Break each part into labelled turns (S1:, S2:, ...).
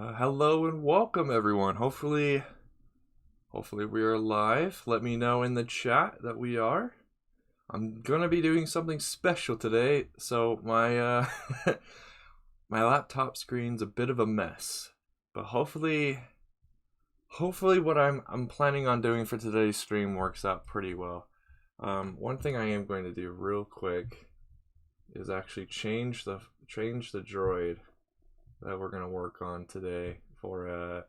S1: Hello and welcome everyone. Hopefully we are live. Let me know in the chat that we are. I'm gonna be doing something special today, so my my laptop screen's a bit of a mess. But hopefully what I'm planning on doing for today's stream works out pretty well. One thing I am going to do real quick is actually change the droid that we're gonna work on today I'm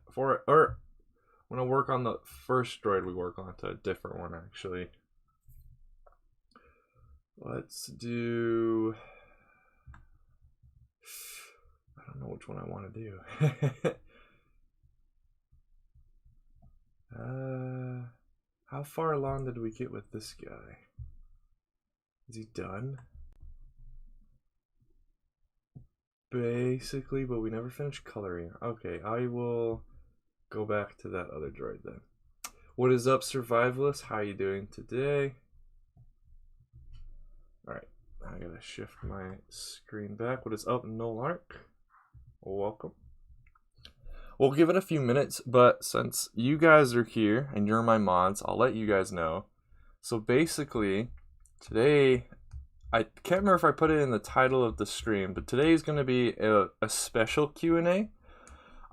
S1: gonna work on the first droid we work on to a different one actually. Let's do, I don't know which one I want to do. How far along did we get with this guy? Is he done? Basically, but we never finished coloring. Okay, I will go back to that other droid then. What is up, survivalists? How you doing today? Alright, I gotta shift my screen back. What is up, Nolark? Welcome. We'll give it a few minutes, but since you guys are here and you're my mods, I'll let you guys know. So basically, today, I can't remember if I put it in the title of the stream, but today is going to be a special Q&A.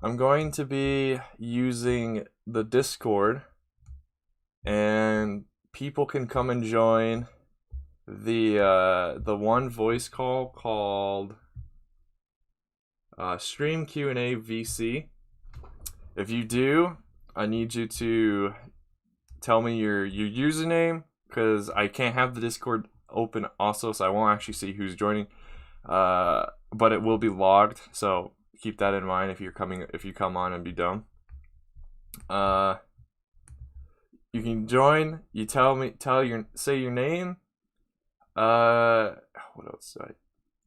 S1: I'm going to be using the Discord, and people can come and join the one voice call called Stream Q&A VC. If you do, I need you to tell me your username, because I can't have the Discord open also, so I won't actually see who's joining, but it will be logged, so keep that in mind if you come on and be dumb. You can join, you say your name. What else? I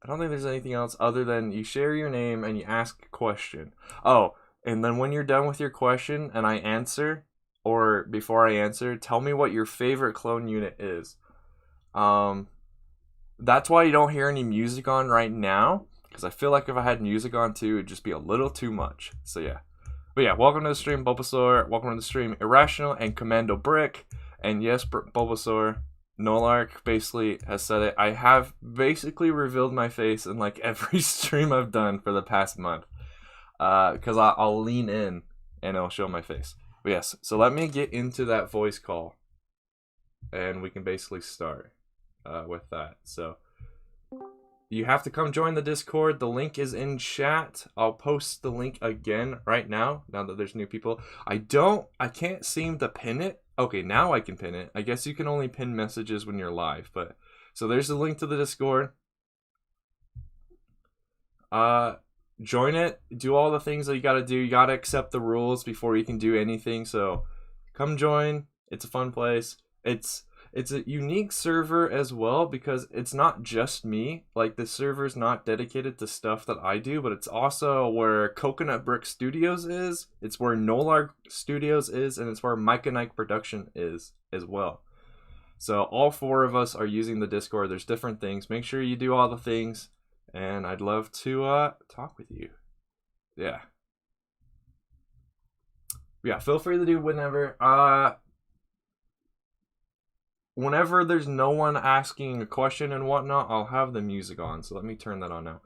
S1: don't think there's anything else other than you share your name and you ask a question. Oh, and then when you're done with your question and I answer, or before I answer, tell me what your favorite clone unit is. That's why you don't hear any music on right now, because I feel like if I had music on too, it'd just be a little too much. So yeah. But yeah, welcome to the stream, Bulbasaur. Welcome to the stream, Irrational and Commando Brick. And yes, Bulbasaur, Nolark basically has said it. I have basically revealed my face in like every stream I've done for the past month. Because I'll lean in and it'll show my face. But yes, so let me get into that voice call. And we can basically start with that. So you have to come join the Discord. The link is in chat. I'll post the link again right now that there's new people. I can't seem to pin it. Okay, now I can pin it. I guess you can only pin messages when you're live, but so there's the link to the Discord. Join it, do all the things that you gotta do. You gotta accept the rules before you can do anything, so come join. It's a fun place. It's a unique server as well, because it's not just me. Like, the server's not dedicated to stuff that I do, but it's also where Coconut Brick Studios is, it's where Nolark Studios is, and it's where Mike and Ike Production is as well. So all four of us are using the Discord. There's different things. Make sure you do all the things, and I'd love to talk with you. Yeah, feel free to do whenever. Whenever there's no one asking a question and whatnot, I'll have the music on. So let me turn that on now.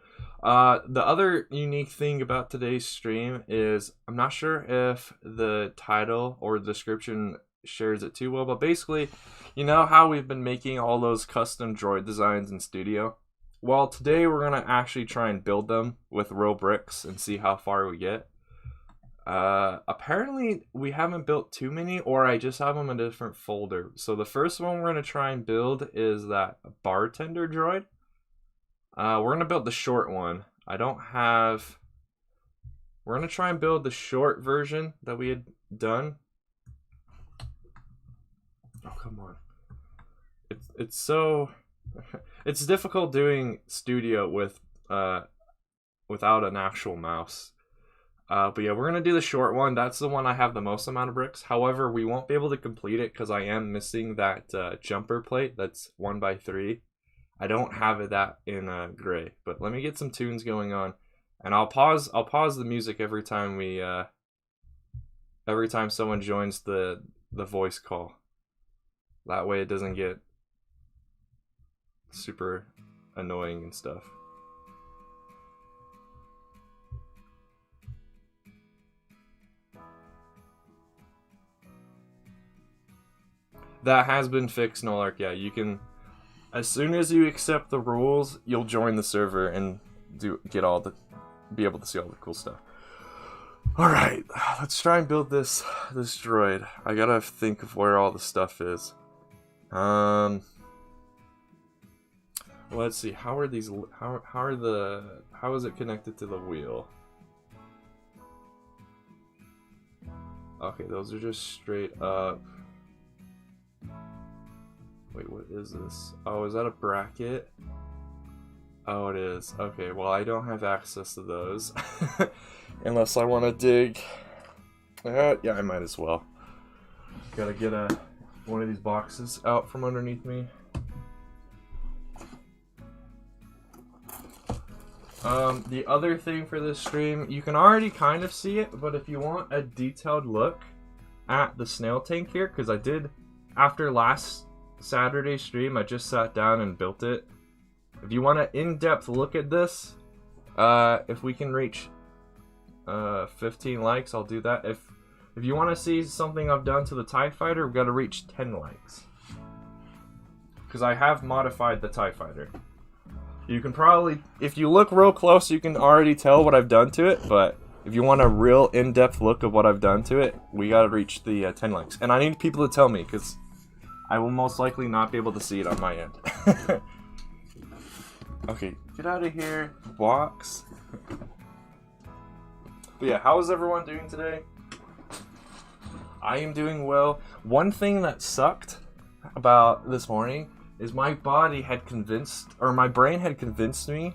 S1: The other unique thing about today's stream is I'm not sure if the title or the description shares it too well, but basically, you know how we've been making all those custom droid designs in studio? Well, today we're going to actually try and build them with real bricks and see how far we get. Apparently we haven't built too many, or I just have them in a different folder. So the first one we're going to try and build is that bartender droid. We're going to build the short one. We're going to try and build the short version that we had done. Oh, come on. It's so it's difficult doing studio with without an actual mouse. But yeah, we're going to do the short one. That's the one I have the most amount of bricks. However, we won't be able to complete it because I am missing that jumper plate that's 1x3. I don't have it that in gray. But let me get some tunes going on. And I'll pause the music every time every time someone joins the voice call. That way it doesn't get super annoying and stuff. That has been fixed, Nolark. Yeah, you can, as soon as you accept the rules, you'll join the server and be able to see all the cool stuff. All right, let's try and build this droid. I gotta think of where all the stuff is. Let's see. How are these? How is it connected to the wheel? Okay, those are just straight up. Wait, what is this? Oh, is that a bracket? Oh, it is. Okay, well, I don't have access to those. Unless I want to dig. Yeah, I might as well. Gotta get one of these boxes out from underneath me. The other thing for this stream, you can already kind of see it, but if you want a detailed look at the snail tank here, because I did, after last Saturday stream, I just sat down and built it. If you want an in-depth look at this, if we can reach 15 likes, I'll do that. If you want to see something I've done to the TIE Fighter, we've got to reach 10 likes. Because I have modified the TIE Fighter. You can probably, if you look real close, you can already tell what I've done to it, but if you want a real in-depth look of what I've done to it, we got to reach the 10 likes. And I need people to tell me, because I will most likely not be able to see it on my end. Okay, get out of here, box. But yeah, how is everyone doing today? I am doing well. One thing that sucked about this morning is my body had convinced, or my brain had convinced me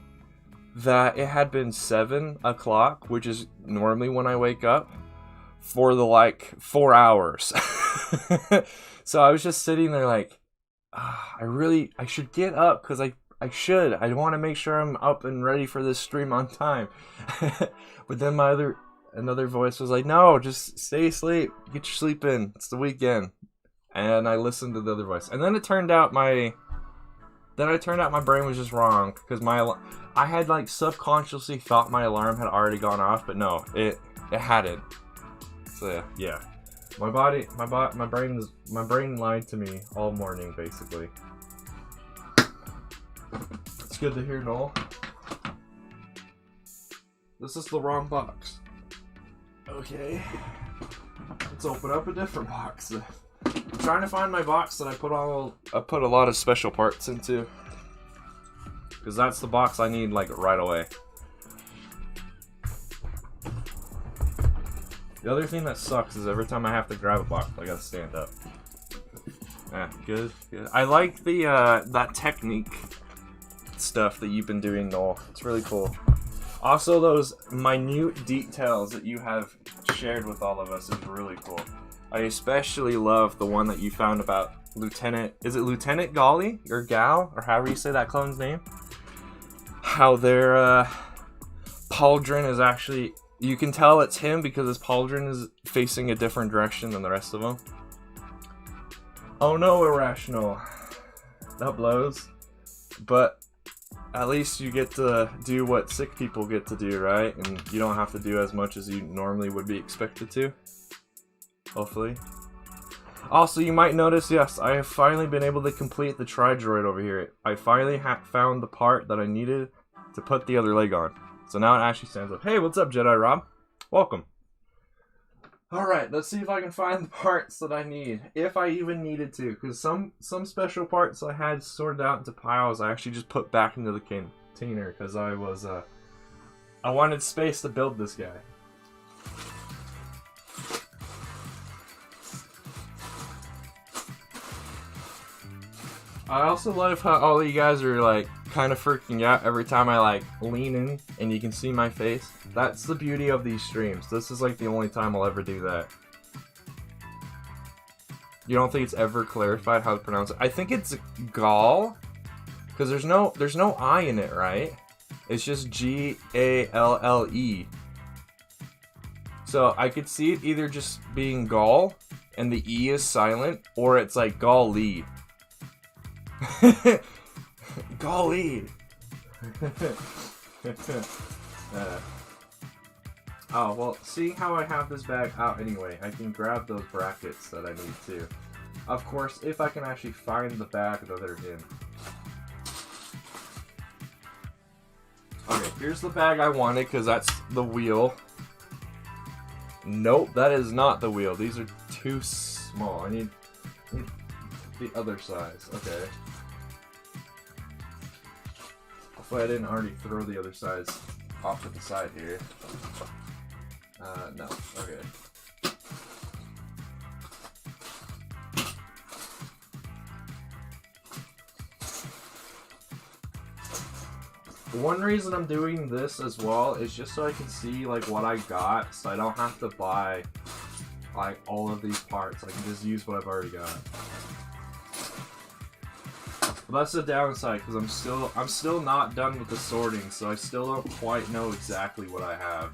S1: that it had been 7 o'clock, which is normally when I wake up, for the like 4 hours. So I was just sitting there like, I should get up because I want to make sure I'm up and ready for this stream on time. But then another voice was like, no, just stay asleep, get your sleep in, it's the weekend. And I listened to the other voice, and then it turned out my brain was just wrong, because I had like subconsciously thought my alarm had already gone off, but no, it hadn't. So yeah. My brain lied to me all morning, basically. It's good to hear, Noel. This is the wrong box. Okay. Let's open up a different box. I'm trying to find my box that I put a lot of special parts into. Because that's the box I need, like, right away. The other thing that sucks is every time I have to grab a box, I gotta stand up. Good. I like the that technique stuff that you've been doing, Noel. It's really cool. Also, those minute details that you have shared with all of us is really cool. I especially love the one that you found about Lieutenant Golly or Gal, or however you say that clone's name? How their pauldron is actually, you can tell it's him because his pauldron is facing a different direction than the rest of them. Oh no, Irrational. That blows. But at least you get to do what sick people get to do, right? And you don't have to do as much as you normally would be expected to. Hopefully. Also, you might notice, yes, I have finally been able to complete the Tri-Droid over here. I finally found the part that I needed to put the other leg on. So now it actually stands up. Hey, what's up, Jedi Rob? Welcome. Alright, let's see if I can find the parts that I need. If I even needed to. Because some special parts I had sorted out into piles, I actually just put back into the container. Because I wanted space to build this guy. I also love how all of you guys are like kind of freaking out every time I like lean in and you can see my face. That's the beauty of these streams. This is like the only time I'll ever do that. You don't think it's ever clarified how to pronounce it? I think it's Gall, because there's no I in it, right? It's just G-A-L-L-E. So I could see it either just being Gall, and the E is silent, or it's like Golly. Golly. Oh, well, seeing how I have this bag out anyway, I can grab those brackets that I need too. Of course, if I can actually find the bag that they're in. Okay, here's the bag I wanted, because that's the wheel. Nope, that is not the wheel. These are too small. I need the other size. Okay. Hopefully I didn't already throw the other size off to the side here. No. Okay. One reason I'm doing this as well is just so I can see like what I got, so I don't have to buy like all of these parts. I can just use what I've already got. But that's the downside, because I'm still not done with the sorting, so I still don't quite know exactly what I have.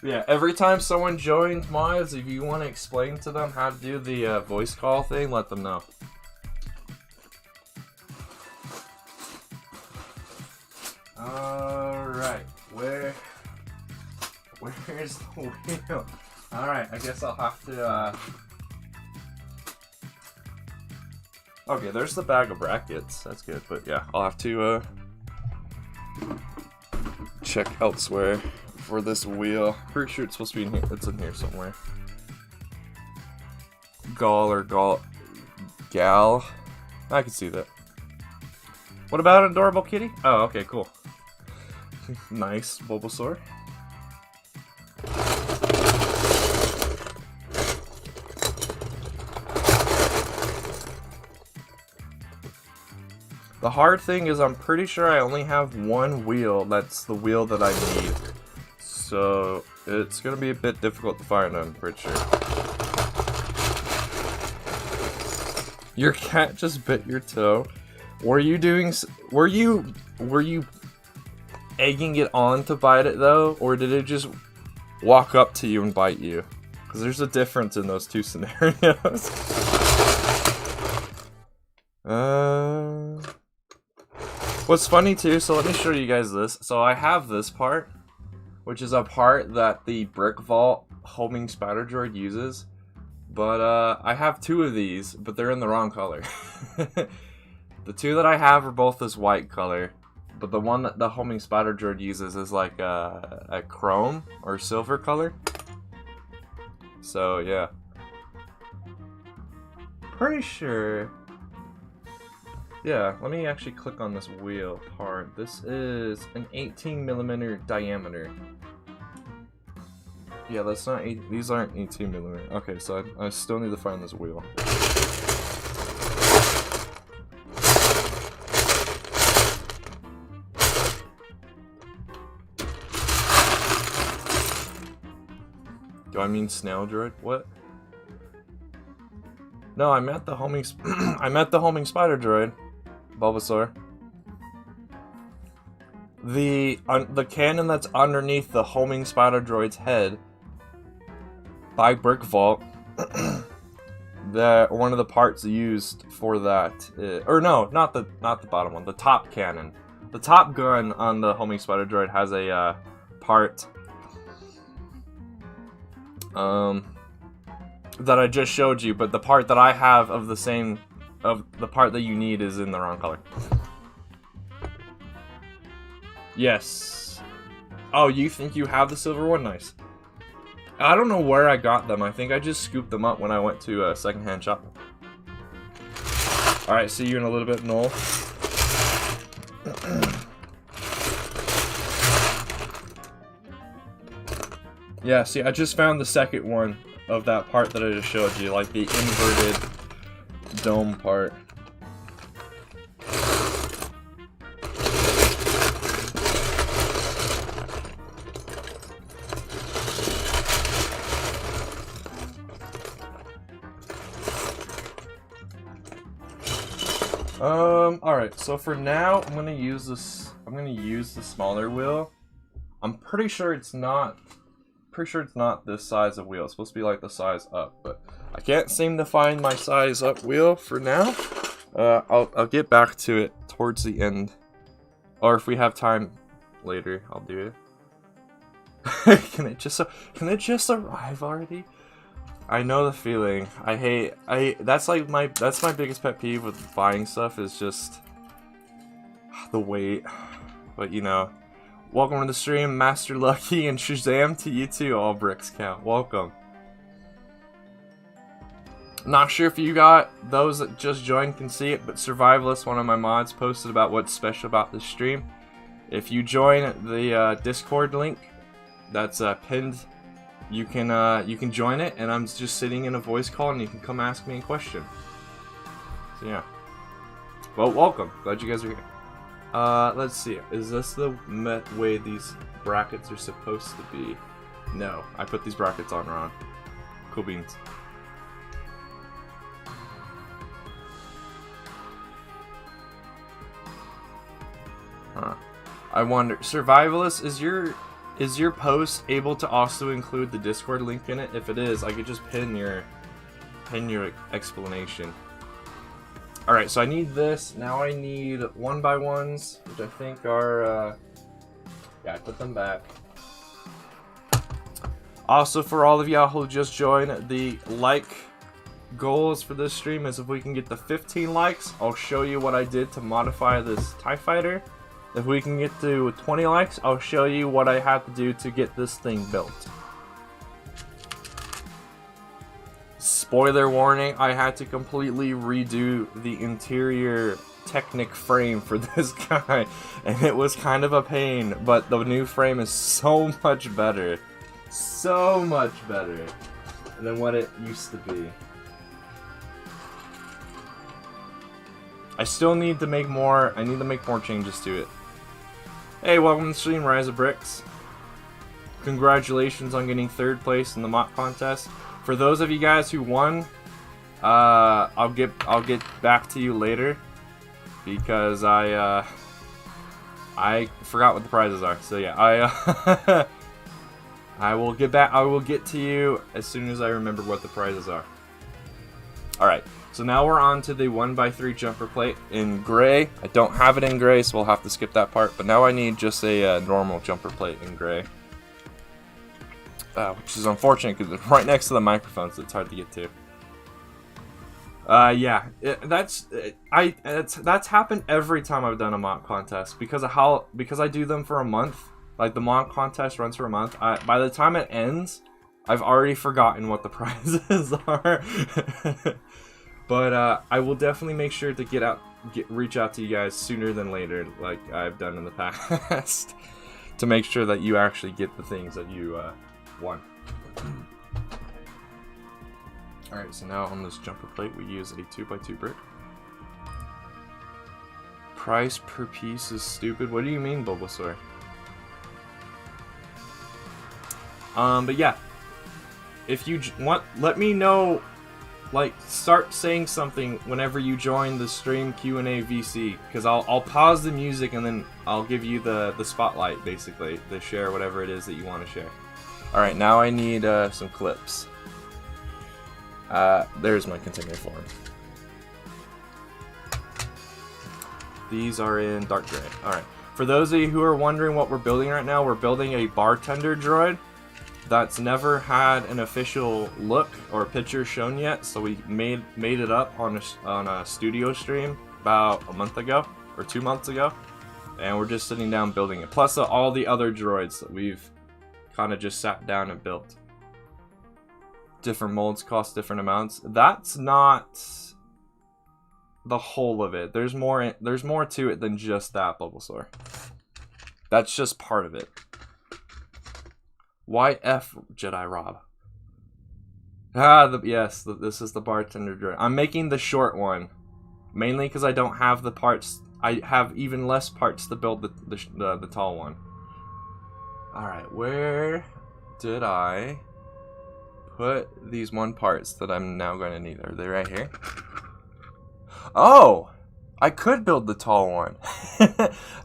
S1: Yeah, every time someone joins mods, if you want to explain to them how to do the voice call thing, let them know. Alright, where's the wheel? Alright, I guess I'll have to, Okay, there's the bag of brackets. That's good, but yeah, I'll have to, check elsewhere for this wheel. Pretty sure it's supposed to be in here. It's in here somewhere. Gal. I can see that. What about an adorable kitty? Oh, okay, cool. Nice, Bulbasaur. The hard thing is I'm pretty sure I only have one wheel that's the wheel that I need. So it's gonna be a bit difficult to find, I'm pretty sure. Your cat just bit your toe. Were you egging it on to bite it though, or did it just walk up to you and bite you? Because there's a difference in those two scenarios. What's funny too, so let me show you guys this. So I have this part, which is a part that the Brick Vault homing spider droid uses. But I have two of these, but they're in the wrong color. The two that I have are both this white color, but the one that the homing spider droid uses is like a chrome or silver color. So yeah, pretty sure. Yeah, let me actually click on this wheel part. This is an 18mm diameter. Yeah, that's not these aren't 18mm. Okay, so I still need to find this wheel. Do I mean snail droid? What? No, I meant the homing I meant the homing spider droid. Bulbasaur. The cannon that's underneath the homing spider droid's head by Brick Vault. One of the parts used for that, or no, not the bottom one, the top cannon. The top gun on the homing spider droid has a part that I just showed you, but the part that I have of the part that you need is in the wrong color. Yes. Oh, you think you have the silver one? Nice. I don't know where I got them. I think I just scooped them up when I went to a secondhand shop. Alright, see you in a little bit, Noel. Yeah, see, I just found the second one of that part that I just showed you, like the inverted dome part. Alright, so for now, I'm gonna use this, the smaller wheel. I'm pretty sure it's not this size of wheel. It's supposed to be like the size up, but I can't seem to find my size up wheel for now. I'll get back to it towards the end. Or if we have time later, I'll do it. Can it just arrive already? I know the feeling. That's my biggest pet peeve with buying stuff is just the wait. But you know, welcome to the stream, Master Lucky and Shazam to you too. All bricks count. Welcome. Not sure if you those that just joined can see it, but Survivalist, one of my mods, posted about what's special about this stream. If you join the Discord link, that's pinned. You can join it, and I'm just sitting in a voice call, and you can come ask me a question. So yeah. Well, welcome. Glad you guys are here. Let's see. Is this the way these brackets are supposed to be? No, I put these brackets on wrong. Cool beans. Huh. I wonder, Survivalist, is your post able to also include the Discord link in it? If it is, I could just pin your explanation. Alright, so I need this. Now I need 1x1s, which I think are, yeah, I put them back. Also, for all of y'all who just joined, the like goals for this stream is if we can get the 15 likes, I'll show you what I did to modify this TIE Fighter. If we can get to 20 likes, I'll show you what I have to do to get this thing built. Spoiler warning, I had to completely redo the interior Technic frame for this guy, and it was kind of a pain, but the new frame is so much better. So much better than what it used to be. I still need to make more, changes to it. Hey, welcome to the stream, Rise of Bricks. Congratulations on getting 3rd place in the mock contest. For those of you guys who won, I'll get back to you later because I forgot what the prizes are. So yeah, I will get to you as soon as I remember what the prizes are. All right. So now we're on to the 1x3 jumper plate in gray. I don't have it in gray, so we'll have to skip that part. But now I need just a normal jumper plate in gray. Which is unfortunate because it's right next to the microphone, so it's hard to get to. Yeah, that's happened every time I've done a mock contest because I do them for a month. Like the mock contest runs for a month. By the time it ends, I've already forgotten what the prizes are. But I will definitely make sure to reach out to you guys sooner than later, like I've done in the past, to make sure that you actually get the things that you won. Alright, so now on this jumper plate we use a 2x2 brick. Price per piece is stupid. What do you mean, Bulbasaur? But yeah, if you want, let me know. Like, start saying something whenever you join the stream Q&A VC, because I'll pause the music and then I'll give you the spotlight, basically, to share whatever it is that you want to share. Alright, now I need some clips. There's my container form. These are in dark gray. Alright, for those of you who are wondering what we're building right now, we're building a bartender droid that's never had an official look or picture shown yet, so we made it up on a studio stream about a month ago or 2 months ago, and we're just sitting down building it. Plus all the other droids that we've kind of just sat down and built. Different molds cost different amounts. That's not the whole of it. There's more to it than just that, Bulbasaur. That's just part of it. Why F Jedi Rob? Yes, this is the bartender droid. I'm making the short one, mainly because I don't have the parts. I have even less parts to build the tall one. All right, where did I put these 1 parts that I'm now going to need? Are they right here? Oh, I could build the tall one.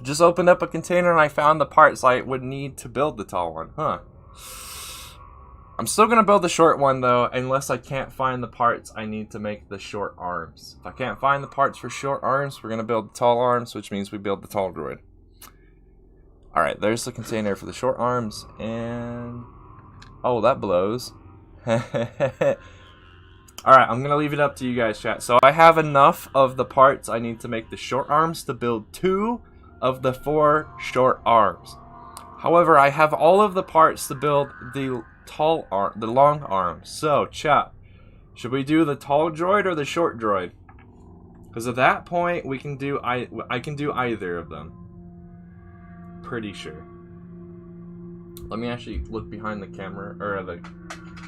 S1: Just opened up a container and I found the parts I would need to build the tall one. Huh. I'm still going to build the short one, though, unless I can't find the parts I need to make the short arms. If I can't find the parts for short arms, we're going to build the tall arms, which means we build the tall droid. Alright, there's the container for the short arms, and... oh, that blows. Alright, I'm going to leave it up to you guys, chat. So I have enough of the parts I need to make the short arms to build 2 of the 4 short arms. However, I have all of the parts to build the the long arms. So, chat, should we do the tall droid or the short droid? Because at that point, we can do I can do either of them. Pretty sure. Let me actually look behind the camera, or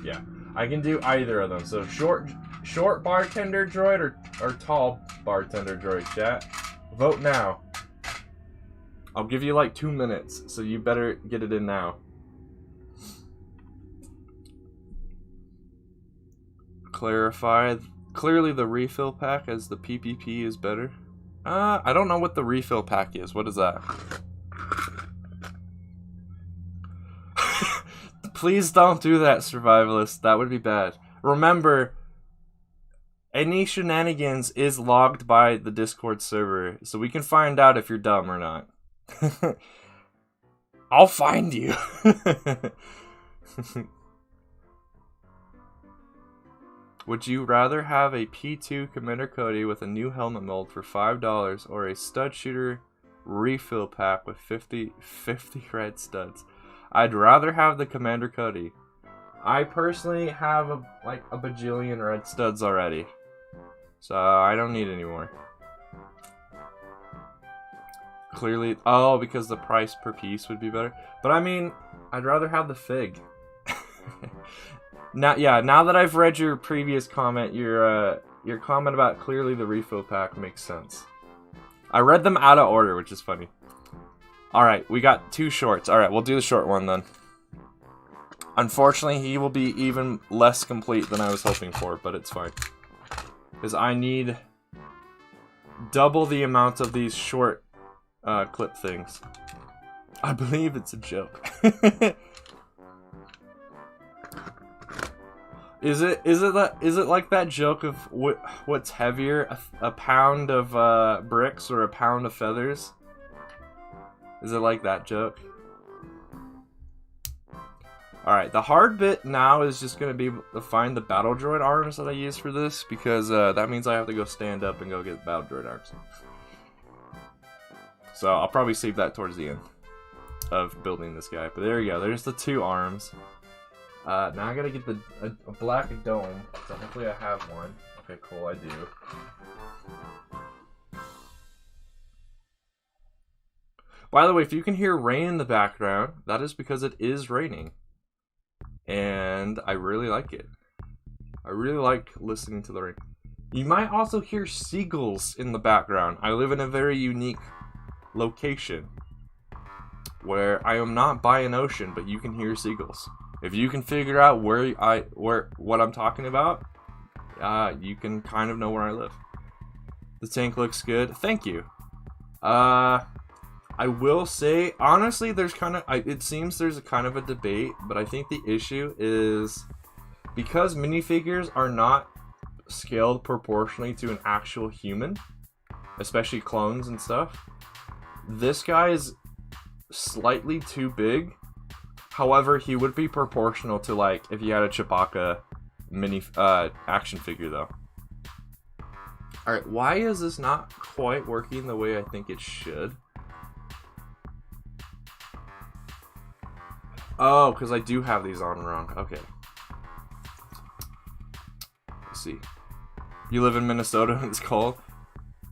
S1: yeah, I can do either of them. So short bartender droid or tall bartender droid, chat. Vote now. I'll give you like 2 minutes, so you better get it in now. Clarify. Clearly the refill pack as the PPP is better. I don't know what the refill pack is. What is that? Please don't do that, survivalist. That would be bad. Remember, any shenanigans is logged by the Discord server, so we can find out if you're dumb or not. I'll find you. Would you rather have a P2 Commander Cody with a new helmet mold for $5 or a stud shooter refill pack with 50 red studs? I'd rather have the Commander Cody. I personally have a bajillion red studs already, so I don't need any more. Clearly, oh, because the price per piece would be better. But I mean, I'd rather have the fig. Now that I've read your previous comment, your comment about clearly the refill pack makes sense. I read them out of order, which is funny. Alright, we got 2 shorts. Alright, we'll do the short one then. Unfortunately, he will be even less complete than I was hoping for, but it's fine. Because I need double the amount of these short clip things. I believe it's a joke. Is it like that joke of what's heavier, a pound of bricks or a pound of feathers? Is it like that joke? Alright, the hard bit now is just going to be to find the battle droid arms that I use for this, because that means I have to go stand up and go get battle droid arms. So I'll probably save that towards the end of building this guy. But there you go, there's the 2 arms. Now I gotta get a black dome, so hopefully I have one. Okay, cool, I do. By the way, if you can hear rain in the background, that is because it is raining. And I really like it. I really like listening to the rain. You might also hear seagulls in the background. I live in a very unique location where I am not by an ocean, but you can hear seagulls. If you can figure out what I'm talking about, you can kind of know where I live. The tank looks good. Thank you. I will say, honestly, there's it seems there's a kind of a debate, but I think the issue is because minifigures are not scaled proportionally to an actual human, especially clones and stuff. This guy is slightly too big. However, he would be proportional to, like, if you had a Chewbacca mini action figure, though. Alright, why is this not quite working the way I think it should? Oh, because I do have these on wrong. Okay. Let's see. You live in Minnesota and it's cold?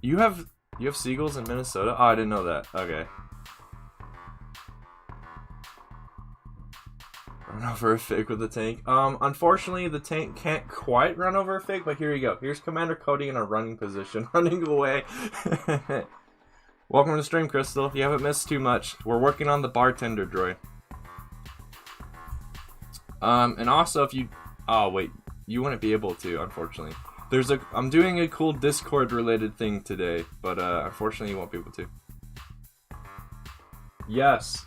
S1: You have seagulls in Minnesota? Oh, I didn't know that. Okay. Run over a fig with the tank. Unfortunately, the tank can't quite run over a fig, but here you go. Here's Commander Cody in a running position, running away. Welcome to the stream, Crystal. You haven't missed too much. We're working on the bartender droid. And also, if you... Oh, wait. You wouldn't be able to, unfortunately. I'm doing a cool Discord related thing today, but unfortunately you won't be able to. Yes,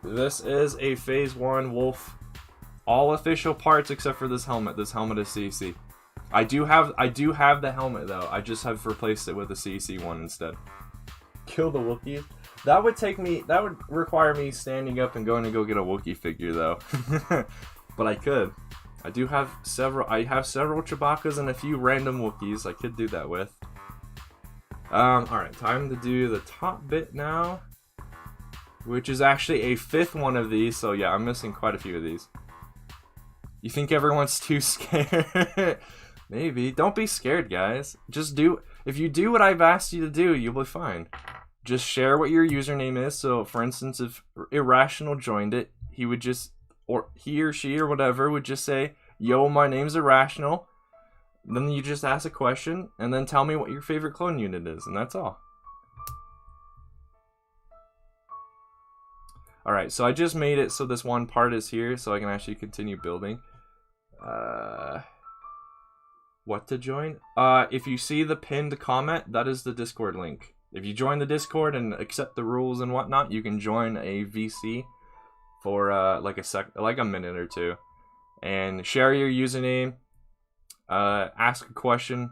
S1: this is a Phase 1 Wolf. All official parts except for this helmet. This helmet is CC. I do have the helmet though. I just have replaced it with a CC one instead. Kill the Wookiees. That would require me standing up and going to go get a Wookiee figure though. But I could. I have several Chewbacca's and a few random Wookiees I could do that with. Alright, time to do the top bit now. Which is actually a 5th one of these, so yeah, I'm missing quite a few of these. You think everyone's too scared? Maybe. Don't be scared, guys. Just do. If you do what I've asked you to do, you'll be fine. Just share what your username is. So, for instance, if Irrational joined it, he would just, or he or she or whatever would just say, "Yo, my name's Irrational." Then you just ask a question, and then tell me what your favorite clone unit is, and that's all. Alright, so I just made it so this one part is here, so I can actually continue building. What to join? If you see the pinned comment, that is the Discord link. If you join the Discord and accept the rules and whatnot, you can join a VC for like a minute or two, and share your username. Ask a question.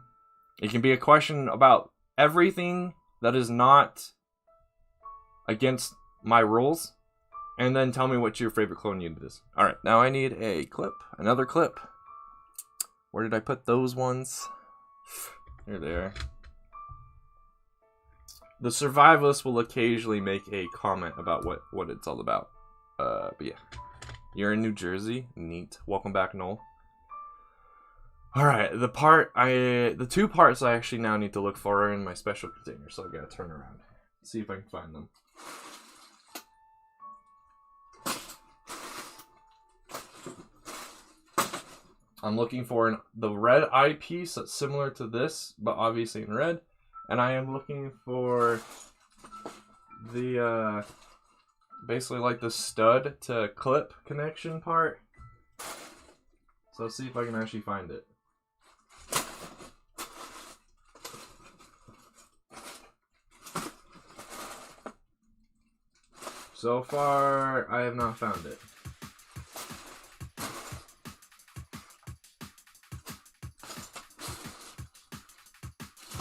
S1: It can be a question about everything that is not against my rules, and then tell me what your favorite clone unit is. Alright, now I need a clip. Another clip. Where did I put those ones? Here they are. The survivalist will occasionally make a comment about what it's all about. But yeah. You're in New Jersey. Neat. Welcome back, Noel. Alright, the 2 parts I actually now need to look for are in my special container, so I gotta turn around. See if I can find them. I'm looking for the red eyepiece that's similar to this, but obviously in red. And I am looking for the, basically like the stud to clip connection part. So let's see if I can actually find it. So far, I have not found it.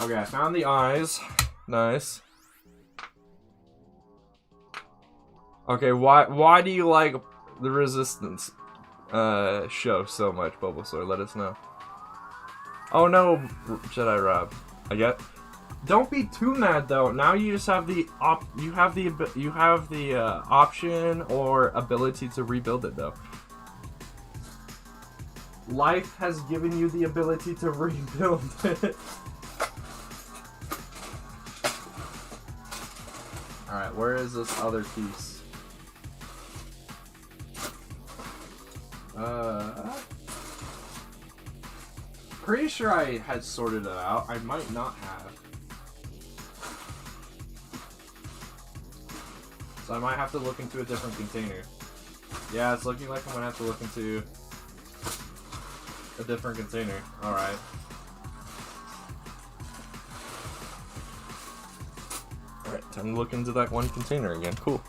S1: Okay, I found the eyes. Nice. Okay, why do you like the Resistance show so much, Bulbasaur? Let us know. Oh no, Jedi Rob. I get. Don't be too mad though. Now you just have the option or ability to rebuild it though. Life has given you the ability to rebuild it. Alright, where is this other piece? Pretty sure I had sorted it out. I might not have. So I might have to look into a different container. Yeah, it's looking like I'm gonna have to look into a different container. Alright. Alright, time to look into that one container again. Cool.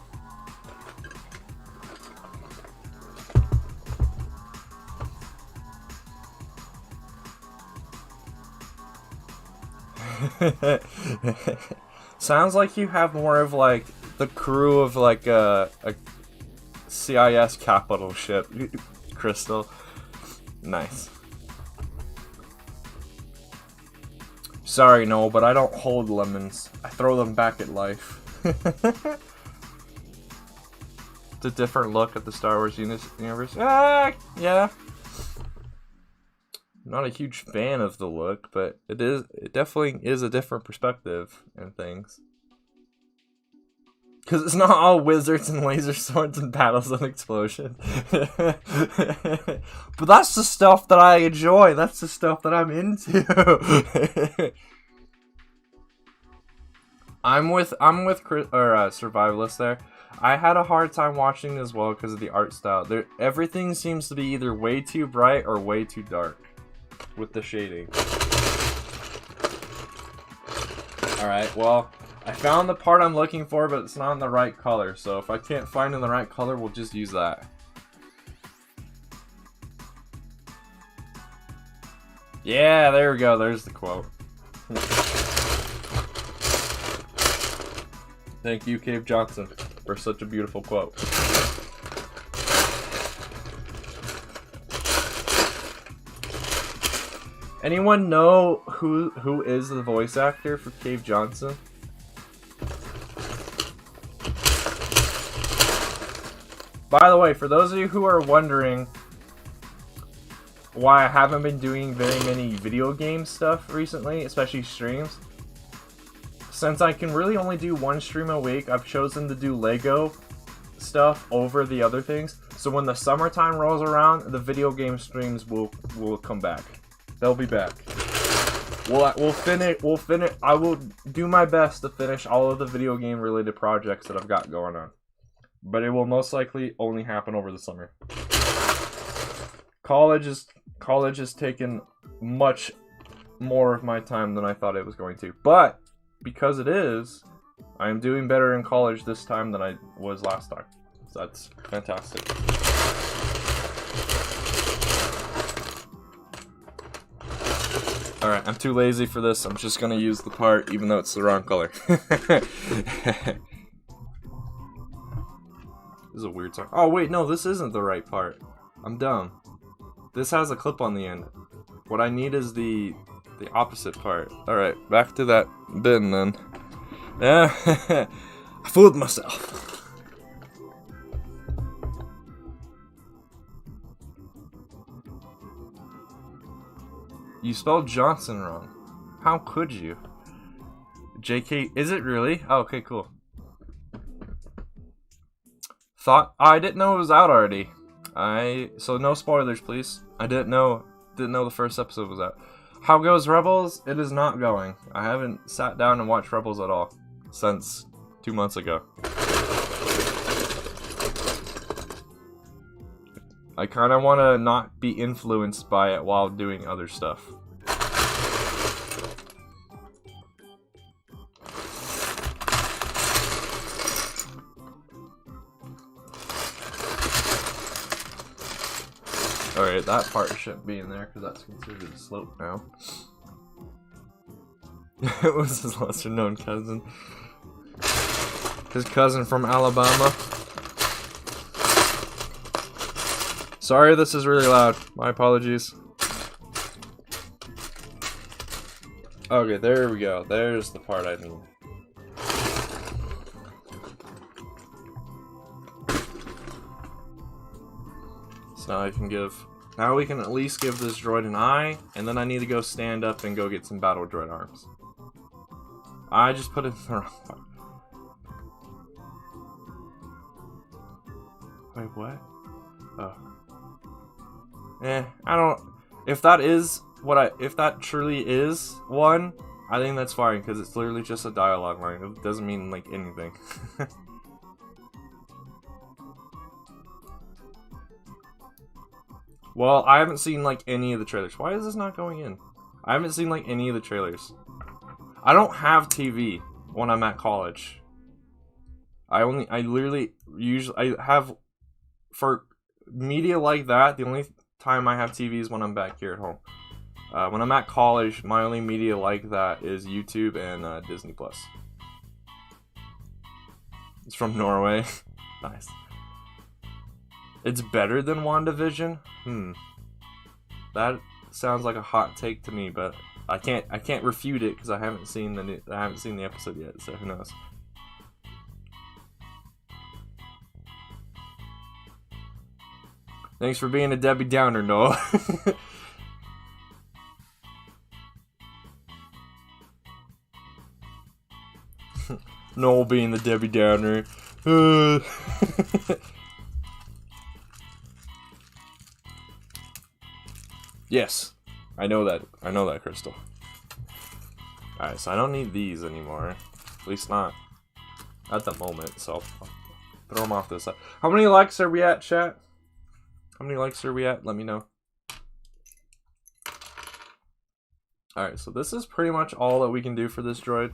S1: Sounds like you have more of like the crew of like a CIS capital ship. Crystal. Nice. Sorry, Noel, but I don't hold lemons. I throw them back at life. It's a different look at the Star Wars universe. Yeah. Not a huge fan of the look, but it definitely is a different perspective and things. Because it's not all wizards and laser swords and battles and explosions. But that's the stuff that I enjoy. That's the stuff that I'm into. I'm with Survivalist there. I had a hard time watching as well because of the art style. Everything seems to be either way too bright or way too dark with the shading. Alright, well, I found the part I'm looking for, but it's not in the right color. So if I can't find in the right color, we'll just use that. Yeah, there we go. There's the quote. Thank you, Cave Johnson, for such a beautiful quote. Anyone know who is the voice actor for Cave Johnson? By the way, for those of you who are wondering why I haven't been doing very many video game stuff recently, especially streams, since I can really only do one stream a week, I've chosen to do Lego stuff over the other things. So when the summertime rolls around, the video game streams will come back. They'll be back. We'll finish. I will do my best to finish all of the video game related projects that I've got going on, but it will most likely only happen over the summer. College has taken much more of my time than I thought it was going to, but because it is, I am doing better in college this time than I was last time. So that's fantastic. Alright, I'm too lazy for this. I'm just gonna use the part even though it's the wrong color. This is a weird song. Oh wait, no, this isn't the right part. I'm dumb. This has a clip on the end. What I need is the opposite part. Alright, back to that bin then. Yeah, I fooled myself. You spelled Johnson wrong. How could you? JK, is it really? Oh, okay, cool. I didn't know it was out already. So no spoilers, please. I didn't know the first episode was out. How goes Rebels? It is not going. I haven't sat down and watched Rebels at all since 2 months ago. I kind of want to not be influenced by it while doing other stuff. Alright, that part shouldn't be in there because that's considered a slope now. It was his lesser known cousin. His cousin from Alabama. Sorry, this is really loud. My apologies. Okay, there we go. There's the part I need. So now I can give... Now we can at least give this droid an eye, and then I need to go stand up and go get some battle droid arms. I just put it in the wrong part. Wait, what? Oh. I don't... If that is what if that truly is one, I think that's fine, because it's literally just a dialogue line. It doesn't mean, like, anything. Well, I haven't seen, like, any of the trailers. Why is this not going in? I haven't seen, like, any of the trailers. I don't have TV when I'm at college. I literally, usually, I have, for media like that, the only time I have TV is when I'm back here at home. When I'm at college, my only media like that is YouTube and Disney+. It's from Norway. Nice. It's better than WandaVision? That sounds like a hot take to me, but I can't refute it because I haven't seen the episode yet, so who knows. Thanks for being a Debbie Downer, Noah. Noel being the Debbie Downer. Yes, I know that. I know that, Crystal. Alright, so I don't need these anymore. At least not at the moment, so I'll throw them off this side. How many likes are we at, chat? How many likes are we at? Let me know. Alright, so this is pretty much all that we can do for this droid.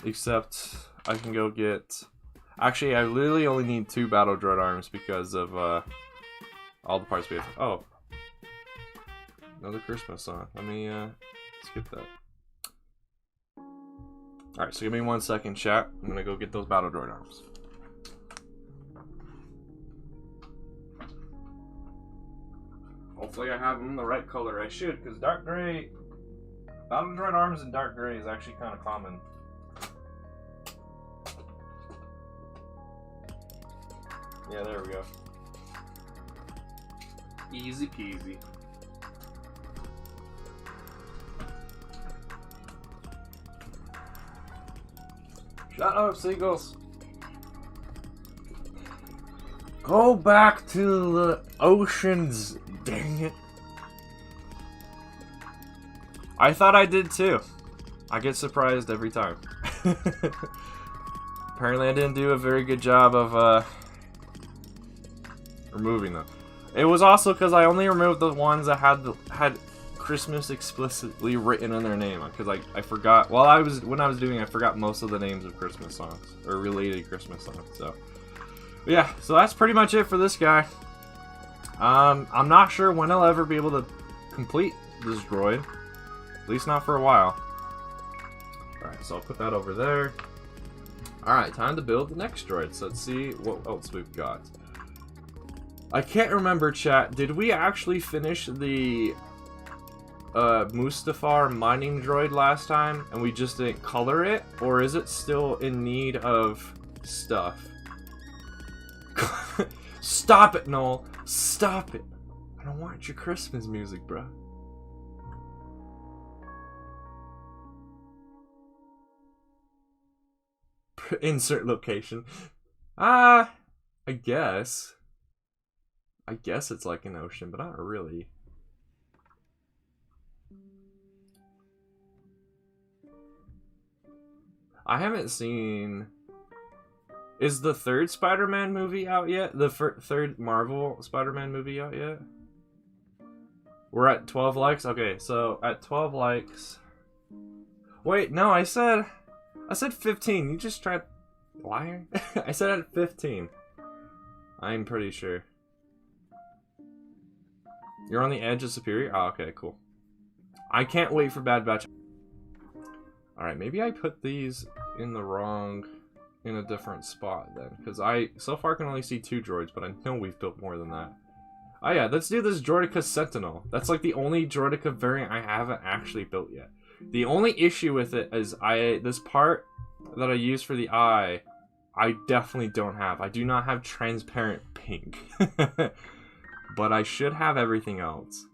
S1: Except I can go get... Actually, I literally only need 2 battle droid arms because of all the parts we have. Oh. Another Christmas song. Let me skip that. Alright, so give me 1 second, chat. I'm gonna go get those battle droid arms. Hopefully I have them the right color. I should, because dark gray... Battle droid arms in dark gray is actually kind of common. Yeah, there we go. Easy peasy. Shut up, seagulls. Go back to the oceans, dang it. I thought I did too. I get surprised every time. Apparently I didn't do a very good job of removing them. It was also because I only removed the ones that had Christmas explicitly written in their name, because I forgot when I was doing I forgot most of the names of Christmas songs or related Christmas songs. So yeah, so that's pretty much it for this guy. I'm not sure when I'll ever be able to complete this droid, at least not for a while. Alright, so I'll put that over there. Alright, time to build the next droid. So let's see what else we've got. I can't remember, chat. Did we actually finish the Mustafar mining droid last time and we just didn't color it? Or is it still in need of stuff? Stop it, Noel. Stop it. I don't want your Christmas music, bro. Insert location. I guess. I guess it's like an ocean, but not really. I haven't seen... Is the third Spider-Man movie out yet? The third Marvel Spider-Man movie out yet? We're at 12 likes? Okay, so at 12 likes... Wait, no, I said 15. You just tried... Liar? I said at 15. I'm pretty sure. You're on the edge of Superior? Oh, okay, cool. I can't wait for Bad Batch. Alright, maybe I put these in the wrong... in a different spot then. Because I, so far, can only see 2 droids, but I know we've built more than that. Oh yeah, let's do this Droideka Sentinel. That's like the only Droideka variant I haven't actually built yet. The only issue with it is this part that I use for the eye, I definitely don't have. I do not have transparent pink. But I should have everything else.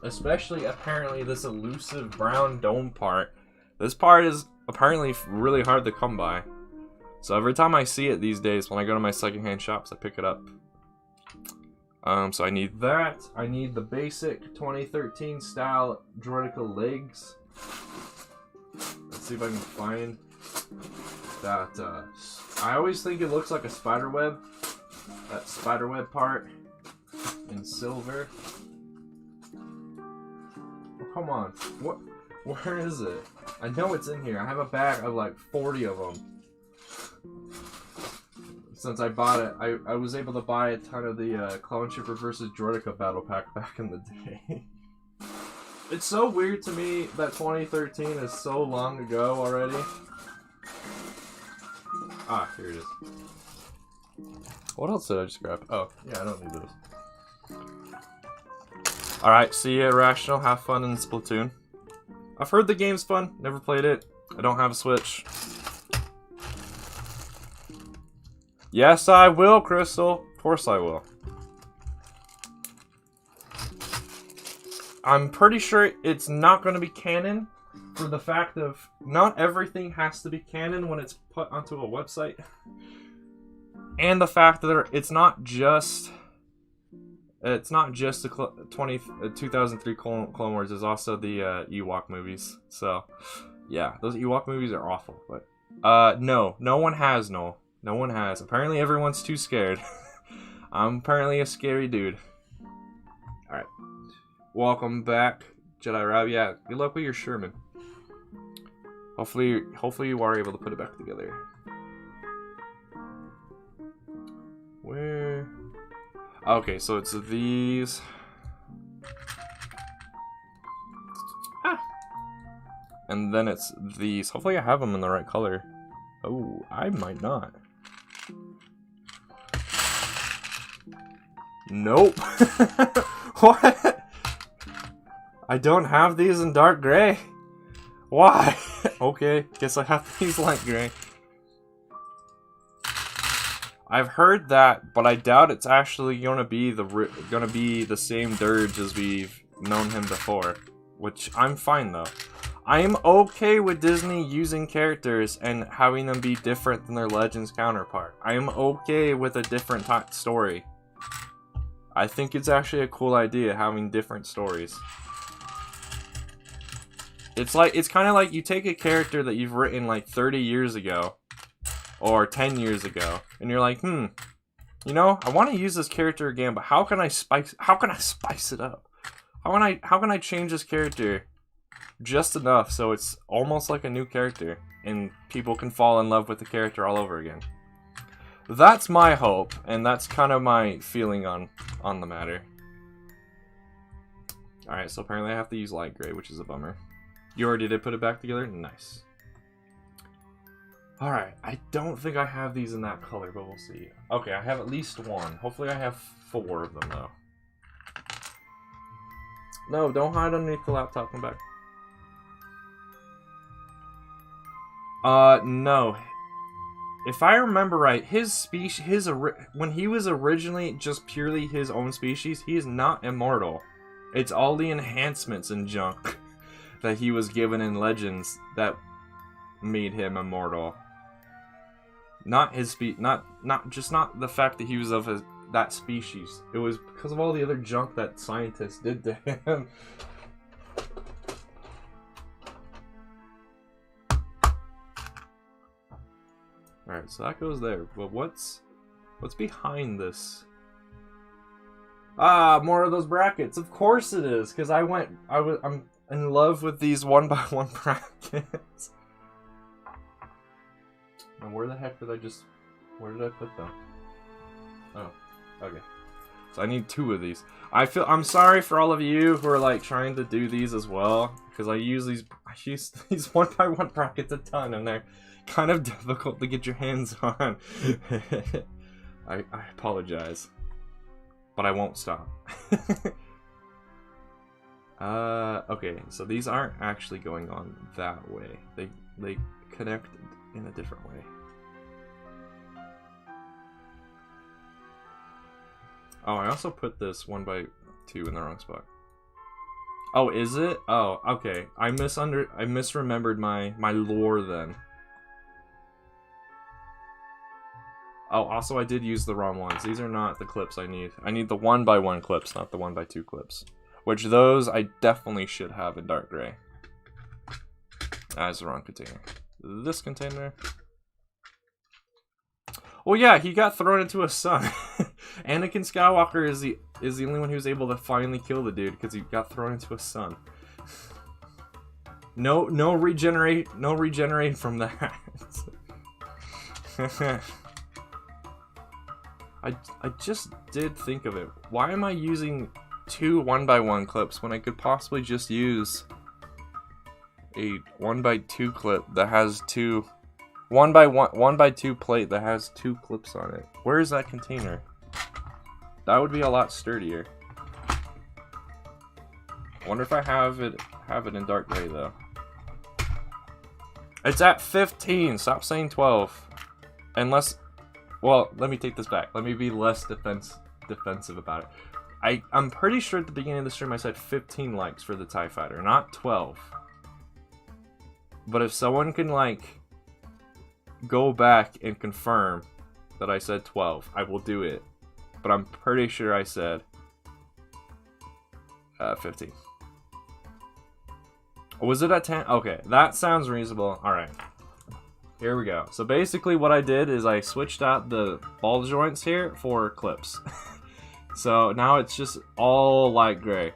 S1: Especially, apparently, this elusive brown dome part. This part is apparently really hard to come by. So every time I see it these days, when I go to my secondhand shops, I pick it up. So I need that. I need the basic 2013 style Droideka legs. Let's see if I can find that. I always think it looks like a spider web. That spider web part in silver. Oh, come on. What? Where is it? I know it's in here. I have a bag of like 40 of them. Since I bought it, I was able to buy a ton of the Clone Trooper vs. Droideka battle pack back in the day. It's so weird to me that 2013 is so long ago already. Ah, here it is. What else did I just grab? Oh, yeah, I don't need those. Alright, see ya, Irrational. Have fun in Splatoon. I've heard the game's fun. Never played it. I don't have a Switch. Yes, I will, Crystal. Of course I will. I'm pretty sure it's not going to be canon for the fact of not everything has to be canon when it's put onto a website. And the fact that it's not just the 2003 Clone Wars, there's also the Ewok movies. So, yeah, those Ewok movies are awful. But, no one has, no. No one has. Apparently everyone's too scared. I'm apparently a scary dude. Alright. Welcome back, Jedi Rab. Yeah, good luck with your Sherman. Hopefully you are able to put it back together. Where? Okay, so it's these. Ah. And then it's these. Hopefully I have them in the right color. Oh, I might not. Nope. What? I don't have these in dark gray. Why? Okay, guess I have these light gray. I've heard that, but I doubt it's actually gonna be the same Dirge as we've known him before. Which I'm fine though. I am okay with Disney using characters and having them be different than their Legends counterpart. I am okay with a different story. I think it's actually a cool idea having different stories. It's kind of like you take a character that you've written like 30 years ago or 10 years ago and you're like, you know, I want to use this character again, but how can I spice it up? How can I change this character just enough so it's almost like a new character and people can fall in love with the character all over again? That's my hope, and that's kind of my feeling on the matter. Alright, so apparently I have to use light gray, which is a bummer. You already did put it back together? Nice. Alright, I don't think I have these in that color, but we'll see. Okay, I have at least one. Hopefully I have 4 of them, though. No, don't hide underneath the laptop. Come back. No. If I remember right, his species, when he was originally just purely his own species, he is not immortal. It's all the enhancements and junk that he was given in Legends that made him immortal. Not his not the fact that he was of that species. It was because of all the other junk that scientists did to him. Alright, so that goes there. But what's behind this? Ah, more of those brackets. Of course it is, because I'm in love with these 1x1 brackets. And where the heck did where did I put them? Oh, okay. So I need 2 of these. I'm sorry for all of you who are like trying to do these as well, because I use these 1x1 brackets a ton, and they're kind of difficult to get your hands on. I apologize, but I won't stop. Okay, so these aren't actually going on that way. They connect in a different way. Oh, I also put this 1x2 in the wrong spot. Oh, is it? Oh, okay. I misremembered my lore then. Oh, also I did use the wrong ones. These are not the clips I need. I need the 1x1 clips, not the 1x2 clips. Which those I definitely should have in dark gray. That's the wrong container. This container. Well, yeah, he got thrown into a sun. Anakin Skywalker is the only one who's able to finally kill the dude because he got thrown into a sun. No regenerate from that. I just did think of it. Why am I using 2 1x1 clips when I could possibly just use a 1x2 clip that has 2 1x2 plate that has 2 clips on it? Where is that container? That would be a lot sturdier. I wonder if I have it in dark gray though. It's at 15. Stop saying 12. Unless, well, let me take this back. Let me be less defensive about it. I'm pretty sure at the beginning of the stream I said 15 likes for the TIE Fighter, not 12. But if someone can like go back and confirm that I said 12, I will do it. But I'm pretty sure I said 15. Was it at 10? Okay, that sounds reasonable. Alright. Here we go. So basically what I did is I switched out the ball joints here for clips. So now it's just all light gray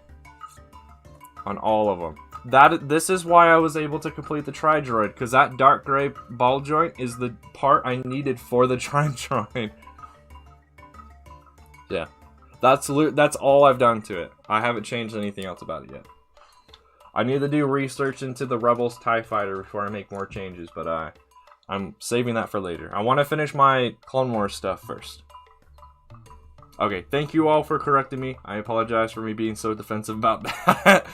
S1: on all of them. This is why I was able to complete the Tri-Droid, because that dark gray ball joint is the part I needed for the Tri-Droid. Yeah. That's all I've done to it. I haven't changed anything else about it yet. I need to do research into the Rebels TIE Fighter before I make more changes, but I'm saving that for later. I want to finish my Clone Wars stuff first. Okay, thank you all for correcting me. I apologize for me being so defensive about that.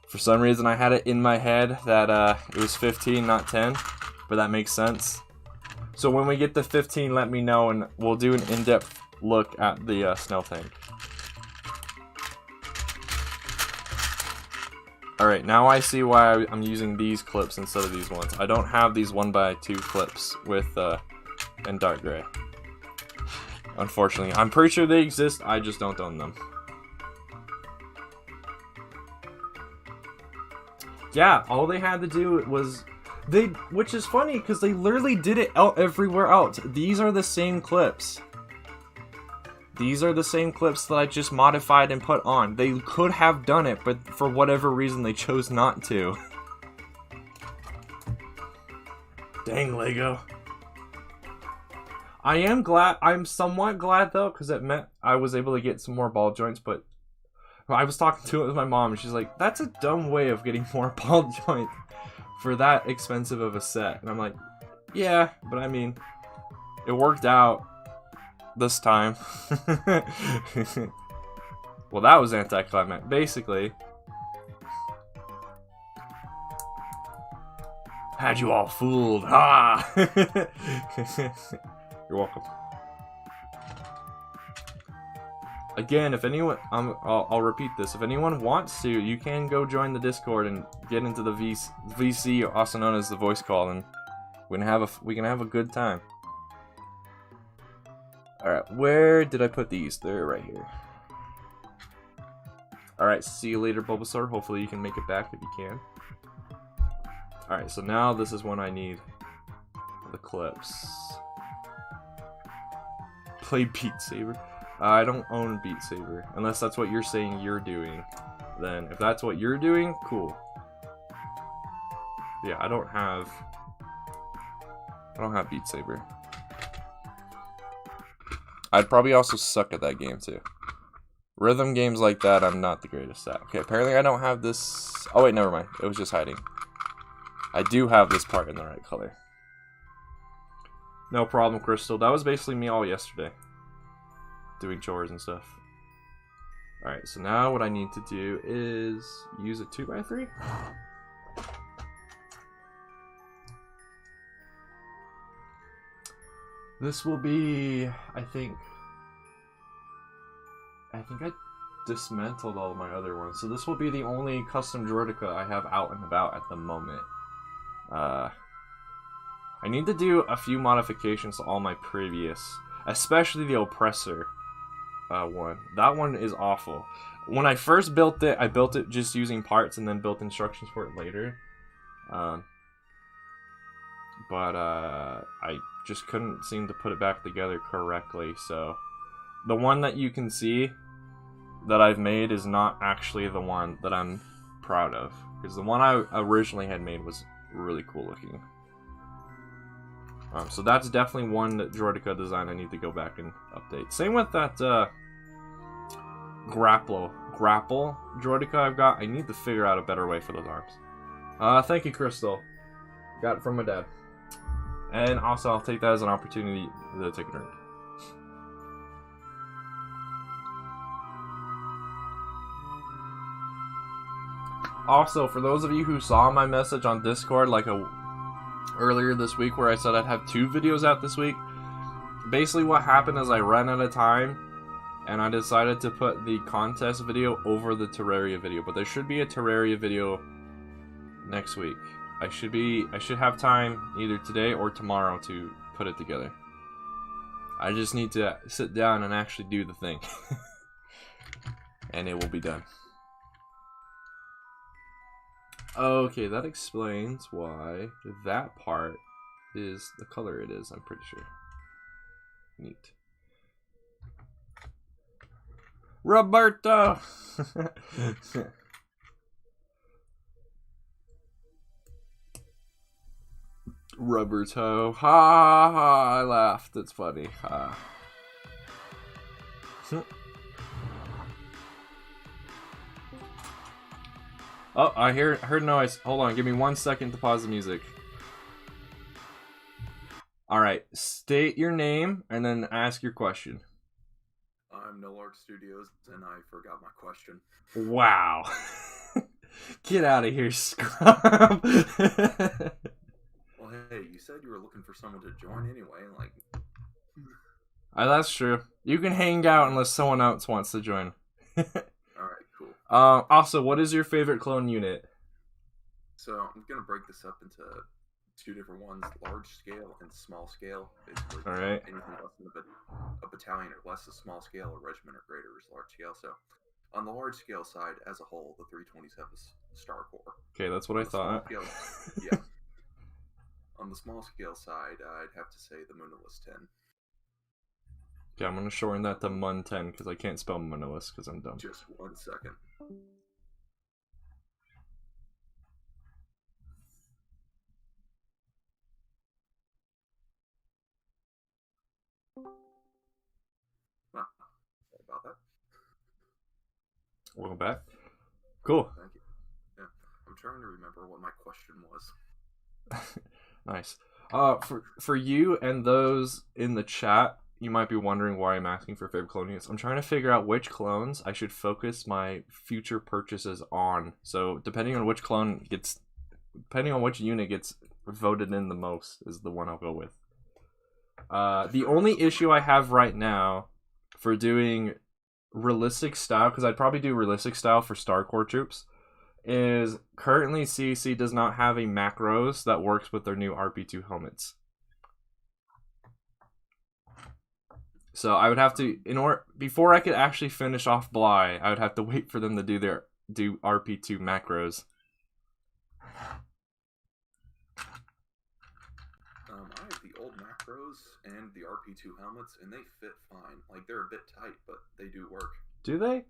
S1: For some reason, I had it in my head that it was 15, not 10, but that makes sense. So when we get to 15, let me know, and we'll do an in-depth look at the Snell tank. Alright, now I see why I'm using these clips instead of these ones. I don't have these 1x2 clips with in dark gray. Unfortunately. I'm pretty sure they exist, I just don't own them. Yeah, all they had to do was... which is funny, because they literally did it out everywhere else. These are the same clips. These are the same clips that I just modified and put on. They could have done it, but for whatever reason they chose not to. Dang, Lego. I am glad, I'm somewhat glad though, because it meant I was able to get some more ball joints, but I was talking to it with my mom, and she's like, that's a dumb way of getting more ball joints for that expensive of a set. And I'm like, yeah, but I mean, it worked out this time. Well, that was anticlimactic. Basically, had you all fooled. Ah! You're welcome. Again, if anyone, I'll repeat this. If anyone wants to, you can go join the Discord and get into the VC, also known as the voice call, and we can have a good time. All right, where did I put these? They're right here. All right, see you later, Bulbasaur. Hopefully you can make it back if you can. All right, so now this is when I need the clips. Play Beat Saber. I don't own Beat Saber, unless that's what you're saying you're doing. Then, if that's what you're doing, cool. Yeah, I don't have Beat Saber. I'd probably also suck at that game too. Rhythm games like that, I'm not the greatest at. Okay, apparently I don't have this. Oh wait, never mind. It was just hiding. I do have this part in the right color. No problem, Crystal. That was basically me all yesterday. Doing chores and stuff. Alright, so now what I need to do is use a 2x3. This will be, I think I dismantled all of my other ones. So this will be the only custom Droidica I have out and about at the moment. I need to do a few modifications to all my previous, especially the Oppressor one. That one is awful. When I first built it, I built it just using parts and then built instructions for it later. But I just couldn't seem to put it back together correctly, so the one that you can see that I've made is not actually the one that I'm proud of, because the one I originally had made was really cool looking. So that's definitely one that Droidica design I need to go back and update. Same with that grapple Droidica I've got. I need to figure out a better way for those arms. Thank you, Crystal. Got it from my dad. And also, I'll take that as an opportunity to take a drink. Also, for those of you who saw my message on Discord earlier this week where I said I'd have 2 videos out this week, basically what happened is I ran out of time and I decided to put the contest video over the Terraria video, but there should be a Terraria video next week. I should have time either today or tomorrow to put it together. I just need to sit down and actually do the thing. And it will be done. Okay, that explains why that part is the color it is, I'm pretty sure. Neat. Roberto! Rubber toe. Ha ha! I laughed. It's funny. Ha. Oh, I heard noise. Hold on, give me 1 second to pause the music. Alright, state your name and then ask your question.
S2: I'm No Lark Studios, and I forgot my question.
S1: Wow. Get out of here, scrub.
S2: Well, hey, you said you were looking for someone to join anyway, like...
S1: That's true. You can hang out unless someone else wants to join.
S2: Alright, cool.
S1: Also, what is your favorite clone unit?
S2: So, I'm gonna break this up into two different ones, large scale and small scale. Basically,
S1: alright.
S2: Anything less than a battalion or less is small scale, a regiment or greater is large scale. So, on the large scale side, as a whole, the 327 is Star Corps.
S1: Okay, that's what I thought.
S2: Scale, yeah. On the small scale side, I'd have to say the Moonilus 10.
S1: Okay, I'm gonna shorten that to Mun 10 because I can't spell Moonilus because I'm dumb.
S2: Just 1 second. Sorry about that.
S1: Welcome back. Cool.
S2: Thank you. Yeah, I'm trying to remember what my question was.
S1: Nice. For you and those in the chat, you might be wondering why I'm asking for favorite clone units. I'm trying to figure out which clones I should focus my future purchases on. So depending on which unit gets voted in the most is the one I'll go with. The only issue I have right now for doing realistic style, because I'd probably do realistic style for Star Corps troops, is currently CEC does not have a macros that works with their new RP2 helmets. So I would have to, before I could actually finish off Bly, I would have to wait for them to do RP2 macros.
S2: I have the old macros and the RP2 helmets, and they fit fine. Like, they're a bit tight, but they do work.
S1: Do they?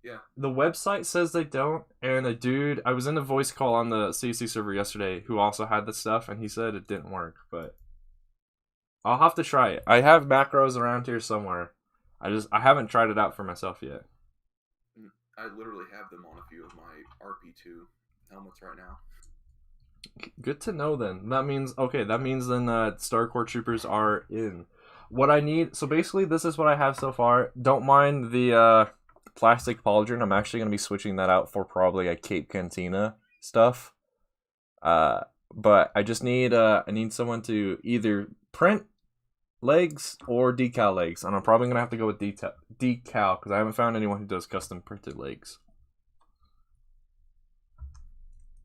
S2: Yeah.
S1: The website says they don't, and a dude, I was in a voice call on the CC server yesterday who also had the stuff, and he said it didn't work, but I'll have to try it. I have macros around here somewhere. I haven't tried it out for myself yet.
S2: I literally have them on a few of my RP2 helmets right now.
S1: Good to know then. That means then Star Corps troopers are in. What I need, so basically this is what I have so far. Don't mind the plastic pauldron. I'm actually going to be switching that out for probably a Cape Cantina stuff. But I just need I need someone to either print legs or decal legs, and I'm probably going to have to go with decal because I haven't found anyone who does custom printed legs.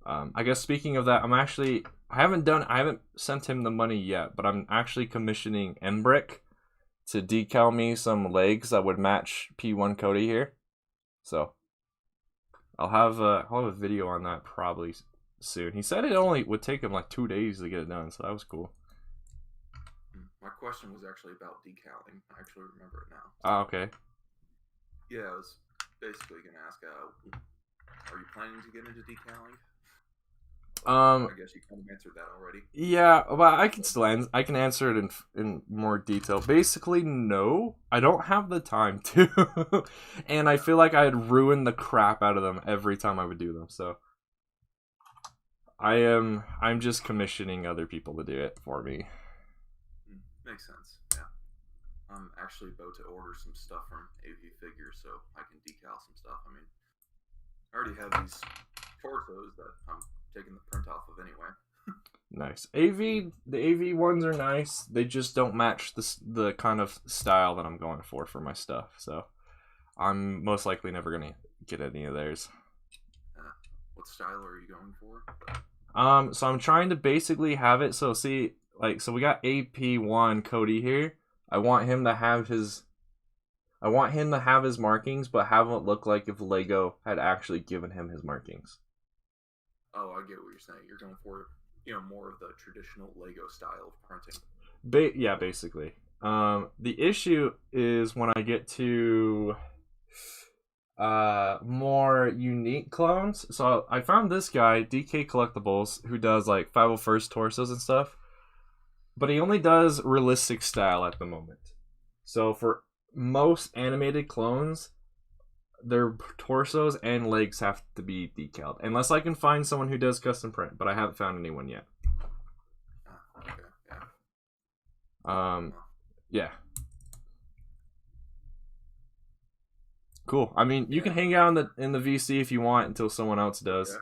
S1: I guess speaking of that, I haven't sent him the money yet, but I'm actually commissioning Embrick to decal me some legs that would match P1 Cody here. So I'll have a video on that probably soon. He said it only would take him like 2 days to get it done, so that was cool.
S2: My question was actually about decaling. I actually remember it now.
S1: Ah, okay.
S2: Yeah, I was basically going to ask, are you planning to get into decaling? I guess you kind of answered that already.
S1: Yeah, well, I can answer it in more detail. Basically, no, I don't have the time to, and I feel like I'd ruin the crap out of them every time I would do them. So I'm just commissioning other people to do it for me.
S2: Makes sense. Yeah, I'm actually about to order some stuff from AV Figures so I can decal some stuff. I mean, I already have these torsos that I'm taking the print off of anyway.
S1: Nice. The AV ones are nice. They just don't match the kind of style that I'm going for my stuff. So I'm most likely never gonna get any of theirs.
S2: What style are you going for?
S1: So I'm trying to basically have it. So see, so we got AP1 Cody here. I want him to have his markings, but have it look like if Lego had actually given him his markings.
S2: Oh, I get what you're saying. You're going for, more of the traditional Lego style of printing.
S1: Yeah, basically. The issue is when I get to more unique clones. So I found this guy, DK Collectibles, who does like 501st torsos and stuff. but he only does realistic style at the moment. So for most animated clones, their torsos and legs have to be decaled, unless I can find someone who does custom print, but I haven't found anyone yet.
S2: Okay, yeah.
S1: Yeah. Cool. I mean, you can hang out in the VC if you want until someone else does.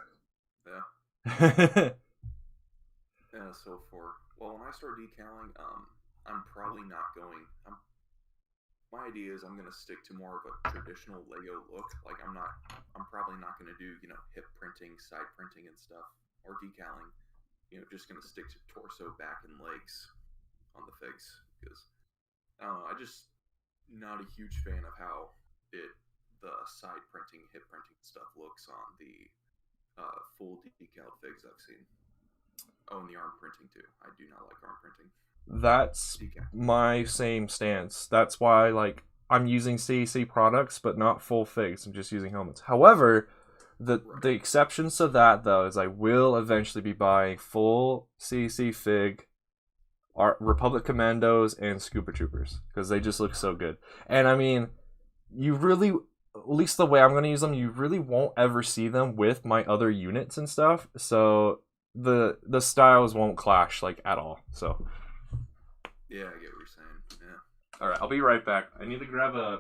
S2: Yeah. Yeah. So when I start decaling, I'm probably not going. My idea is I'm gonna stick to more of a traditional Lego look. Like I'm probably not gonna do hip printing, side printing, and stuff, or decaling. Just gonna stick to torso, back, and legs on the figs because I just not a huge fan of how the side printing, hip printing stuff looks on the full decaled figs I've seen. Oh, and the arm printing too. I do not like arm printing.
S1: That's my same stance. That's why I'm using CEC products, but not full figs. I'm just using helmets. However, the exceptions to that though is I will eventually be buying full CEC fig, Republic Commandos, and Scuba Troopers because they just look so good. And I mean, you really, at least the way I'm going to use them, you really won't ever see them with my other units and stuff. So the styles won't clash at all. So.
S2: Yeah, I get what you're saying. Yeah.
S1: All right, I'll be right back. I need to grab a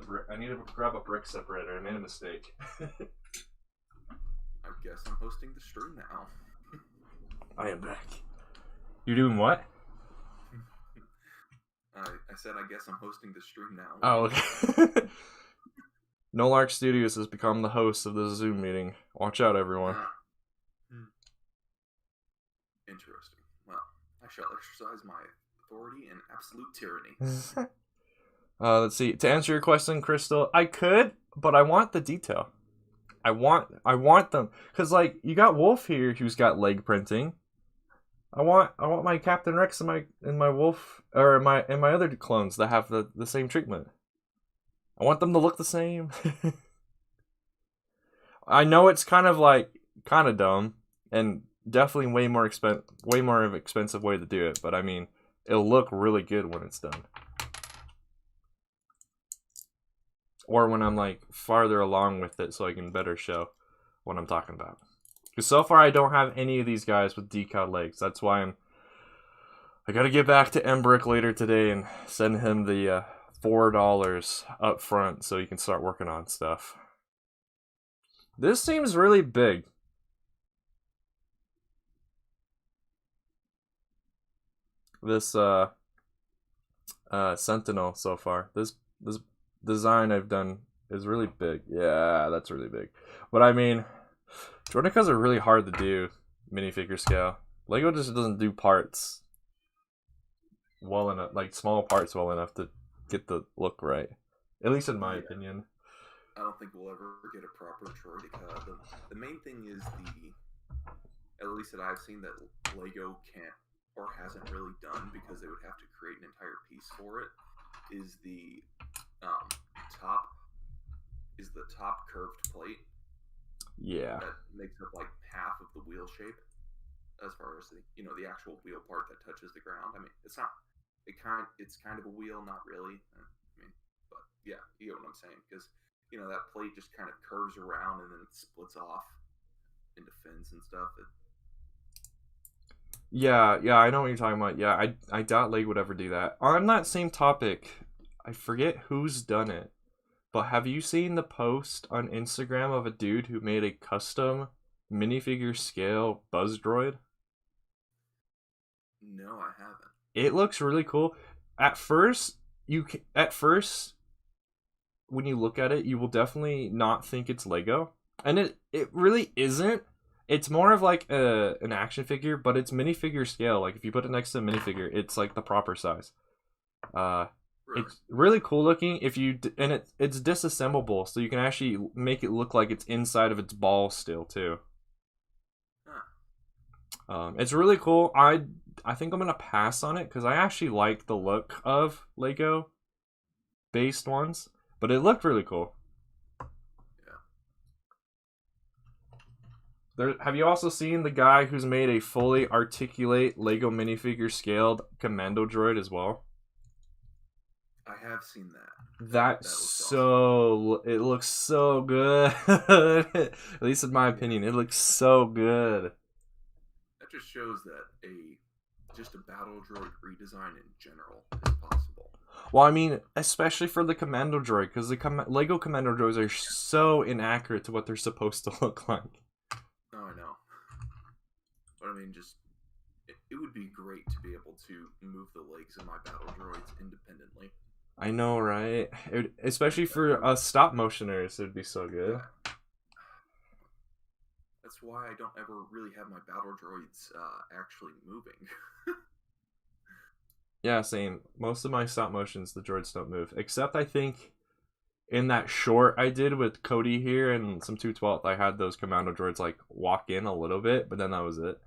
S1: brick separator. I made a mistake.
S2: I guess I'm hosting the stream now.
S1: I am back. You're doing what?
S2: I said I guess I'm hosting the stream now.
S1: Oh, okay. No Lark Studios has become the host of the Zoom meeting. Watch out, everyone.
S2: Interesting. Well, I shall exercise my authority and absolute tyranny.
S1: Let's see. To answer your question, Crystal, I could, but I want the detail. I want them because you got Wolf here who's got leg printing. I want my Captain Rex and my Wolf or my other clones that have the same treatment. I want them to look the same. I know it's kind of dumb and definitely way more of an expensive way to do it, but I mean, it'll look really good when it's done. Or when I'm farther along with it so I can better show what I'm talking about. Because so far I don't have any of these guys with decal legs. That's why I gotta get back to Embrick later today and send him the $4 up front so he can start working on stuff. This seems really big. This Sentinel so far. This design I've done is really big. Yeah, that's really big. But I mean, Droidicas are really hard to do minifigure scale. Lego just doesn't do parts well enough, small parts well enough to get the look right. At least in my opinion.
S2: I don't think we'll ever get a proper Droidica. The main thing is at least that I've seen that Lego can't or hasn't really done because they would have to create an entire piece for it, is the top curved plate.
S1: Yeah.
S2: That makes up half of the wheel shape, as far as the actual wheel part that touches the ground. I mean, it's kind of a wheel, not really. But yeah, you get what I'm saying, because that plate just kind of curves around and then it splits off into fins and stuff.
S1: Yeah, I know what you're talking about. Yeah, I doubt Lego would ever do that. On that same topic, I forget who's done it, but have you seen the post on Instagram of a dude who made a custom minifigure scale Buzz Droid?
S2: No, I haven't.
S1: It looks really cool. At first, when you look at it, you will definitely not think it's Lego, and it really isn't. It's more of an action figure, but it's minifigure scale. If you put it next to a minifigure, it's the proper size. Really? It's really cool looking. It's disassemblable, so you can actually make it look like it's inside of its ball still too. Huh. It's really cool. I think I'm gonna pass on it because I actually like the look of Lego based ones, but it looked really cool. Have you also seen the guy who's made a fully articulate Lego minifigure scaled commando droid as well?
S2: I have seen that.
S1: That
S2: looks
S1: so awesome. It looks so good. At least in my opinion, it looks so good.
S2: That just shows that just a battle droid redesign in general is possible.
S1: Well, I mean, especially for the commando droid, because the Lego commando droids are so inaccurate to what they're supposed to look like.
S2: No, I know. But I mean, it would be great to be able to move the legs of my battle droids independently.
S1: I know, right? Especially for us stop motioners, it'd be so good.
S2: Yeah. That's why I don't ever really have my battle droids actually moving.
S1: Yeah, same. Most of my stop motions, the droids don't move. Except, I think, in that short I did with Cody here and some 212th, I had those commando droids, like, walk in a little bit, but then that was it.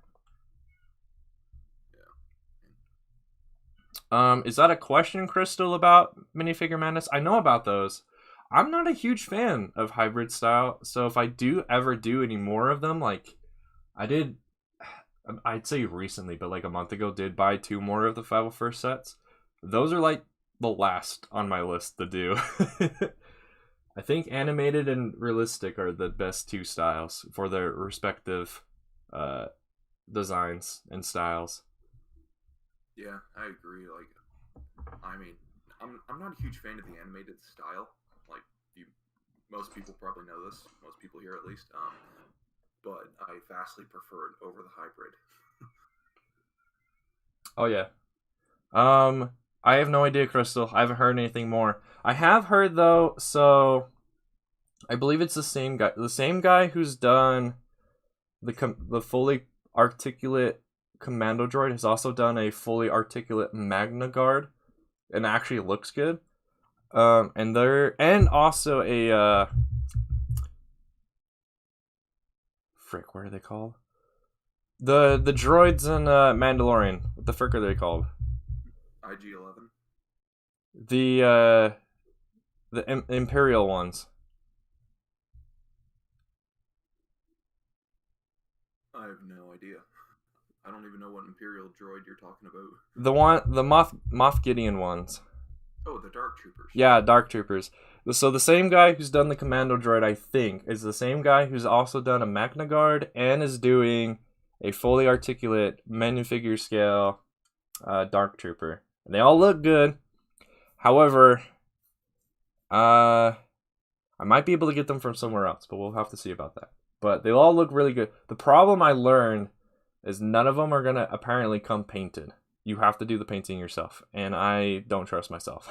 S1: Is that a question, Crystal, about Minifigure Madness? I know about those. I'm not a huge fan of hybrid style, so if I do ever do any more of them, like, I'd say recently, but like a month ago, did buy 2 more of the 501st sets. Those are like the last on my list to do. I think animated and realistic are the best 2 styles for their respective designs and styles.
S2: Yeah, I agree. Like, I mean, I'm not a huge fan of the animated style. Like, most people probably know this. Most people here, at least. But I vastly prefer it over the hybrid.
S1: Oh yeah. I have no idea, Crystal. I haven't heard anything more. I have heard though, so I believe it's the same guy. The same guy who's done the fully articulate commando droid has also done a fully articulate Magna Guard, and actually looks good. And also a frick, what are they called? The droids in Mandalorian. What the frick are they called?
S2: IG-11.
S1: The Imperial ones.
S2: I have no idea. I don't even know what Imperial droid you're talking about.
S1: The Moff Gideon ones.
S2: Oh, the Dark Troopers.
S1: Yeah, Dark Troopers. So the same guy who's done the Commando droid, I think, is the same guy who's also done a Magna Guard and is doing a fully articulate minifigure scale Dark Trooper. And they all look good. However, I might be able to get them from somewhere else, but we'll have to see about that. But they all look really good. The problem I learned is none of them are going to apparently come painted. You have to do the painting yourself, and I don't trust myself.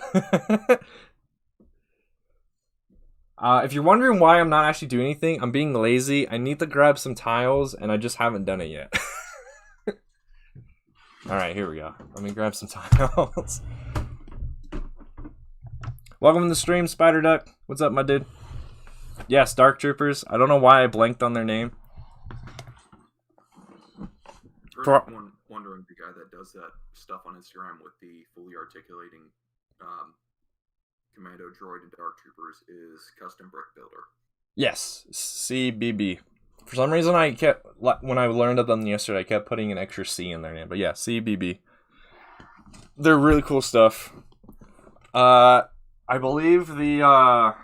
S1: If you're wondering why I'm not actually doing anything, I'm being lazy. I need to grab some tiles, and I just haven't done it yet. Alright, here we go. Let me grab some tiles. Welcome to the stream, Spider Duck. What's up, my dude? Yes, Dark Troopers. I don't know why I blanked on their name.
S2: Wondering the guy that does that stuff on Instagram with the fully articulating Commando droid and Dark Troopers is Custom Brick Builder.
S1: Yes, CBB. For some reason, I kept, when I learned of them yesterday, I kept putting an extra C in their name. But yeah, CBB. They're really cool stuff. I believe the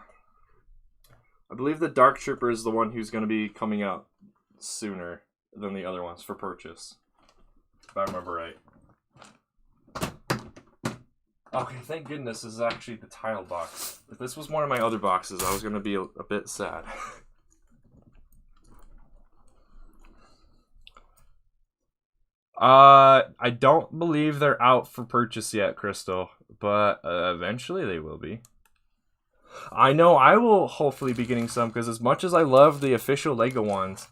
S1: Dark Trooper is the one who's going to be coming out sooner than the other ones for purchase, if I remember right. Okay, thank goodness this is actually the tile box. If this was one of my other boxes, I was going to be a bit sad. I don't believe they're out for purchase yet, Crystal, but eventually they will be. I know I will hopefully be getting some, because as much as I love the official Lego ones,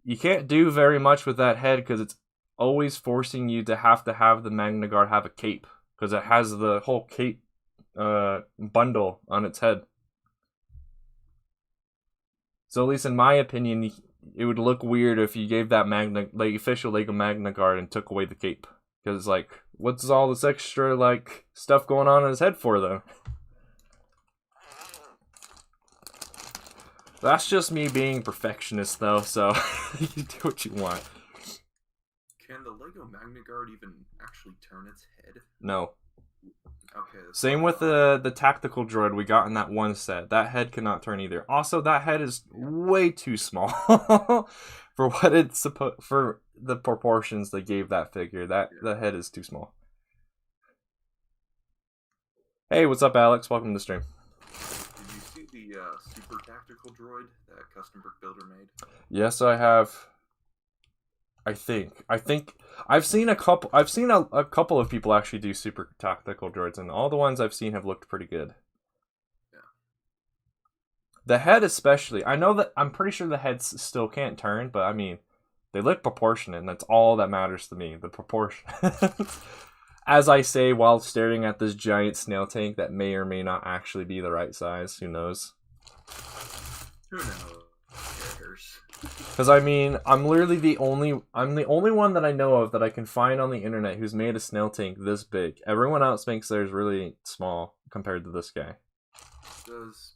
S1: you can't do very much with that head because it's always forcing you to have the Magna Guard have a cape, because it has the whole cape bundle on its head. So at least in my opinion, it would look weird if you gave that official Lego Magna Guard and took away the cape, because like, what's all this extra like stuff going on in his head for though? That's just me being perfectionist, though, so you can do what you want.
S2: Can the Lego Magnet Guard even actually turn its head?
S1: No.
S2: Okay.
S1: Same with the tactical droid we got in that one set. That head cannot turn either. Also, that head is way too small for what it's supposed for the proportions they gave that figure. The head is too small. Hey, what's up, Alex? Welcome to the stream.
S2: Did you see the super tactical droid that Custom Brick Builder made?
S1: Yes, I have. I think I've seen a couple. I've seen a couple of people actually do super tactical droids, and all the ones I've seen have looked pretty good.
S2: Yeah.
S1: The head, especially. I know that I'm pretty sure the heads still can't turn, but I mean, they look proportionate, and that's all that matters to me. The proportion. As I say while staring at this giant snail tank that may or may not actually be the right size. Who knows?
S2: Who knows?
S1: Because I mean, I'm the only one that I know of that I can find on the internet who's made a snail tank this big. Everyone else thinks theirs really small compared to this guy.
S2: Does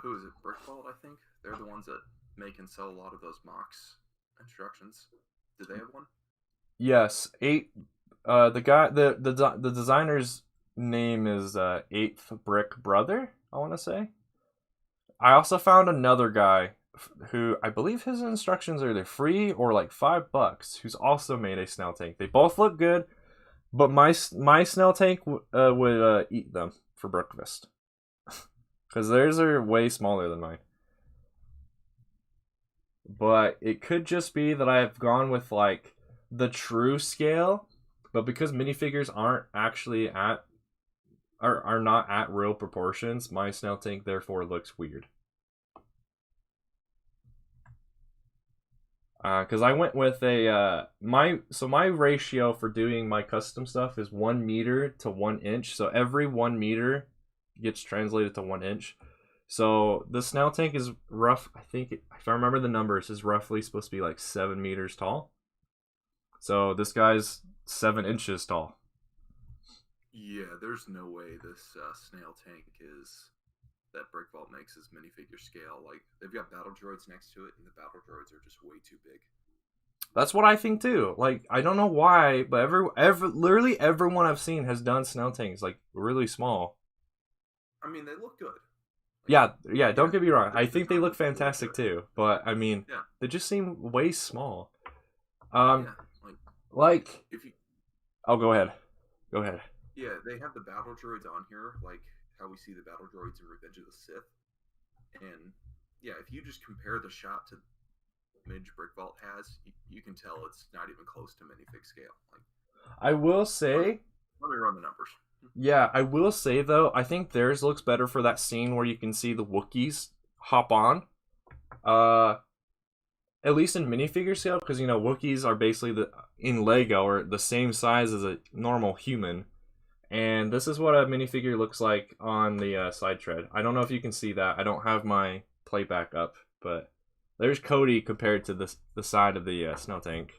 S2: who is it? Brickball, I think. They're the ones that make and sell a lot of those Mox instructions. Do they have one?
S1: Yes, the guy, the designer's name is 8th Brick Brother, I want to say. I also found another guy who I believe his instructions are either free or like $5, who's also made a snail tank. They both look good, but my snail tank would eat them for breakfast because theirs are way smaller than mine. But it could just be that I've gone with like the true scale, but because minifigures aren't actually are not at real proportions, my snail tank therefore looks weird. Because I went with my ratio for doing my custom stuff is 1 meter to 1 inch. So every 1 meter gets translated to 1 inch. So the snail tank is rough. I think if I remember the numbers, is roughly supposed to be like 7 meters tall. So this guy's 7 inches tall.
S2: Yeah, there's no way this snail tank is that Brick Vault makes is minifigure scale. Like, they've got battle droids next to it, and the battle droids are just way too big.
S1: That's what I think too. Like, I don't know why, but literally everyone I've seen has done snail tanks like really small.
S2: I mean, they look good.
S1: Yeah. Don't get me wrong. I think they look fantastic too, but I mean, they just seem way small. Like
S2: if you.
S1: Oh, go ahead.
S2: Yeah, they have the battle droids on here, like how we see the battle droids in Revenge of the Sith. And yeah, if you just compare the shot to the image Brick Vault has, you can tell it's not even close to minifig scale. Like,
S1: I will say,
S2: let me run the numbers.
S1: Yeah, I will say though, I think theirs looks better for that scene where you can see the Wookiees hop on. At least in minifigure scale, because you know Wookiees are basically in Lego are the same size as a normal human. And this is what a minifigure looks like on the side tread. I don't know if you can see that. I don't have my playback up, but there's Cody compared to the side of the snail tank.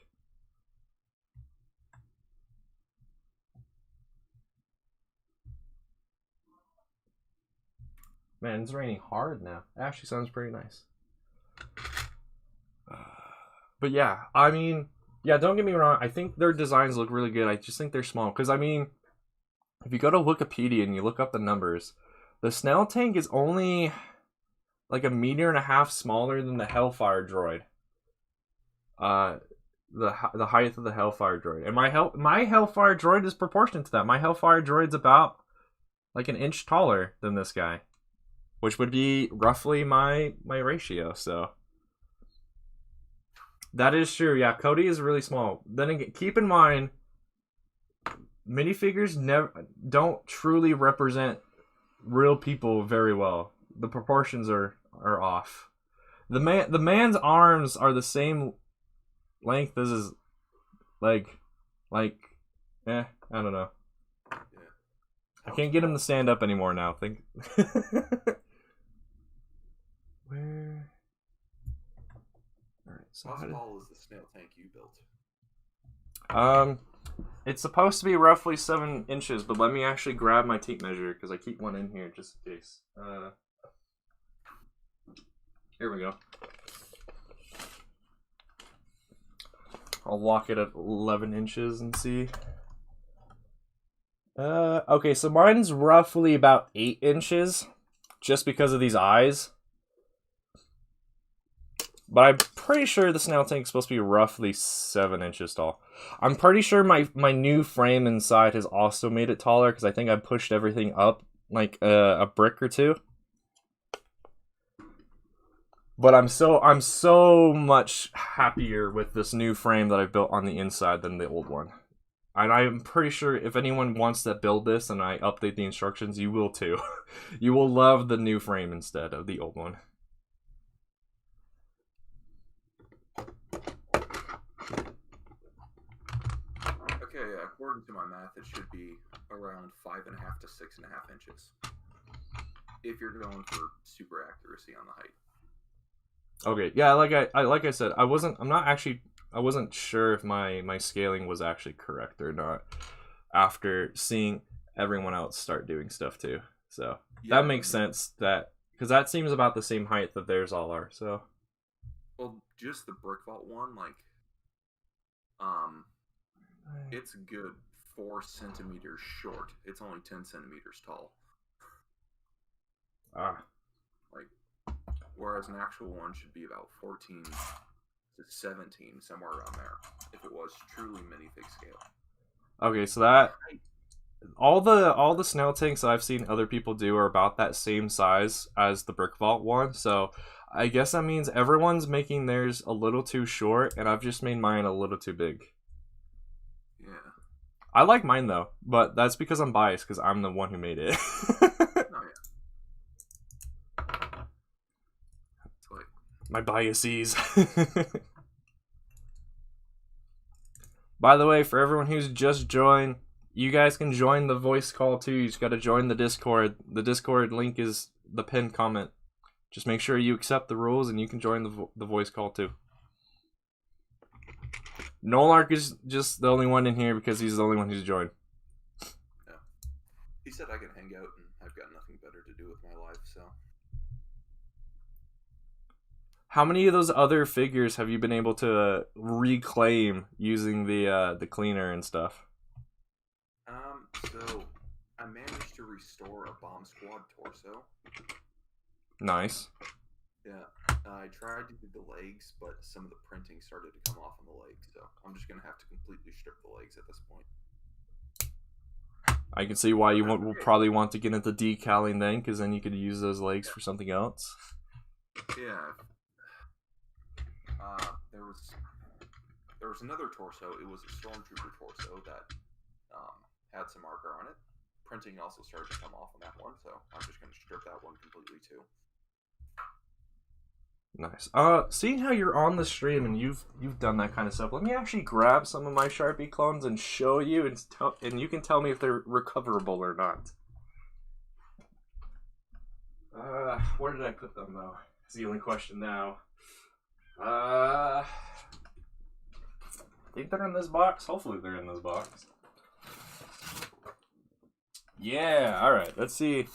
S1: Man, it's raining hard now. It actually sounds pretty nice. But yeah, I mean, yeah, don't get me wrong. I think their designs look really good. I just think they're small. Because, I mean, if you go to Wikipedia and you look up the numbers, the snail tank is only like 1.5 meters smaller than the Hellfire droid. The height of the Hellfire droid. And my Hellfire droid is proportionate to that. My Hellfire droid's about like 1 inch taller than this guy, which would be roughly my ratio. So that is true. Yeah, Cody is really small. Then again, keep in mind, minifigures don't truly represent real people very well. The proportions are off. The man's arms are the same length as his leg. I don't know.
S2: Yeah.
S1: I can't get him to stand up anymore now. Think. Where? All right. So
S2: how tall is the snail tank you built?
S1: It's supposed to be roughly 7 inches, but let me actually grab my tape measure because I keep one in here just in case. Here we go. I'll lock it at 11 inches and see. Okay, so mine's roughly about 8 inches, just because of these eyes. But I'm pretty sure the snail tank is supposed to be roughly 7 inches tall. I'm pretty sure my new frame inside has also made it taller, because I think I pushed everything up like a brick or two. But I'm so much happier with this new frame that I've built on the inside than the old one. And I'm pretty sure if anyone wants to build this and I update the instructions, you will too. You will love the new frame instead of the old one.
S2: Okay, according to my math, it should be around 5.5 to 6.5 inches. If you're going for super accuracy on the height.
S1: Okay, yeah, like I said, I wasn't sure if my scaling was actually correct or not after seeing everyone else start doing stuff too. So yeah, that makes sense, that because that seems about the same height that theirs all are. So
S2: well, just the brick vault one, like it's a good 4 centimeters short. It's only 10 centimeters tall. Like, whereas an actual one should be about 14 to 17, somewhere around there, if it was truly minifig scale.
S1: Okay, so that all the snail tanks that I've seen other people do are about that same size as the brick vault one. So I guess that means everyone's making theirs a little too short, and I've just made mine a little too big.
S2: Yeah.
S1: I like mine though, but that's because I'm biased, because I'm the one who made it. My biases. By the way, for everyone who's just joined, you guys can join the voice call too. You just gotta join the Discord. The Discord link is the pinned comment. Just make sure you accept the rules and you can join the voice call too. Nolark is just the only one in here because he's the only one who's joined.
S2: Yeah. He said I can hang out and I've got nothing better to do with my life, so.
S1: How many of those other figures have you been able to reclaim using the cleaner and stuff?
S2: So I managed to restore a Bomb Squad torso.
S1: Nice.
S2: Yeah, I tried to do the legs, but some of the printing started to come off on the legs, so I'm just gonna have to completely strip the legs at this point.
S1: I can see why you will probably want to get into decaling then, because then you could use those legs for something else.
S2: Yeah. There was another torso. It was a Stormtrooper torso that had some marker on it. Printing also started to come off on that one, so I'm just going to strip that one completely too.
S1: Nice. Seeing how you're on the stream and you've done that kind of stuff, let me actually grab some of my Sharpie clones and show you, and you can tell me if they're recoverable or not. Where did I put them though? It's the only question now. I think they're in this box. Hopefully they're in this box. Yeah, alright, let's see.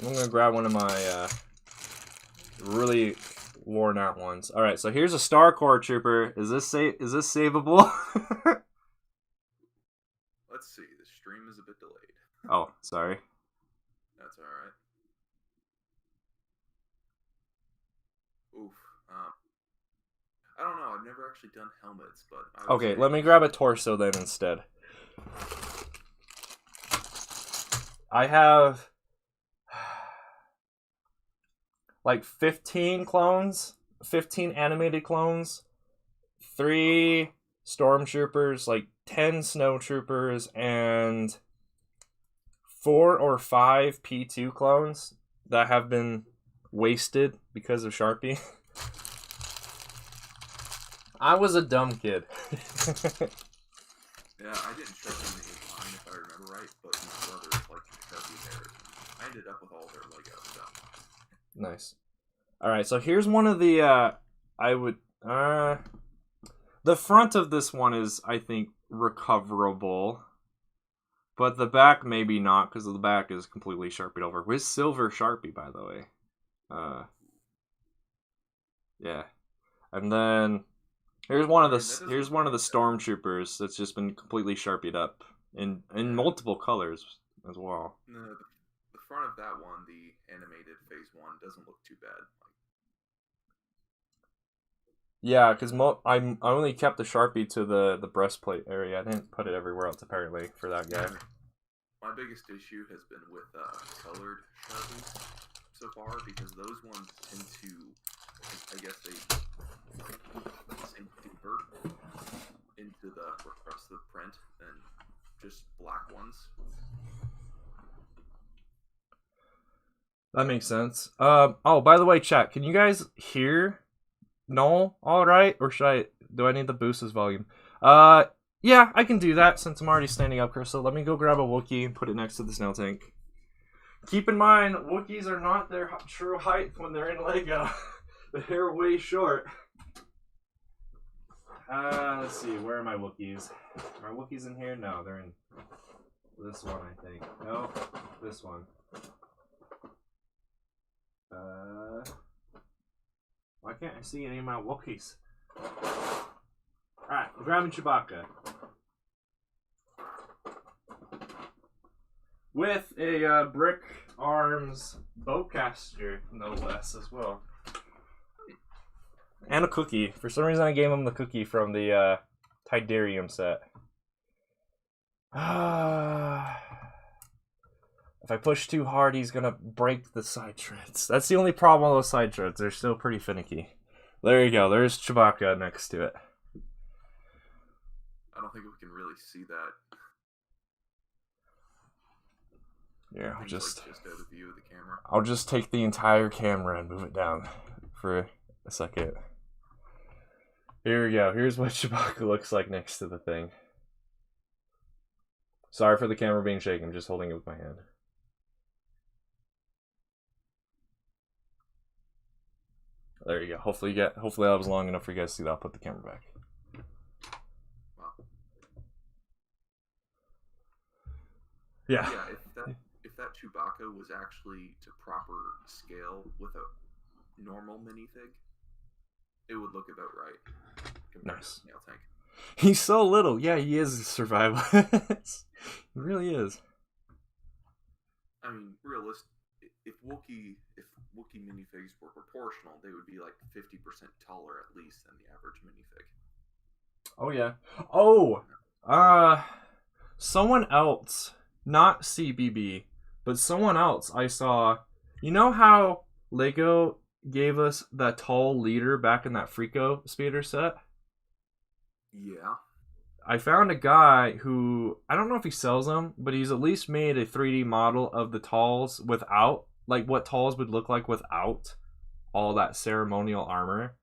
S1: I'm gonna grab one of my really worn out ones. Alright, so here's a Star Core Trooper. Is this savable?
S2: Let's see, the stream is a bit delayed.
S1: Oh, sorry.
S2: That's alright. Oof. I don't know, I've never actually done helmets, but...
S1: Okay, let me grab a torso then instead. I have... like 15 clones, 15 animated clones, 3 stormtroopers, like 10 snowtroopers, and 4 or 5 P2 clones that have been wasted because of Sharpie. I was a dumb kid.
S2: Yeah, I didn't Sharpie any time, if I remember right, but my brothers like to Sharpie theirs. I ended up with all their Lego stuff.
S1: Nice. Alright, so here's one of the, the front of this one is, I think, recoverable. But the back maybe not, because the back is completely sharpied over with silver Sharpie, by the way. Yeah. And then here's one of the stormtroopers that's just been completely sharpied up in multiple colors as well.
S2: The front of that one, the animated phase 1, doesn't look too bad.
S1: Yeah, because I only kept the Sharpie to the breastplate area. I didn't put it everywhere else apparently for that guy.
S2: My biggest issue has been with colored Sharpies so far, because those ones tend to, I guess they sink deeper into the rest of the print than just black ones.
S1: That makes sense. Oh, by the way, chat, can you guys hear Noel all right? Or do I need to boost his volume? Yeah, I can do that since I'm already standing up, Crystal. Let me go grab a Wookiee and put it next to the snail tank. Keep in mind, Wookiees are not their true height when they're in Lego. They're way short. Let's see, where are my Wookiees? Are Wookiees in here? No, they're in this one, I think. No, this one. Why can't I see any of my Wookiees? Alright, we're grabbing Chewbacca. With a brick arms bowcaster, no less, as well. And a cookie. For some reason I gave him the cookie from the Tidarium set. If I push too hard, he's gonna break the side treads. That's the only problem with those side treads. They're still pretty finicky. There you go. There's Chewbacca next to it.
S2: I don't think we can really see that.
S1: Yeah, I'll just
S2: out of view of the camera.
S1: I'll just take the entire camera and move it down for a second. Here we go. Here's what Chewbacca looks like next to the thing. Sorry for the camera being shaken. I'm just holding it with my hand. There you go. Hopefully that was long enough for you guys to see that. I'll put the camera back.
S2: Wow.
S1: Yeah.
S2: Yeah, if that Chewbacca was actually to proper scale with a normal minifig, it would look about right.
S1: Nice.
S2: To Snail Tank.
S1: He's so little. Yeah, he is a survivalist. He really is.
S2: I mean, realistic. If Wookiee minifigs were proportional, they would be like 50% taller at least than the average minifig.
S1: Oh yeah. Oh, someone else, not CBB, but someone else I saw. You know how Lego gave us that tall leader back in that Frico speeder set?
S2: Yeah.
S1: I found a guy who, I don't know if he sells them, but he's at least made a 3D model of the talls without, like what talls would look like without all that ceremonial armor.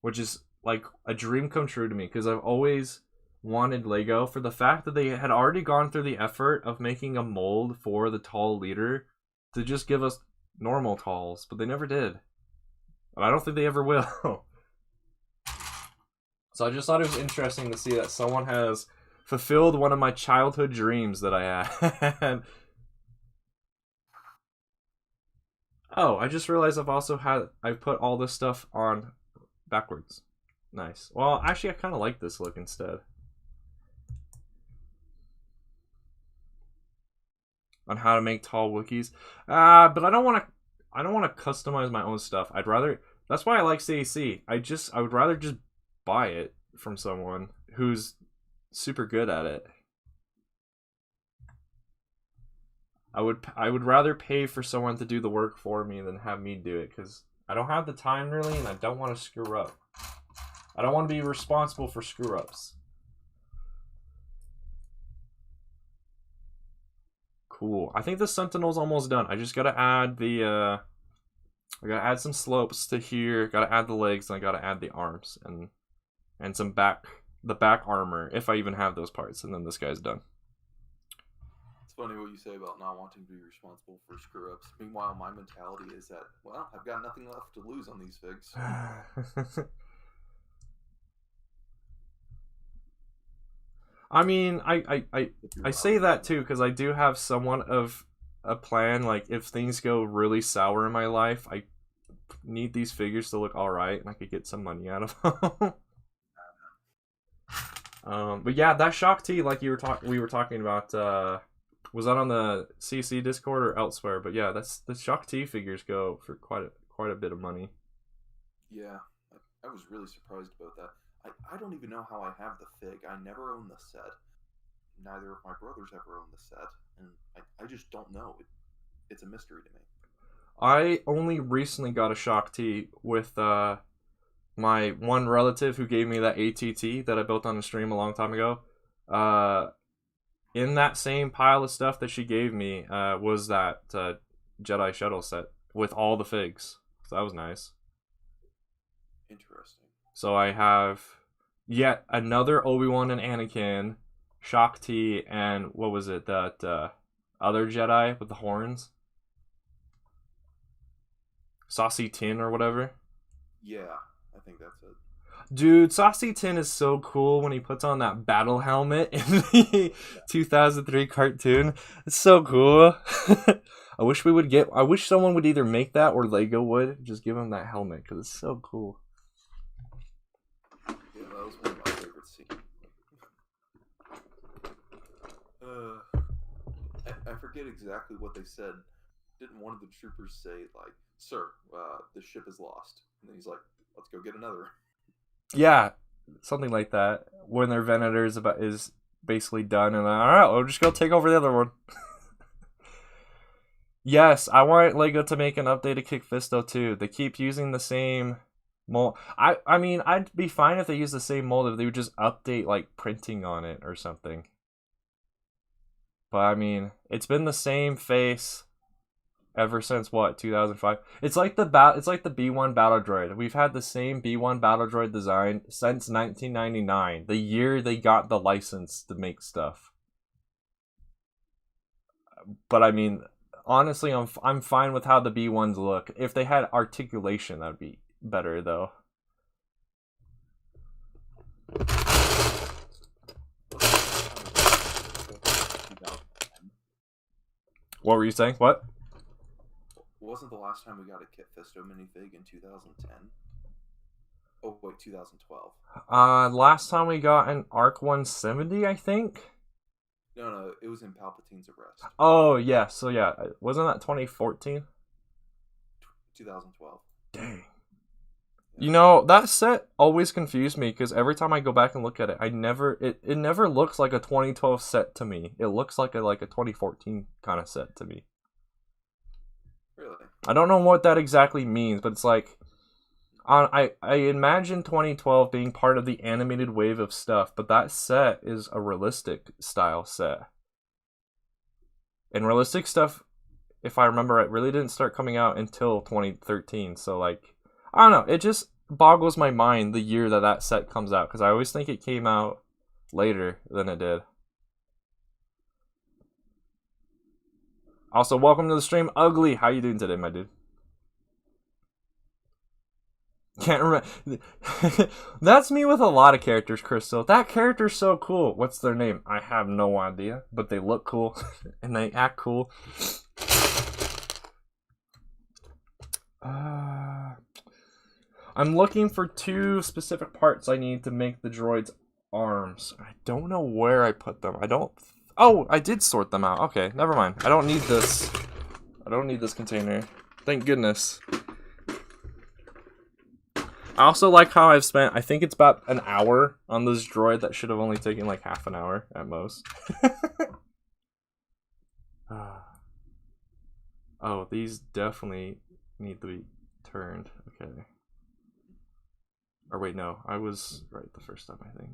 S1: Which is like a dream come true to me, because I've always wanted Lego, for the fact that they had already gone through the effort of making a mold for the tall leader to just give us normal talls, but they never did. And I don't think they ever will. So I just thought it was interesting to see that someone has fulfilled one of my childhood dreams that I had. Oh, I just realized I've put all this stuff on backwards. Nice. Well, actually, I kind of like this look instead. On how to make tall Wookiees. But I don't want to customize my own stuff. That's why I like CAC. I would rather just buy it from someone who's super good at it. I would rather pay for someone to do the work for me than have me do it, because I don't have the time really, and I don't want to screw up. I don't want to be responsible for screw ups. Cool. I think the Sentinel's almost done. I just gotta add I gotta add some slopes to here. Gotta add the legs, and I gotta add the arms and some the back armor, if I even have those parts, and then this guy's done.
S2: It's funny what you say about not wanting to be responsible for screw ups. Meanwhile, my mentality is that, well, I've got nothing left to lose on these figs.
S1: I mean,
S2: If you're
S1: I
S2: allowed
S1: say
S2: to
S1: that
S2: do
S1: too because I do have somewhat of a plan. Like, if things go really sour in my life, I need these figures to look all right, and I could get some money out of them. But yeah, that Shock T, like we were talking about, was that on the CC Discord or elsewhere? But yeah, the Shock T figures go for quite a bit of money.
S2: Yeah, I was really surprised about that. I don't even know how I have the fig. I never owned the set. Neither of my brothers ever owned the set, and I just don't know. It's a mystery to me.
S1: I only recently got a Shock T with my one relative who gave me that ATT that I built on the stream a long time ago. In that same pile of stuff that she gave me was that Jedi shuttle set with all the figs. So that was nice.
S2: Interesting.
S1: So I have yet another Obi-Wan and Anakin, Shock T, and what was it, that other Jedi with the horns? Saucy Tin or whatever.
S2: Yeah, I think that's it.
S1: Dude, Saucy Tin is so cool when he puts on that battle helmet in the 2003 cartoon. It's so cool. I wish someone would either make that or Lego would just give him that helmet because it's so cool.
S2: Yeah, that was one of my favorite scenes. I forget exactly what they said. Didn't one of the troopers say, like, "Sir, the ship is lost," and then he's like, "Let's go get another."
S1: Yeah, something like that. When their Venator is basically done, and all right, we'll just go take over the other one. Yes, I want Lego to make an updated Kick Fisto too. They keep using the same mold. I mean, I'd be fine if they use the same mold if they would just update like printing on it or something. But I mean, it's been the same face ever since what, 2005? It's like the B1 battle droid. We've had the same B1 battle droid design since 1999, the year they got the license to make stuff. But I mean, honestly, I'm fine with how the B1s look. If they had articulation, that would be better though. What were you saying? What?
S2: Wasn't the last time we got a Kit Fisto minifig in 2010? Oh wait, 2012.
S1: Last time we got an Arc 170, I think.
S2: No, it was in Palpatine's arrest.
S1: Oh yeah, so yeah, wasn't that 2014?
S2: 2012.
S1: Dang. You know, that set always confused me because every time I go back and look at it, it never looks like a 2012 set to me. It looks like a 2014 kind of set to me.
S2: Really?
S1: I don't know what that exactly means, but it's like I imagine 2012 being part of the animated wave of stuff, but that set is a realistic style set. And realistic stuff, if I remember right, really didn't start coming out until 2013. So like, I don't know, it just boggles my mind the year that set comes out because I always think it came out later than it did. Also, welcome to the stream, Ugly. How you doing today, my dude? Can't remember. That's me with a lot of characters, Crystal. That character's so cool. What's their name? I have no idea, but they look cool and they act cool. I'm looking for 2 specific parts I need to make the droid's arms. I don't know where I put them. Oh, I did sort them out. Okay, never mind. I don't need this. I don't need this container. Thank goodness. I also like how I've spent, I think it's about an hour on this droid that should have only taken like half an hour at most. Oh, these definitely need to be turned. Okay. Or wait, no. I was right the first time, I think.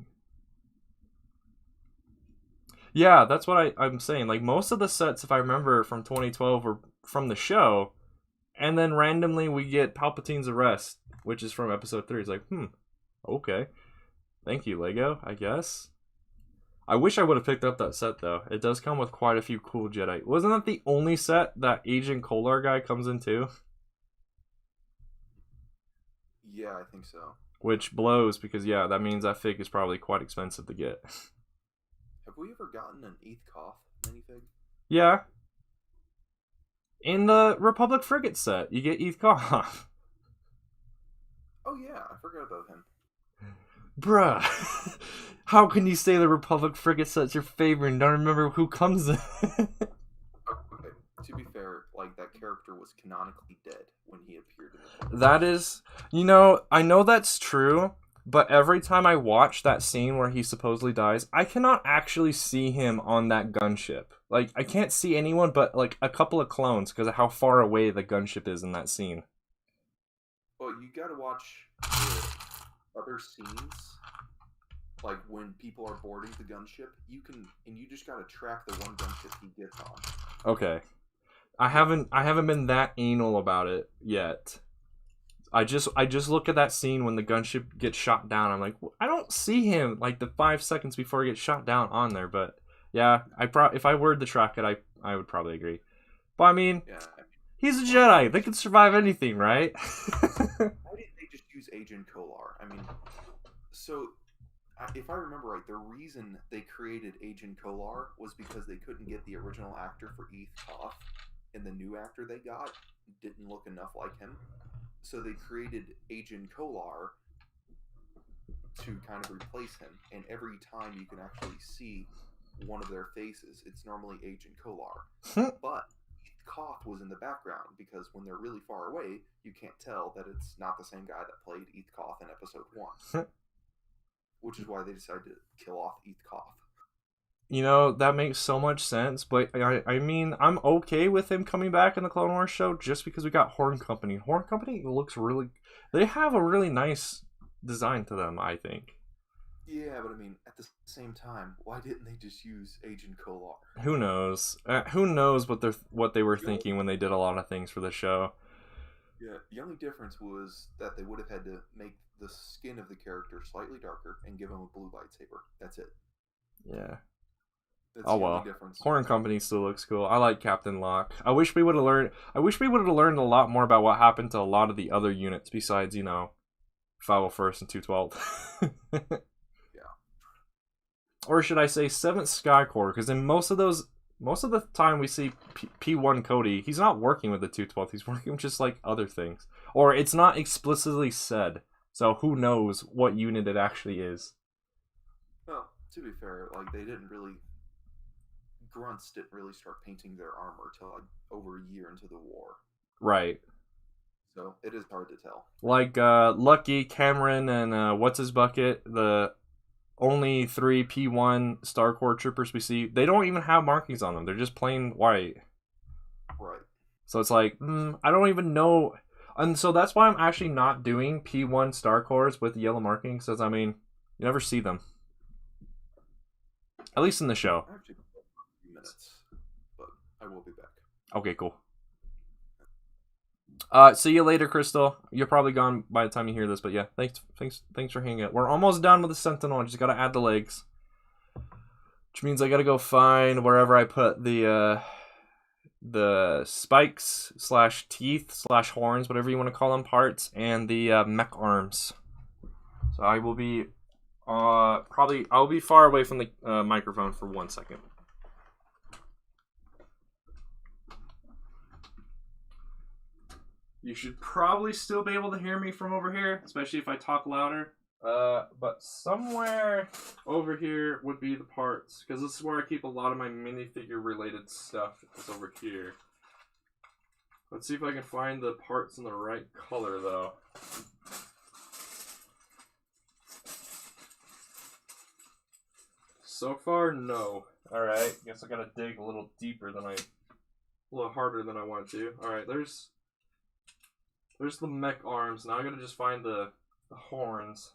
S1: Yeah, that's what I'm saying. Like, most of the sets, if I remember, from 2012 were from the show. And then randomly we get Palpatine's arrest, which is from episode 3. It's like, okay. Thank you, Lego, I guess. I wish I would have picked up that set, though. It does come with quite a few cool Jedi. Wasn't that the only set that Agent Kolar guy comes into?
S2: Yeah, I think so.
S1: Which blows, because, yeah, that means that fig is probably quite expensive to get.
S2: we ever gotten an Eth Koth minifig?
S1: Yeah. In the Republic Frigate set, you get Eth Koth.
S2: Oh yeah, I forgot about him.
S1: Bruh. How can you say the Republic Frigate set's your favorite and don't remember who comes in?
S2: Okay, to be fair, like, that character was canonically dead when he appeared in the film.
S1: That is, you know, I know that's true, but every time I watch that scene where he supposedly dies, I cannot actually see him on that gunship. Like, I can't see anyone but, like, a couple of clones because of how far away the gunship is in that scene.
S2: Well, you gotta watch the other scenes, like when people are boarding the gunship. You just gotta track the one gunship he gets on.
S1: Okay. I haven't been that anal about it yet. I just look at that scene when the gunship gets shot down. I'm like, I don't see him like the 5 seconds before he gets shot down on there. But yeah, if I were to track it, I would probably agree. But I mean,
S2: Yeah,
S1: he's a Jedi. They can survive anything, right?
S2: why didn't they just use Agent Kolar? I mean, so if I remember right, the reason they created Agent Kolar was because they couldn't get the original actor for Eth Koth, and the new actor they got didn't look enough like him. So they created Agent Kolar to kind of replace him, and every time you can actually see one of their faces, it's normally Agent Kolar. But Eth Koth was in the background because when they're really far away, you can't tell that it's not the same guy that played Eth Koth in episode 1. Which is why they decided to kill off Eth Koth.
S1: You know, that makes so much sense, but I mean, I'm okay with him coming back in the Clone Wars show just because we got Horn Company. Horn Company looks really... They have a really nice design to them, I think.
S2: Yeah, but I mean, at the same time, why didn't they just use Agent Kolar?
S1: Who knows? Who knows what they were thinking when they did a lot of things for the show.
S2: Yeah, the only difference was that they would have had to make the skin of the character slightly darker and give him a blue lightsaber. That's it.
S1: Yeah.
S2: That's
S1: Oh
S2: the
S1: well.
S2: only difference.
S1: Horn Company still looks cool. I like Captain Locke. I wish we would have learned a lot more about what happened to a lot of the other units besides, 501st and 212.
S2: Yeah.
S1: Or should I say 7th Sky Corps, because in most of the time we see P1 Cody, he's not working with the 212th. He's working with just like other things. Or it's not explicitly said. So who knows what unit it actually is.
S2: Well, to be fair, like, Grunts didn't really start painting their armor till like over a year into the war.
S1: Right.
S2: So it is hard to tell.
S1: Like Lucky, Cameron, and what's his bucket, the only 3 P1 Star Corps troopers we see, they don't even have markings on them. They're just plain white.
S2: Right.
S1: So it's like, I don't even know. And so that's why I'm actually not doing P1 Star Corps with yellow markings, because, I mean, you never see them. At least in the show.
S2: I actually have a few minutes, but I will be back.
S1: Okay, cool. See you later, Crystal. You're probably gone by the time you hear this, but yeah, thanks for hanging out. We're almost done with the Sentinel. I just gotta add the legs, which means I gotta go find wherever I put the spikes / teeth / horns, whatever you want to call them, parts, and the mech arms. So I will be I'll be far away from the microphone for 1 second. You should probably still be able to hear me from over here, especially if I talk louder. But somewhere over here would be the parts, because this is where I keep a lot of my minifigure related stuff. It's over here. Let's see if I can find the parts in the right color, though. So far, no. Alright, guess I gotta dig a little harder than I wanted to. Alright, there's the mech arms. Now I gotta just find the horns.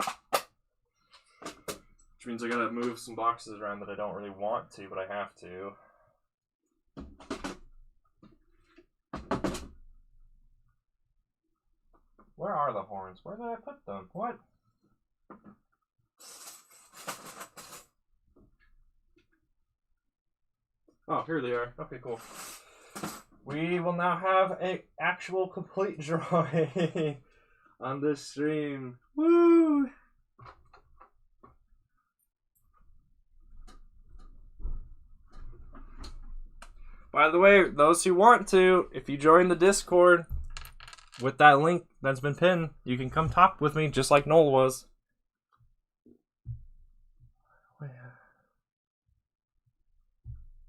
S1: Which means I gotta move some boxes around that I don't really want to, but I have to. Where are the horns? Where did I put them? What? Oh, here they are. Okay, cool. We will now have an actual complete droid on this stream. Woo! By the way, those who want to, if you join the Discord with that link that's been pinned, you can come talk with me just like Noel was. Where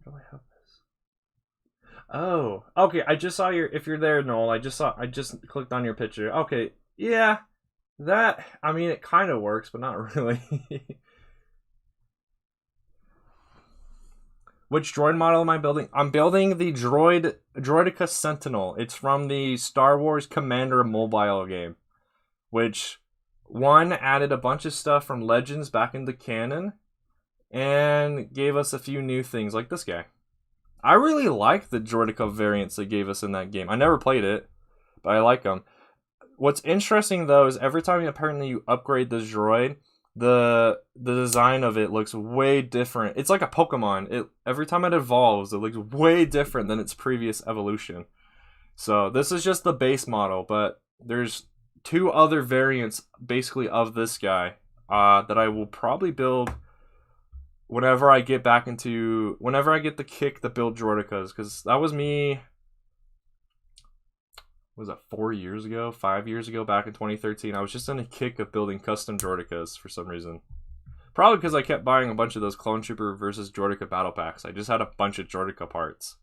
S1: do I have this? Oh, okay. I just saw your. If you're there, Noel, I just clicked on your picture. Okay, yeah, that. I mean, it kind of works, but not really. Which droid model am I building? I'm building the Droidica Sentinel. It's from the Star Wars Commander mobile game, which one added a bunch of stuff from Legends back into canon and gave us a few new things like this guy. I really like the Droidica variants they gave us in that game. I never played it, but I like them. What's interesting though is every time apparently you upgrade this droid, the design of it looks way different. It's like a Pokemon. Every time it evolves, it looks way different than its previous evolution. So this is just the base model, but there's two other variants basically of this guy that I will probably build whenever I get the kick to build Droidicas, because that was me. Was that 4 years ago, 5 years ago, back in 2013? I was just in a kick of building custom Droidicas for some reason. Probably because I kept buying a bunch of those Clone Trooper versus Droidica battle packs. I just had a bunch of Droidica parts.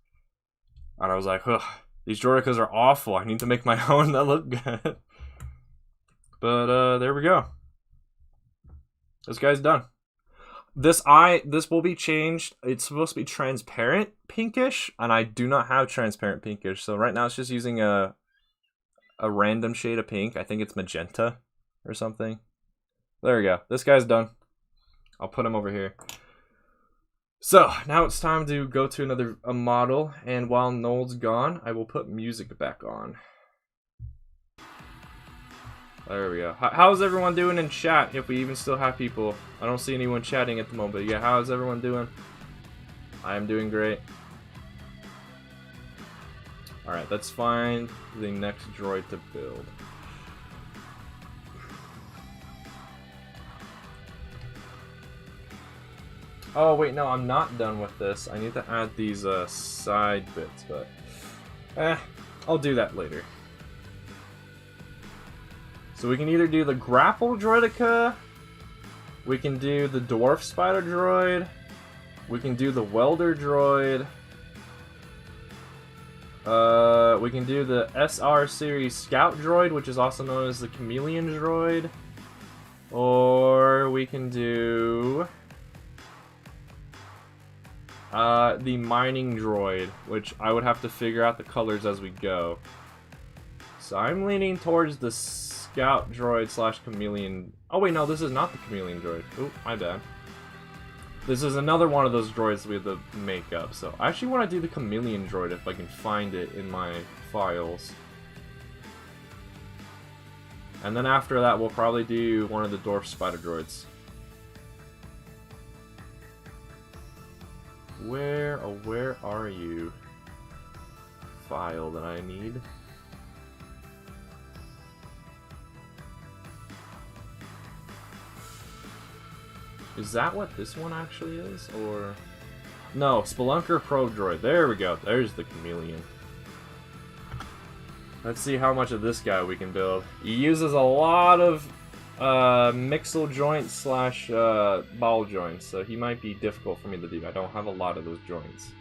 S1: And I was like, ugh, these Droidicas are awful. I need to make my own that look good. But there we go. This guy's done. This will be changed. It's supposed to be transparent pinkish, and I do not have transparent pinkish. So right now it's just using a random shade of pink. I think it's magenta or something. There we go. This guy's done. I'll put him over here. So now it's time to go to a model, and while Noel's gone, I will put music back on. There we go. How's everyone doing in chat, if we even still have people? I don't see anyone chatting at the moment, but yeah, how's everyone doing? I am doing great. Alright, let's find the next droid to build. Oh wait, no, I'm not done with this. I need to add these side bits, but I'll do that later. So we can either do the grapple droidica, we can do the dwarf spider droid, we can do the welder droid, we can do the SR series scout droid, which is also known as the chameleon droid, or we can do the mining droid, which I would have to figure out the colors as we go. So I'm leaning towards the scout droid slash chameleon. Oh wait, no, this is not the chameleon droid. Oh, my bad. This is another one of those droids we have to make up. So I actually want to do the chameleon droid if I can find it in my files. And then after that, we'll probably do one of the dwarf spider droids. Where are you? File that I need. Is that what this one actually is? Or... No, Spelunker Probe Droid. There we go. There's the chameleon. Let's see how much of this guy we can build. He uses a lot of mixel joints slash ball joints, so he might be difficult for me to do. I don't have a lot of those joints.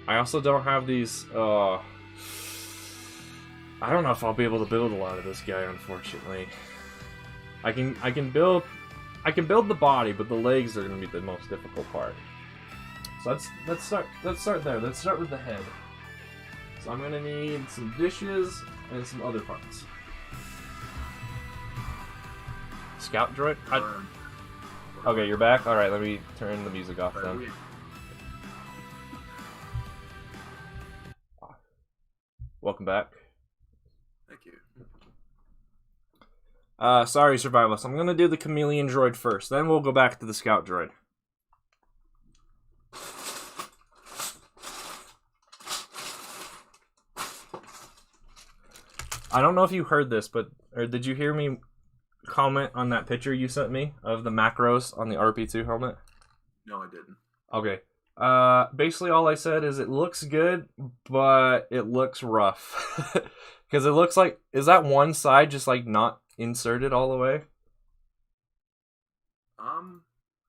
S1: I also don't have these... I don't know if I'll be able to build a lot of this guy, unfortunately. I can build the body, but the legs are going to be the most difficult part. So let's start there. Let's start with the head. So I'm going to need some dishes and some other parts. Scout droid? Okay, you're back? Alright, let me turn the music off then. Welcome back.
S2: Thank you.
S1: Sorry, Survivalist. I'm gonna do the chameleon droid first, then we'll go back to the scout droid. I don't know if you heard this, or did you hear me comment on that picture you sent me of the macros on the RP2 helmet?
S2: No, I didn't.
S1: Okay. Basically all I said is it looks good, but it looks rough. Because it looks like, is that one side just like not inserted all the way?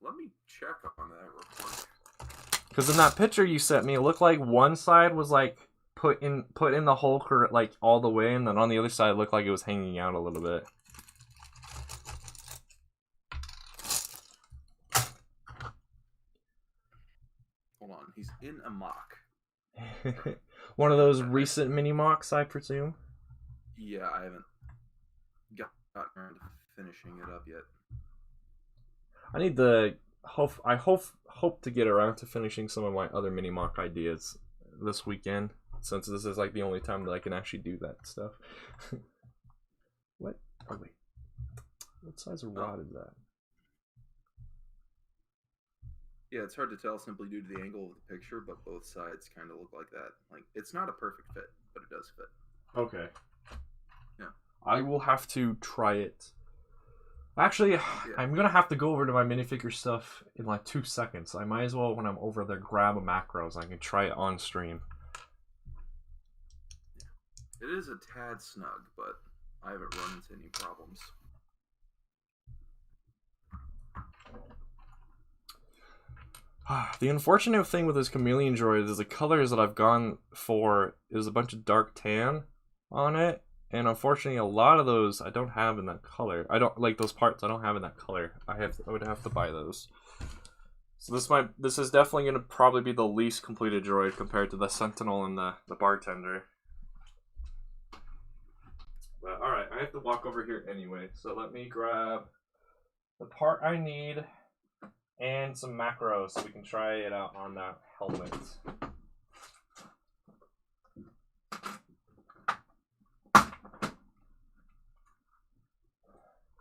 S2: Let me check on that real quick.
S1: Because in that picture you sent me, it looked like one side was like put in the hole like all the way, and then on the other side it looked like it was hanging out a little bit.
S2: Hold on, he's in a mock.
S1: One of those recent mini mocks, I presume.
S2: Yeah, I haven't gotten around to finishing it up yet.
S1: I need the I hope to get around to finishing some of my other mini mock ideas this weekend, since this is like the only time that I can actually do that stuff. What? Oh wait, what size of rod is that?
S2: Yeah, it's hard to tell simply due to the angle of the picture, but both sides kind of look like that. Like, it's not a perfect fit, but it does fit.
S1: Okay.
S2: Yeah.
S1: I will have to try it. Actually, yeah. I'm going to have to go over to my minifigure stuff in like 2 seconds. I might as well, when I'm over there, grab a macros. I can try it on stream.
S2: It is a tad snug, but I haven't run into any problems.
S1: The unfortunate thing with this chameleon droid is the colors that I've gone for is a bunch of dark tan on it, and unfortunately a lot of those I don't have in that color. I don't like those parts. I don't have in that color. I would have to buy those. So this is definitely going to probably be the least completed droid compared to the Sentinel and the bartender. But all right, I have to walk over here anyway. So let me grab the part I need and some macros so we can try it out on that helmet.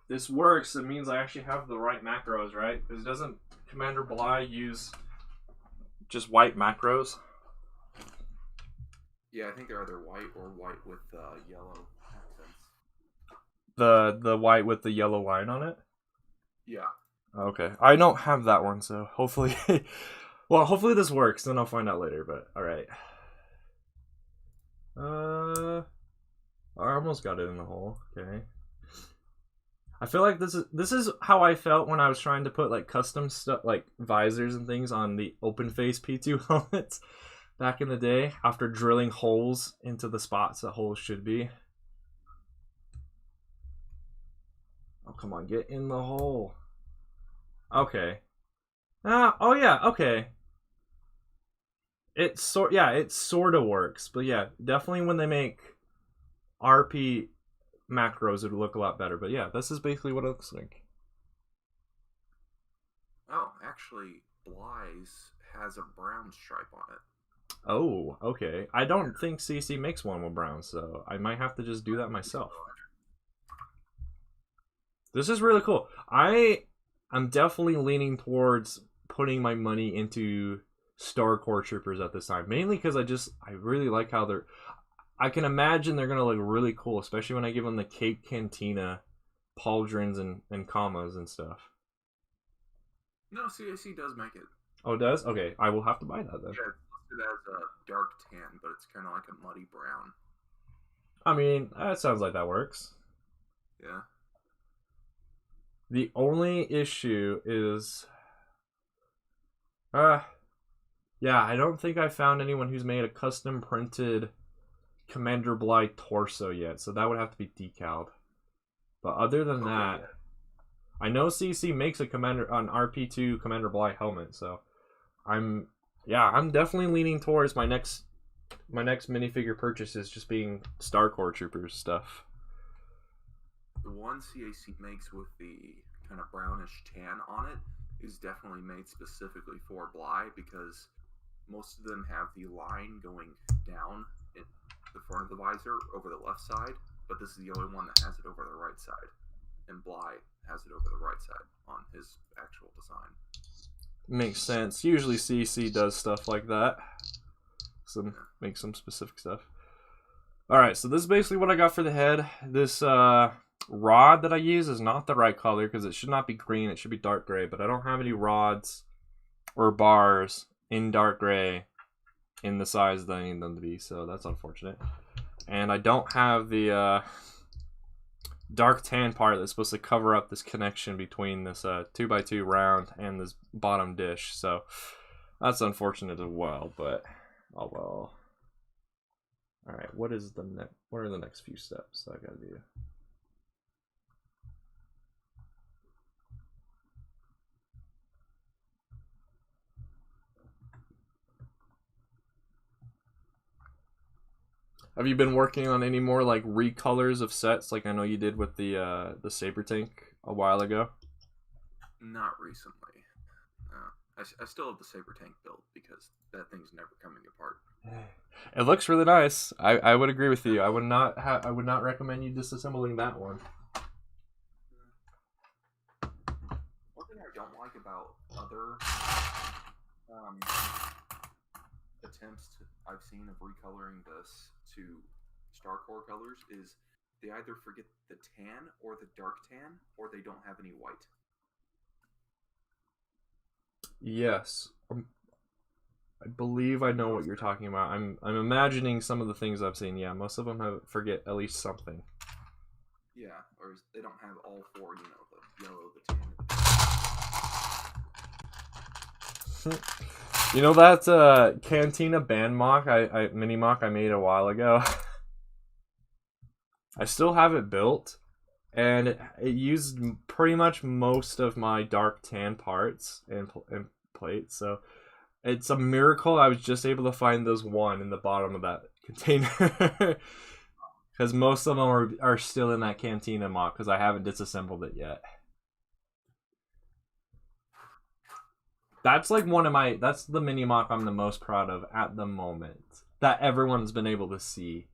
S1: This works, it means I actually have the right macros, right? Because doesn't Commander Bly use just white macros?
S2: Yeah, I think they're either white or white with yellow accents.
S1: The white with the yellow line on it?
S2: Yeah.
S1: Okay, I don't have that one, so hopefully, well, hopefully this works. Then I'll find out later. But all right, I almost got it in the hole. Okay, I feel like this is how I felt when I was trying to put like custom stuff, like visors and things, on the open face P2 helmets back in the day. After drilling holes into the spots that holes should be. Oh come on, get in the hole. Okay. Oh yeah, okay. It sort of works, but yeah, definitely when they make RP macros, it would look a lot better. But yeah, this is basically what it looks like.
S2: Oh, actually, Bly's has a brown stripe on it.
S1: Oh, okay. I don't think CC makes one with brown, so I might have to just do that myself. This is really cool. I'm definitely leaning towards putting my money into Star Core Troopers at this time. Mainly because I really like how they're... I can imagine they're going to look really cool, especially when I give them the Cape Cantina pauldrons and commas and stuff.
S2: No, CAC does make it.
S1: Oh, it does? Okay, I will have to buy that then.
S2: Yeah, it's listed as a dark tan, but it's kind of like a muddy brown.
S1: I mean, that sounds like that works.
S2: Yeah.
S1: The only issue is... yeah, I don't think I found anyone who's made a custom printed Commander Bly torso yet, so that would have to be decaled. But other than that, I know CC makes an RP2 Commander Bly helmet, so I'm definitely leaning towards my next minifigure purchases just being Star Core Troopers stuff.
S2: The one CAC makes with the kind of brownish tan on it is definitely made specifically for Bly, because most of them have the line going down in the front of the visor over the left side, but this is the only one that has it over the right side, and Bly has it over the right side on his actual design.
S1: Makes sense. Usually CC does stuff like that. Make some specific stuff. Alright, so this is basically what I got for the head. This rod that I use is not the right color because it should not be green, it should be dark gray, but I don't have any rods or bars in dark gray in the size that I need them to be, so that's unfortunate. And I don't have the dark tan part that's supposed to cover up this connection between this 2x2 round and this bottom dish, so that's unfortunate as well, but oh well. Alright, what are the next few steps I gotta do? Have you been working on any more like recolors of sets like I know you did with the Saber Tank a while ago?
S2: Not recently. I still have the Saber Tank built because that thing's never coming apart.
S1: It looks really nice. I would agree with you. I would not recommend you disassembling that one.
S2: One thing I don't like about other attempts I've seen of recoloring this to Star Core colors is they either forget the tan or the dark tan, or they don't have any white.
S1: Yes. I believe I know what you're talking about. I'm imagining some of the things I've seen. Yeah, most of them forget at least something.
S2: Yeah, or they don't have all four, you know, the yellow, the tan, and the
S1: You know that Cantina band mock mini mock I made a while ago? I still have it built, and it used pretty much most of my dark tan parts and plates, so it's a miracle I was just able to find those one in the bottom of that container. Because most of them are still in that Cantina mock, because I haven't disassembled it yet. That's like that's the mini mock I'm the most proud of at the moment. That everyone's been able to see.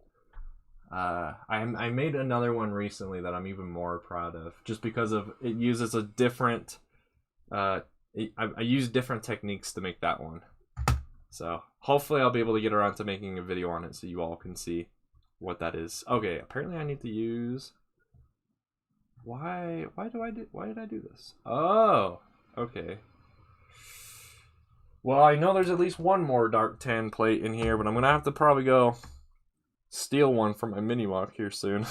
S1: I made another one recently that I'm even more proud of, just because of it uses a different. I used different techniques to make that one, so hopefully I'll be able to get around to making a video on it so you all can see what that is. Okay, apparently I need to use. Why did I do this? Oh, okay. Well, I know there's at least one more dark tan plate in here, but I'm gonna have to probably go steal one from my mini mock here soon.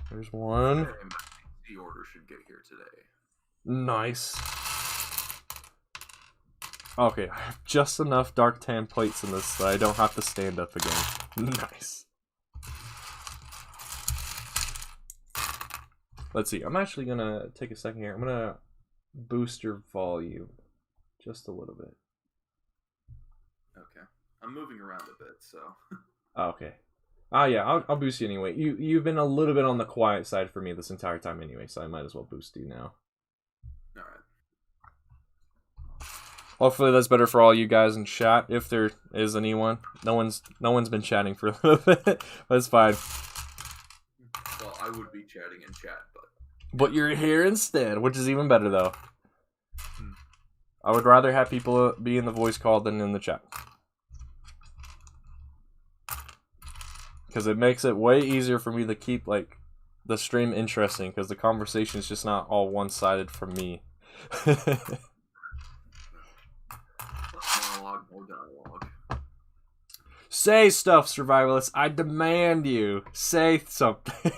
S1: There's one.
S2: the order should get here today.
S1: Nice. Okay, I have just enough dark tan plates in this so I don't have to stand up again. Nice. Let's see, I'm actually gonna take a second here. I'm gonna boost your volume just a little bit.
S2: Okay. I'm moving around a bit, so.
S1: Okay. Ah, yeah, I'll boost you anyway. You've been a little bit on the quiet side for me this entire time anyway, so I might as well boost you now.
S2: Alright.
S1: Hopefully that's better for all you guys in chat, if there is anyone. No one's been chatting for a little bit, but it's fine.
S2: Well, I would be chatting in chat, but...
S1: But you're here instead, which is even better, though. I would rather have people be in the voice call than in the chat. Because it makes it way easier for me to keep, like, the stream interesting, because the conversation is just not all one-sided from me.
S2: Monologue, more dialogue.
S1: Say stuff, survivalists. I demand you. Say something.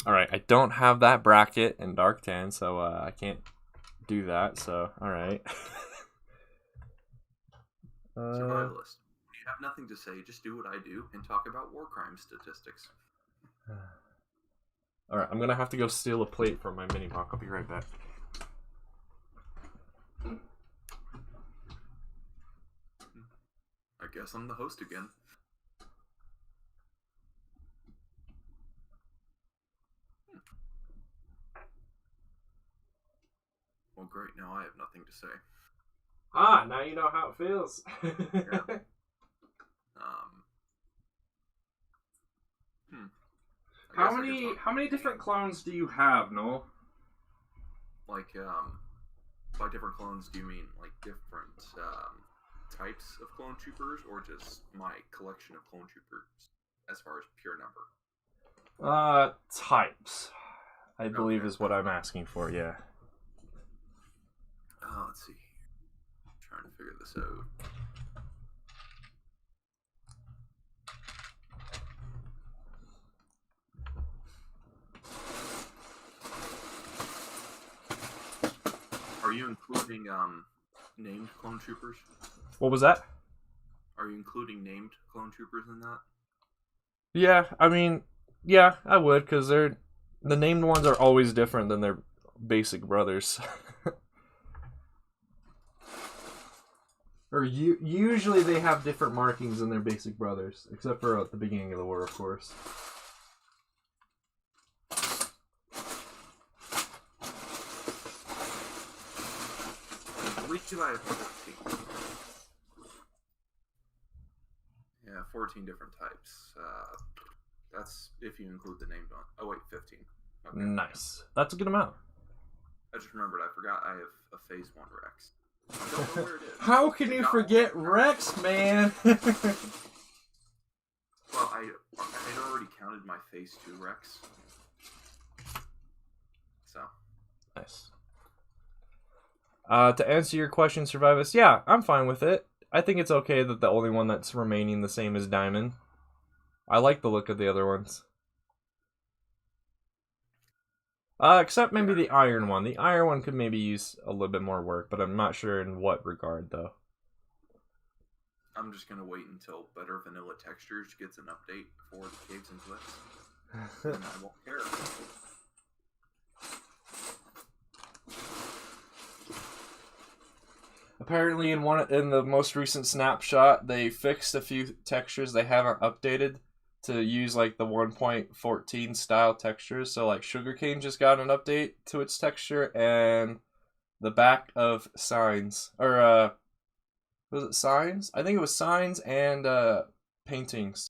S1: Alright, I don't have that bracket in dark tan, so I can't do that, so alright.
S2: Survivalist. When you have nothing to say, just do what I do and talk about war crime statistics.
S1: Alright, I'm gonna have to go steal a plate from my mini mock. I'll be right back.
S2: I guess I'm the host again. Well, great. Now I have nothing to say.
S1: Ah, now you know how it feels.
S2: Yeah.
S1: How many different clones do you have, Noel?
S2: Like, by different clones, do you mean like different types of clone troopers, or just my collection of clone troopers as far as pure number?
S1: Types. I believe
S2: Okay.
S1: is what I'm asking for, yeah.
S2: Let's see. I'm trying to figure this out. Are you including named clone troopers?
S1: What was that?
S2: Are you including named clone troopers in that?
S1: Yeah, I mean, yeah, I would, because the named ones are always different than their basic brothers. Or usually they have different markings than their basic brothers, except for at the beginning of the war, of course.
S2: At least I have 14. Yeah, 14 different types. That's if you include the named one. Oh wait, 15. Okay.
S1: Nice. That's a good amount.
S2: I just remembered. I forgot I have a Phase 1 Rex. I don't know where it is.
S1: How can you forget Rex, man?
S2: Well, I had already counted my Phase 2 Rex. So.
S1: Nice. To answer your question, Survivus, yeah, I'm fine with it. I think it's okay that the only one that's remaining the same is Diamond. I like the look of the other ones. Except maybe the Iron one. The Iron one could maybe use a little bit more work, but I'm not sure in what regard, though.
S2: I'm just gonna wait until Better Vanilla Textures gets an update for the Caves and Cliffs. And I won't care.
S1: Apparently, in the most recent snapshot, they fixed a few textures they haven't updated to use like the 1.14 style textures. So like Sugarcane just got an update to its texture, and the back of Signs, or was it Signs? I think it was Signs and Paintings.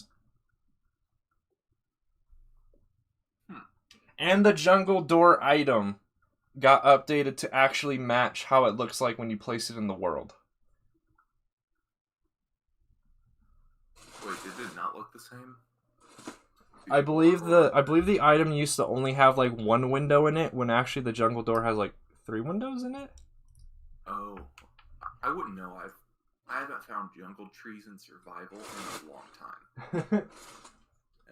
S1: And the Jungle Door item got updated to actually match how it looks like when you place it in the world.
S2: Wait, did it not look the same?
S1: I believe the item used to only have like one window in it, when actually the Jungle Door has like 3 windows in it.
S2: Oh, I wouldn't know. I haven't found jungle trees in survival in a long time.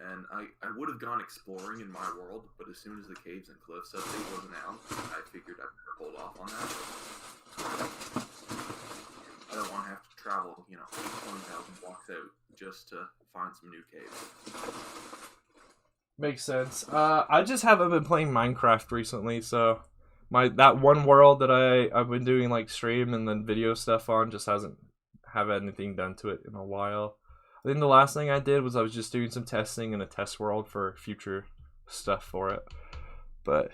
S2: And I would have gone exploring in my world, but as soon as the Caves and Cliffs update was announced, I figured I'd better hold off on that. I don't want to have to travel, 20,000 blocks out just to find some new caves.
S1: Makes sense. I just haven't been playing Minecraft recently, so that one world that I've been doing like stream and then video stuff on just hasn't have anything done to it in a while. I think the last thing I did was I was just doing some testing in a test world for future stuff for it. But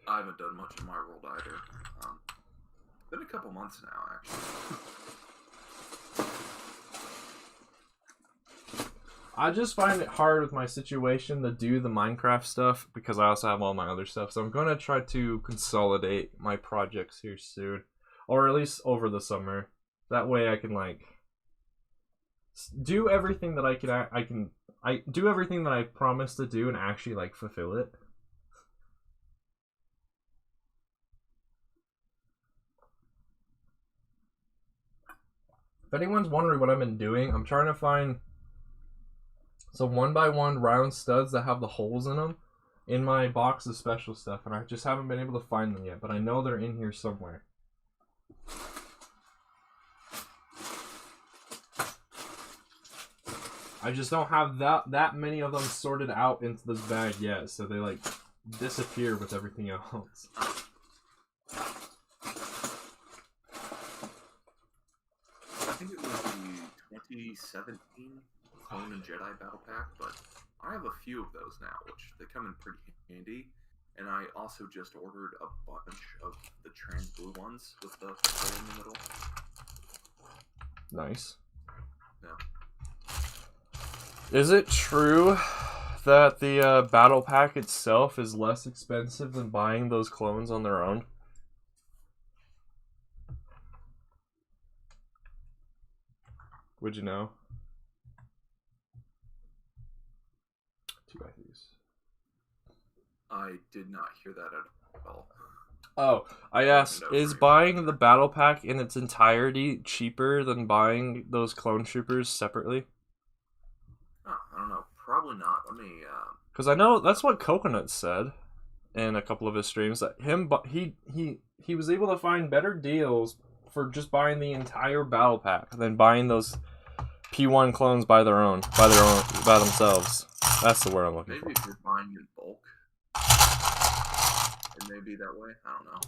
S2: I haven't done much in my world either. Been a couple months now, actually.
S1: I just find it hard with my situation to do the Minecraft stuff because I also have all my other stuff. So I'm going to try to consolidate my projects here soon, or at least over the summer. That way I can like do everything that I do everything that I promised to do and actually like fulfill it. If anyone's wondering what I've been doing, I'm trying to find some 1x1 round studs that have the holes in them in my box of special stuff, and I just haven't been able to find them yet, but I know they're in here somewhere. I just don't have that many of them sorted out into this bag yet, so they like disappear with everything else.
S2: I think it was the 2017 Clone and Jedi Battle Pack, but I have a few of those now, which they come in pretty handy. And I also just ordered a bunch of the trans blue ones with the hole in the middle.
S1: Nice.
S2: Yeah.
S1: Is it true that the battle pack itself is less expensive than buying those clones on their own? Would you know? 2x3s.
S2: I did not hear that at all.
S1: Oh, I asked, is buying the battle pack in its entirety cheaper than buying those clone troopers separately?
S2: Oh, I don't know. Probably not. Let me.
S1: Because I know that's what Coconut said in a couple of his streams, that he was able to find better deals for just buying the entire battle pack than buying those P1 clones by themselves. That's the word I'm looking for.
S2: Maybe if you're buying in bulk, it may be that way. I don't know.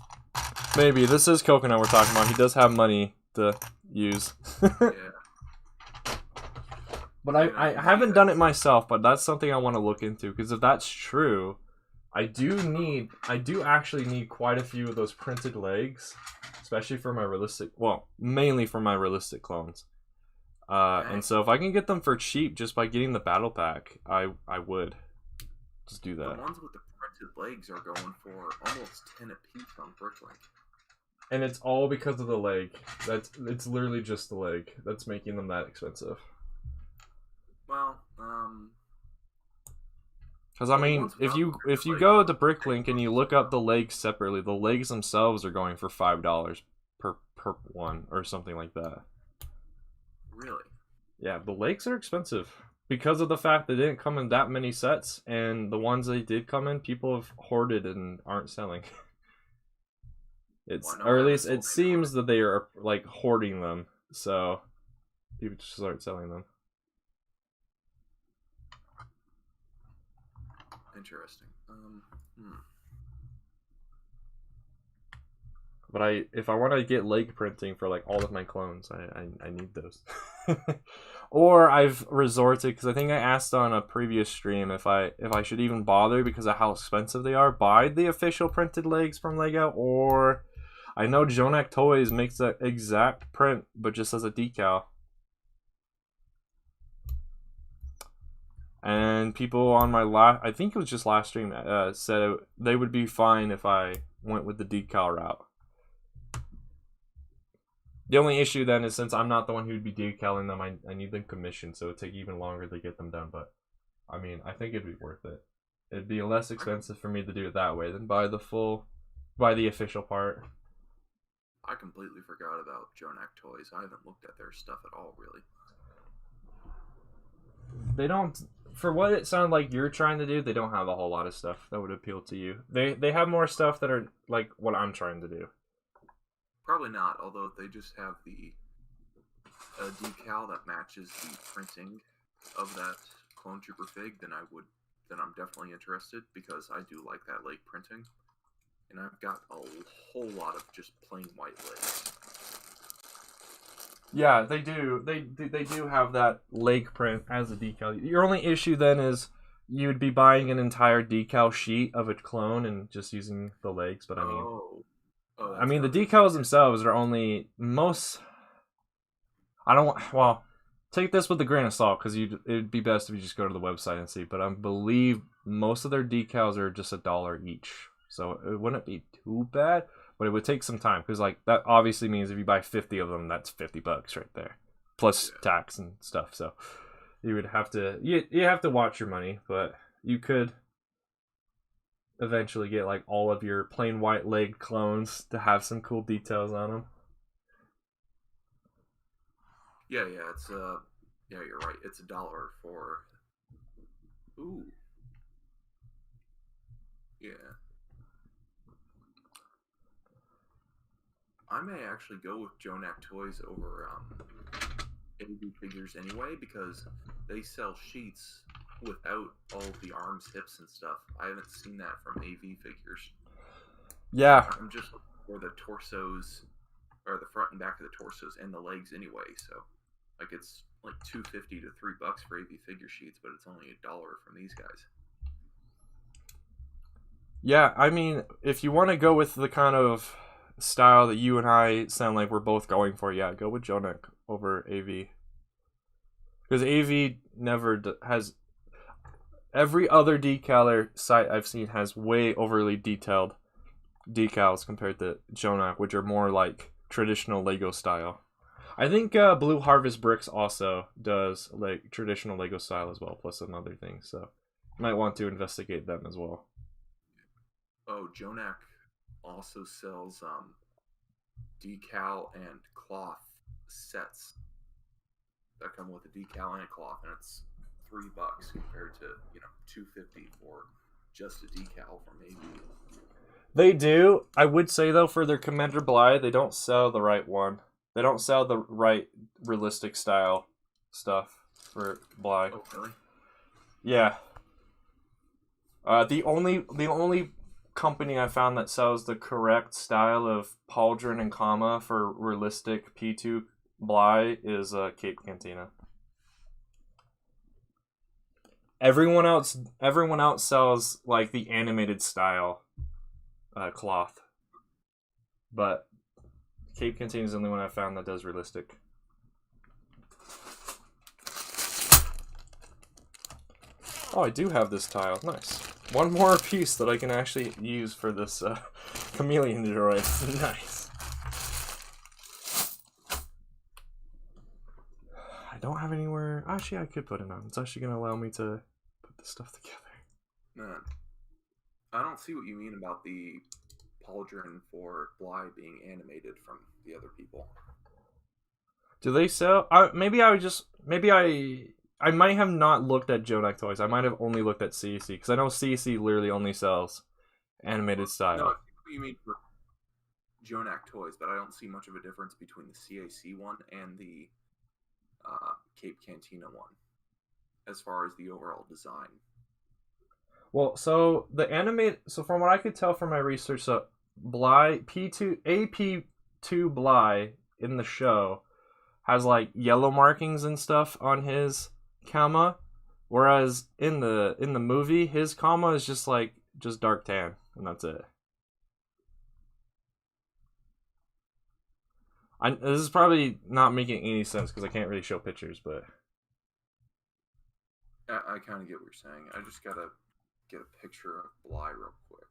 S1: Maybe. This is Coconut we're talking about. He does have money to use.
S2: Yeah.
S1: But I haven't done it myself, but that's something I want to look into, because if that's true, I do actually need quite a few of those printed legs, especially for my mainly for my realistic clones. And so if I can get them for cheap just by getting the battle pack, I would just do that.
S2: The ones with the printed legs are going for almost 10 apiece on Bricklink.
S1: And it's all because of the leg. It's literally just the leg that's making them that expensive.
S2: Well,
S1: because I mean, if you go to Bricklink and you look up the legs separately, the legs themselves are going for $5 per one or something like that.
S2: Really?
S1: Yeah, the legs are expensive because of the fact they didn't come in that many sets, and the ones they did come in, people have hoarded and aren't selling. Or at least it seems that they are like hoarding them, so people just start selling them.
S2: Interesting.
S1: But if I want to get leg printing for like all of my clones, I need those. Or I've resorted, because I think I asked on a previous stream if I should even bother because of how expensive they are, buy the official printed legs from Lego, or I know Jonak Toys makes that exact print but just as a decal. And people on my I think it was just last stream, said they would be fine if I went with the decal route. The only issue then is, since I'm not the one who'd be decaling them, I need them commissioned, so it'd take even longer to get them done. But I mean, I think it'd be worth it. It'd be less expensive for me to do it that way than buy the official part.
S2: I completely forgot about Jonak Toys. I haven't looked at their stuff at all, really.
S1: They don't, for what it sounded like you're trying to do, they don't have a whole lot of stuff that would appeal to you. They have more stuff that are like what I'm trying to do.
S2: Probably not, although they just have the decal that matches the printing of that Clone Trooper fig, then I'm definitely interested, because I do like that leg printing. And I've got a whole lot of just plain white legs.
S1: Yeah, they do. They do have that leg print as a decal. Your only issue then is you'd be buying an entire decal sheet of a clone and just using the legs, but I mean, the decals themselves are only take this with a grain of salt, because it'd be best if you just go to the website and see, but I believe most of their decals are just $1 each, so it wouldn't be too bad, but it would take some time, because like that obviously means if you buy 50 of them, that's $50 right there, plus tax and stuff. So you would have to you have to watch your money, but you could eventually get like all of your plain white leg clones to have some cool details on them.
S2: Yeah, it's yeah, you're right. It's $1 for. Ooh. Yeah. I may actually go with Jonak Toys over AV figures anyway, because they sell sheets without all the arms, hips, and stuff. I haven't seen that from AV figures.
S1: Yeah.
S2: I'm just looking for the torsos, or the front and back of the torsos, and the legs anyway. So, like, it's like $2.50 to $3 for AV figure sheets, but it's only $1 from these guys.
S1: Yeah, I mean, if you want to go with the kind of style that you and I sound like we're both going for, yeah, go with Jonak over AV. Because AV never has... Every other decaler site I've seen has way overly detailed decals compared to Jonak, which are more like traditional Lego style. I think Blue Harvest Bricks also does like traditional Lego style as well, plus some other things. So you might want to investigate them as well.
S2: Oh, Jonak also sells decal and cloth sets that come with a decal and a cloth, and it's $3 compared to $2.50 for just a decal from AB.
S1: They do. I would say though, for their Commander Bly, they don't sell the right one. They don't sell the right realistic style stuff for Bly.
S2: Oh, really?
S1: Yeah. The only company I found that sells the correct style of pauldron and comma for realistic P2 Bly is Cape Cantina. Everyone else sells like the animated style cloth, but Cape Cantina is the only one I found that does realistic. Oh, I do have this tile. Nice. One more piece that I can actually use for this chameleon droid. Nice. I don't have anywhere. Actually, I could put it on. It's actually going to allow me to put this stuff together.
S2: Man, I don't see what you mean about the pauldron for Bly being animated from the other people.
S1: Do they sell? Maybe I might have not looked at Jonak Toys. I might have only looked at CEC because I know CEC literally only sells animated style.
S2: No, I think what you mean for Jonak Toys, but I don't see much of a difference between the CAC one and the Cape Cantina one as far as the overall design.
S1: Well, so from what I could tell from my research, so Bly AP2 Bly in the show has like yellow markings and stuff on his comma, whereas in the movie his comma is just dark tan and that's it. This is probably not making any sense because I can't really show pictures, but
S2: I kind of get what you're saying. I just gotta get a picture of Bly real quick.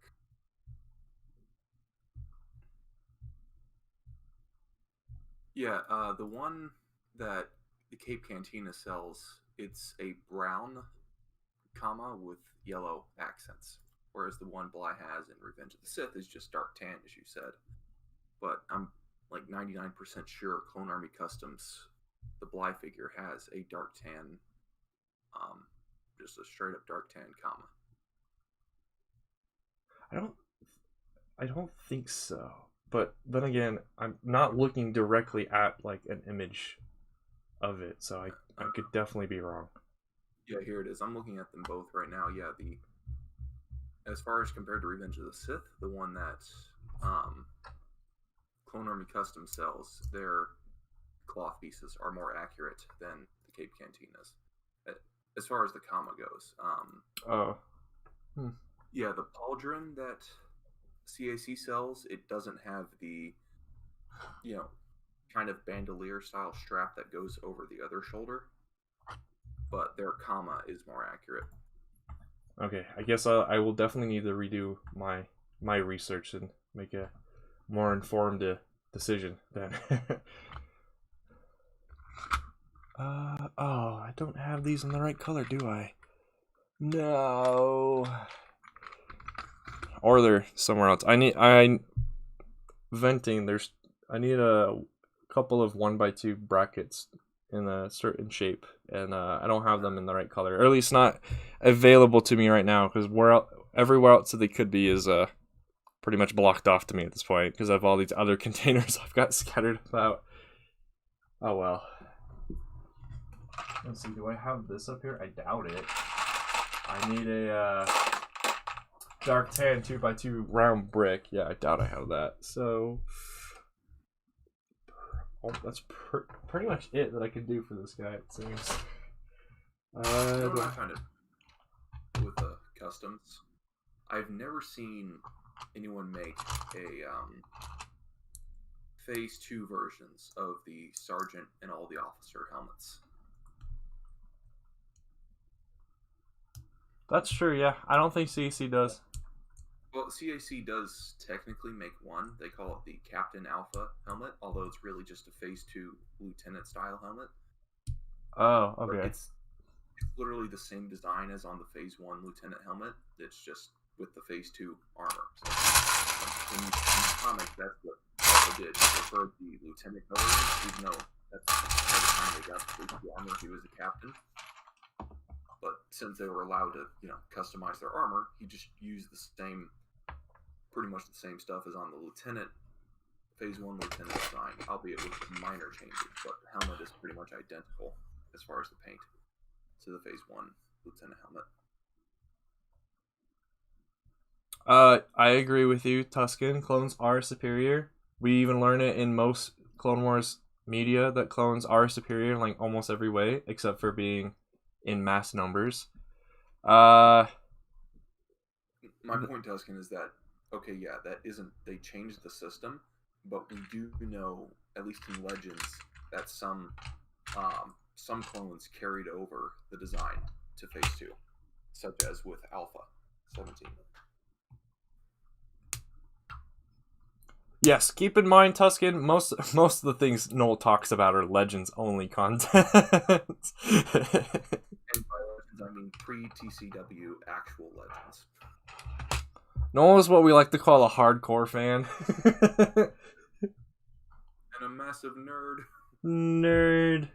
S2: Yeah, the one that the Cape Cantina sells, it's a brown comma with yellow accents, whereas the one Bly has in Revenge of the Sith is just dark tan, as you said. But I'm like 99% sure Clone Army Customs, the Bly figure, has a dark tan, just a straight up dark tan comma.
S1: I don't think so. But then again, I'm not looking directly at like an image of it, so I could definitely be wrong.
S2: Yeah, here it is. I'm looking at them both right now. Yeah, as far as compared to Revenge of the Sith, the one that Clone Army Custom sells, their cloth pieces are more accurate than the Cape Cantinas. As far as the comma goes. Yeah, the pauldron that CAC sells, it doesn't have the, kind of bandolier style strap that goes over the other shoulder, but their comma is more accurate.
S1: Okay, I guess I will definitely need to redo my research and make a more informed decision then. I don't have these in the right color, do I? No. Or they're somewhere else. I need a couple of 1x2 brackets in a certain shape, and I don't have them in the right color, or at least not available to me right now, because everywhere else that they could be is pretty much blocked off to me at this point because of all these other containers I've got scattered about. Oh well. Let's see, do I have this up here? I doubt it. I need a dark tan 2x2 round brick. Yeah, I doubt I have that. So that's pretty much it that I can do for this guy, it seems.
S2: Kind of with the customs, I've never seen anyone make a phase 2 versions of the sergeant and all the officer helmets.
S1: That's true, yeah. I don't think CAC does.
S2: Well, CAC does technically make one. They call it the Captain Alpha helmet, although it's really just a phase 2 lieutenant style helmet.
S1: Oh, okay.
S2: It's literally the same design as on the phase 1 lieutenant helmet. It's just with the Phase 2 armor. So, in the comics, that's what Alpha did. He preferred the lieutenant color, even though that's by the time they got the Phase 2 armor, he was the captain. But since they were allowed to, customize their armor, he just used pretty much the same stuff as on the Phase 1 lieutenant design, albeit with minor changes. But the helmet is pretty much identical as far as the paint to the Phase 1 lieutenant helmet.
S1: I agree with you, Tuscan. Clones are superior. We even learn it in most Clone Wars media that clones are superior in like almost every way, except for being in mass numbers.
S2: My point, Tuscan, is that they changed the system, but we do know, at least in Legends, that some clones carried over the design to Phase 2, such as with Alpha 17.
S1: Yes, keep in mind, Tuscan, most of the things Noel talks about are Legends only content.
S2: And by Legends, I mean pre-TCW actual Legends.
S1: Noel is what we like to call a hardcore fan.
S2: And a massive nerd.
S1: Nerd.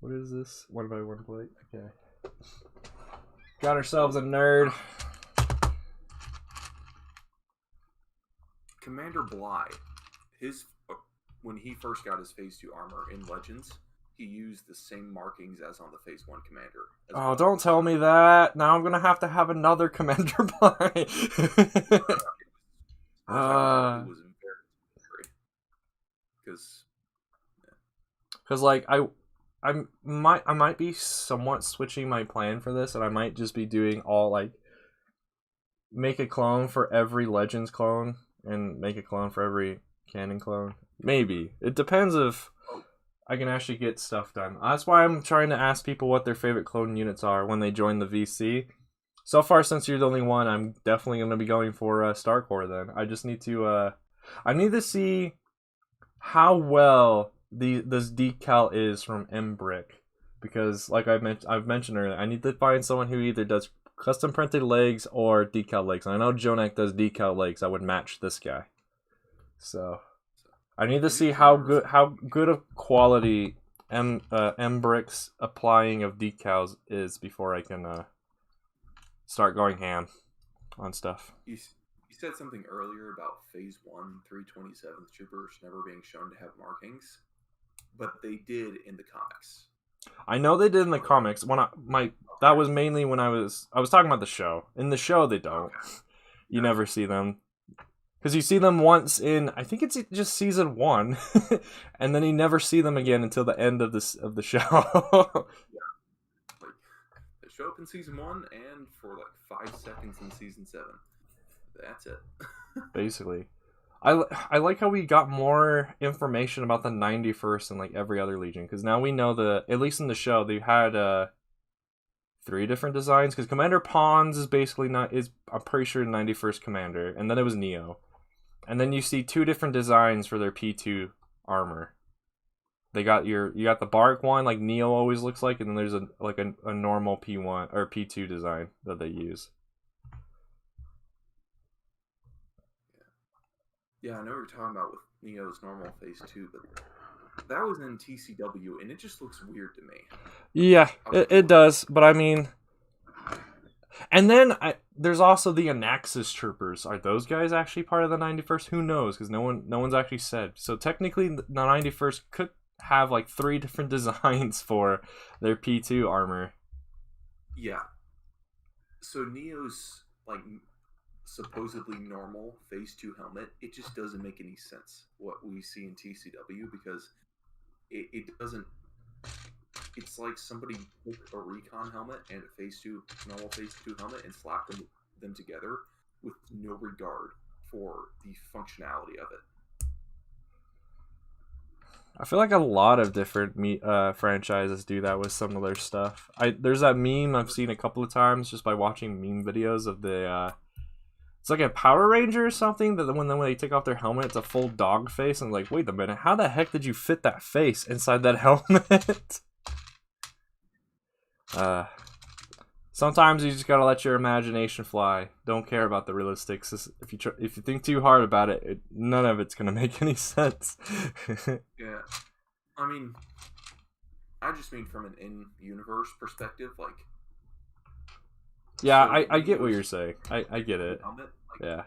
S1: What is this? 1x1 plate? Okay. Got ourselves a nerd.
S2: Commander Bly, when he first got his Phase 2 armor in Legends, he used the same markings as on the Phase 1 commander.
S1: Oh, don't tell me that. Now I'm going to have another Commander Bly.
S2: It was very
S1: because like I might be somewhat switching my plan for this, and I might just be doing all like make a clone for every Legends clone and make a clone for every canon clone. Maybe. It depends if I can actually get stuff done. That's why I'm trying to ask people what their favorite clone units are when they join the VC. So far, since you're the only one, I'm definitely going to be going for Starcore then. I just need to see how well this decal is from Brick, because like I've mentioned earlier, I need to find someone who either does custom printed legs or decal legs. And I know Jonak does decal legs. I would match this guy. So I need to see how good of quality Brick's applying of decals is before I can start going ham on stuff.
S2: You said something earlier about Phase 1 327th Troopers never being shown to have markings, but they did in the comics.
S1: I know they did in the comics. That was mainly when I was talking about the show. In the show, they don't. Okay. You never see them. Because you see them once in, I think it's just season 1, and then you never see them again until the end of the show.
S2: Yeah. Like, they show up in season 1 and for like 5 seconds in season 7. That's it. Basically.
S1: I like how we got more information about the 91st and like every other Legion, because now we know at least in the show they had 3 different designs, because Commander Pons is basically I'm pretty sure 91st Commander, and then it was Neo, and then you see 2 different designs for their P2 armor. You got the bark one like Neo always looks like, and then there's a normal P1 or P2 design that they use.
S2: Yeah, I know what you're talking about with Neo's normal Phase 2, but that was in TCW, and it just looks weird to me.
S1: Yeah, it does, but I mean... And then there's also the Anaxis Troopers. Are those guys actually part of the 91st? Who knows, because no one's actually said. So technically, the 91st could have like 3 different designs for their P2 armor.
S2: Yeah. So Neo's like supposedly normal Phase 2 helmet, it just doesn't make any sense what we see in TCW, because it doesn't. It's like somebody took a recon helmet and a normal Phase 2 helmet and slapped them together with no regard for the functionality of it.
S1: I feel like a lot of different franchises do that with some of their stuff. There's that meme I've seen a couple of times just by watching meme videos of the it's like a Power Ranger or something, that when they take off their helmet, it's a full dog face. And I'm like, wait a minute, how the heck did you fit that face inside that helmet? Sometimes you just gotta let your imagination fly. Don't care about the realistics. If you think too hard about it, none of it's gonna make any sense.
S2: Yeah, I mean, I just mean from an in-universe perspective, like.
S1: Yeah,
S2: So
S1: I get what
S2: Windows
S1: you're saying. I get it.
S2: Like,
S1: Yeah.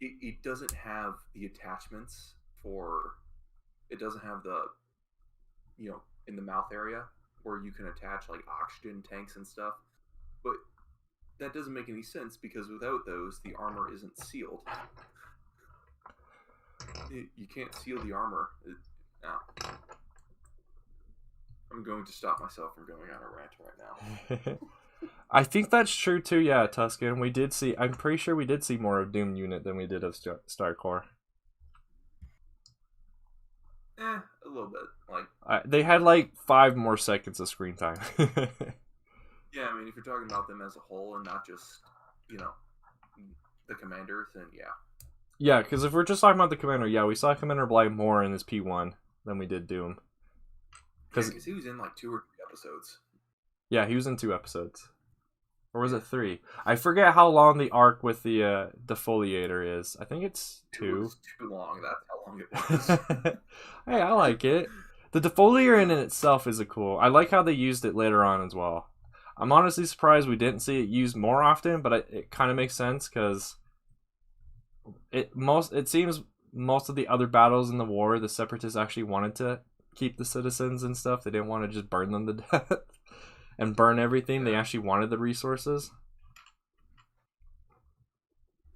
S2: It doesn't have the attachments for. It doesn't have the, in the mouth area where you can attach like oxygen tanks and stuff. But that doesn't make any sense because without those, the armor isn't sealed. You can't seal the armor. No. I'm going to stop myself from going on a rant right now.
S1: I think that's true too. Yeah, Tuscan. I'm pretty sure we did see more of Doom Unit than we did of StarCore.
S2: A little bit. Like
S1: they had like 5 more seconds of screen time.
S2: Yeah, I mean, if you're talking about them as a whole and not just, the commanders, then yeah.
S1: Yeah, because if we're just talking about the commander, yeah, we saw Commander Blight more in his P1 than we did Doom.
S2: Because he was in like 2 or 3 episodes.
S1: Yeah, he was in 2 episodes. Or was it 3? I forget how long the arc with the defoliator is. I think it's 2.
S2: It was too long. That's how long it was.
S1: Hey, I like it. The defoliator in itself is cool. I like how they used it later on as well. I'm honestly surprised we didn't see it used more often, but it kind of makes sense because it seems most of the other battles in the war, the Separatists actually wanted to keep the citizens and stuff. They didn't want to just burn them to death and burn everything. They actually wanted the resources.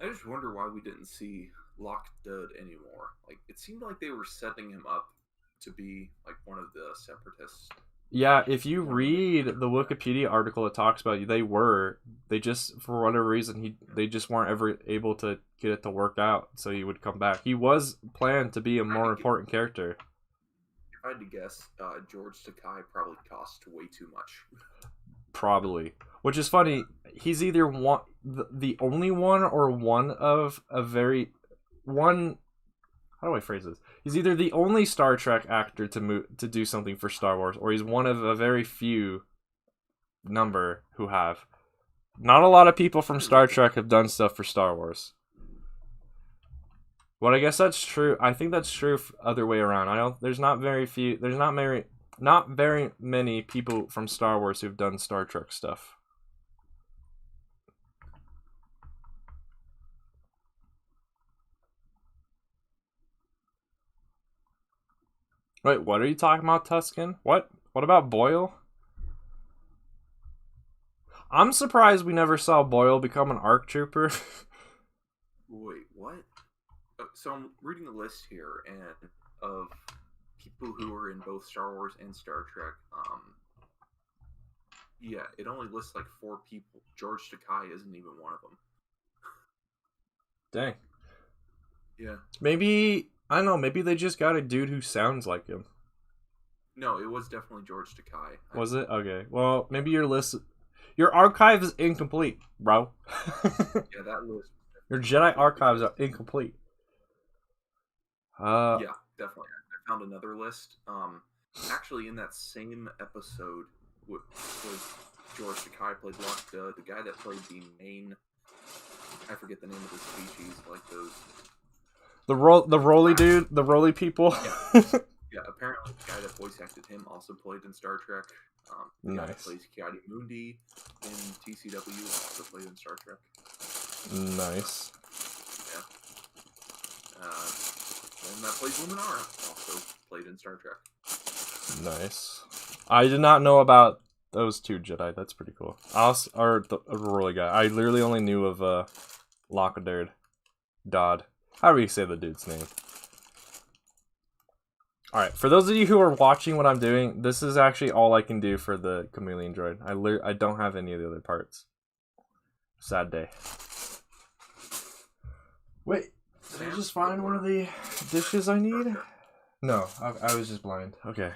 S2: I just wonder why we didn't see Lockdud anymore. Like, it seemed like they were setting him up to be like one of the Separatists.
S1: Yeah, if you read the Wikipedia article, it talks about they just, for whatever reason, they just weren't ever able to get it to work out, so he would come back. He was planned to be a more important character.
S2: If I had to guess, George Takei probably cost way too much.
S1: Probably. Which is funny, he's either the only one or one of a very... How do I phrase this? He's either the only Star Trek actor to do something for Star Wars, or he's one of a very few number who have. Not a lot of people from Star Trek have done stuff for Star Wars. Well, I guess that's true. I think that's true other way around. There's not very many people from Star Wars who've done Star Trek stuff. Wait, what are you talking about, Tuscan? What? What about Boyle? I'm surprised we never saw Boyle become an ARC trooper.
S2: Wait, what? So I'm reading the list here and of people who are in both Star Wars and Star Trek. Yeah, it only lists like 4 people. George Takei isn't even one of them.
S1: Dang.
S2: Yeah.
S1: Maybe, I don't know, maybe they just got a dude who sounds like him.
S2: No, it was definitely George Takei.
S1: Was it? Okay. Well, maybe your archive is incomplete, bro.
S2: Yeah, that list.
S1: Your Jedi archives are incomplete.
S2: Yeah, definitely. I found another list. Actually, in that same episode, was George Takei played Lockdud, the guy that played the main. I forget the name of the species, like those.
S1: The Roly dude, the Roly people.
S2: Yeah, apparently the guy that voice acted him also played in Star Trek. The guy that plays Kiadi Mundi in TCW also played in Star Trek.
S1: Nice.
S2: Yeah. And that plays Luminara also played in Star Trek.
S1: Nice. I did not know about those 2 Jedi. That's pretty cool. Or the Roly guy. I literally only knew of Lockdud. Dodd. How do you say the dude's name? Alright, for those of you who are watching what I'm doing, this is actually all I can do for the chameleon droid. I don't have any of the other parts. Sad day. Wait, did I just find one of the dishes I need? No, I was just blind. Okay.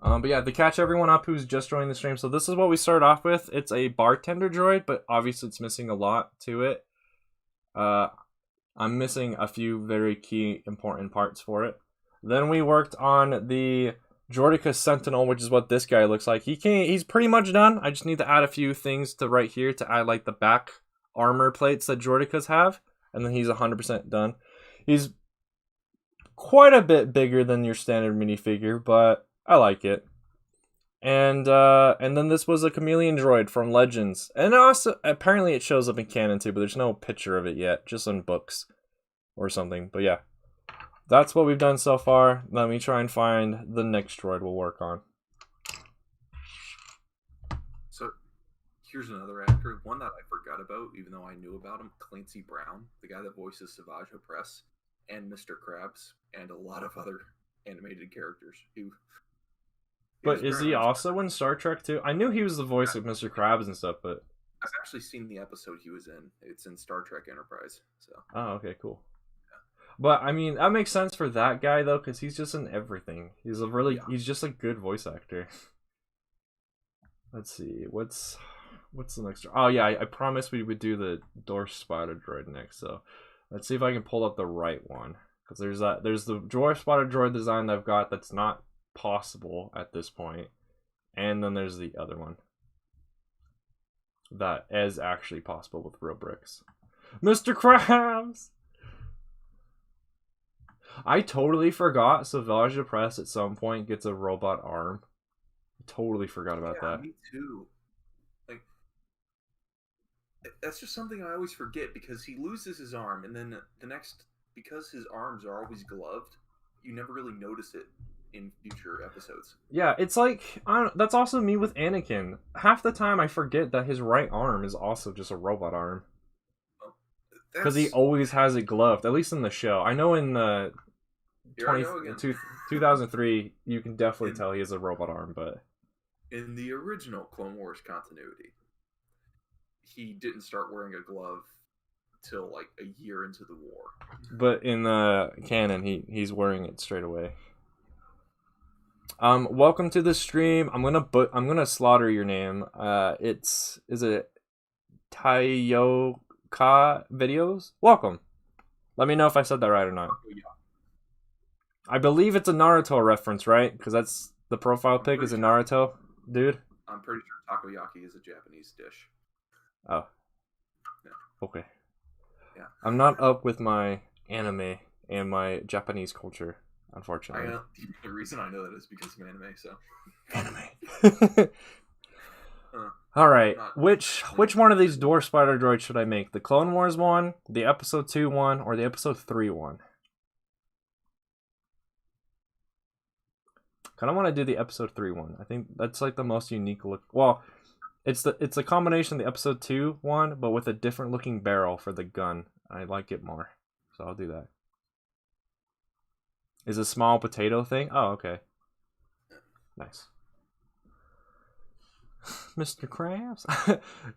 S1: But yeah, to catch everyone up who's just joining the stream, so this is what we start off with. It's a bartender droid, but obviously it's missing a lot to it. I'm missing a few very key important parts for it. Then we worked on the Jordica Sentinel, which is what this guy looks like. He's pretty much done. I just need to add a few things to right here to add like the back armor plates that Jordicas have, and then he's 100% done. He's quite a bit bigger than your standard minifigure, but I like it. And then this was a chameleon droid from Legends, and also apparently it shows up in canon too, but there's no picture of it yet, just in books or something. But yeah, that's what we've done so far. Let me try and find the next droid we'll work on.
S2: So here's another actor, one that I forgot about, even though I knew about him, Clancy Brown, the guy that voices Savage Opress and Mr. Krabs and a lot of other animated characters.
S1: But is he also in Star Trek too? I knew he was the voice of Mr. Krabs and stuff, but
S2: I've actually seen the episode he was in. It's in Star Trek Enterprise. So.
S1: Oh, okay, cool. But I mean, that makes sense for that guy though, because he's just in everything. He's just a good voice actor. Let's see, what's the next? Oh yeah, I promised we would do the Door Spider Droid next. So let's see if I can pull up the right one, because there's the Door Spider Droid design that I've got that's not possible at this point, and then there's the other one that is actually possible with real bricks. Mr. Krabs! I totally forgot Savage Opress at some point gets a robot arm. I totally forgot about that.
S2: Me too. Like, that's just something I always forget, because he loses his arm, and then because his arms are always gloved, you never really notice it in future episodes.
S1: Yeah, it's like, that's also me with Anakin. Half the time I forget that his right arm is also just a robot arm. Because he always has it gloved, at least in the show. I know in the 2003, you can definitely tell he has a robot arm, but...
S2: In the original Clone Wars continuity, he didn't start wearing a glove till like a year into the war.
S1: But in the canon, he's wearing it straight away. Welcome to the stream. I'm gonna slaughter your name. Is it Tayoka Videos? Welcome. Let me know if I said that right or not. I believe it's a Naruto reference, right? Because that's the profile pic is a Naruto dude.
S2: I'm pretty sure takoyaki is a Japanese dish.
S1: Oh.
S2: Yeah.
S1: Okay.
S2: Yeah.
S1: I'm not up with my anime and my Japanese culture, unfortunately.
S2: The reason I know that is because of anime, so.
S1: Anime. Alright, which one of these Door Spider Droids should I make? The Clone Wars one, the Episode 2 one, or the Episode 3 one? Kind of want to do the Episode 3 one. I think that's like the most unique look. Well, it's a combination of the Episode 2 one, but with a different looking barrel for the gun. I like it more, so I'll do that. Is a small potato thing? Oh, okay. Nice. Mr. Krabs?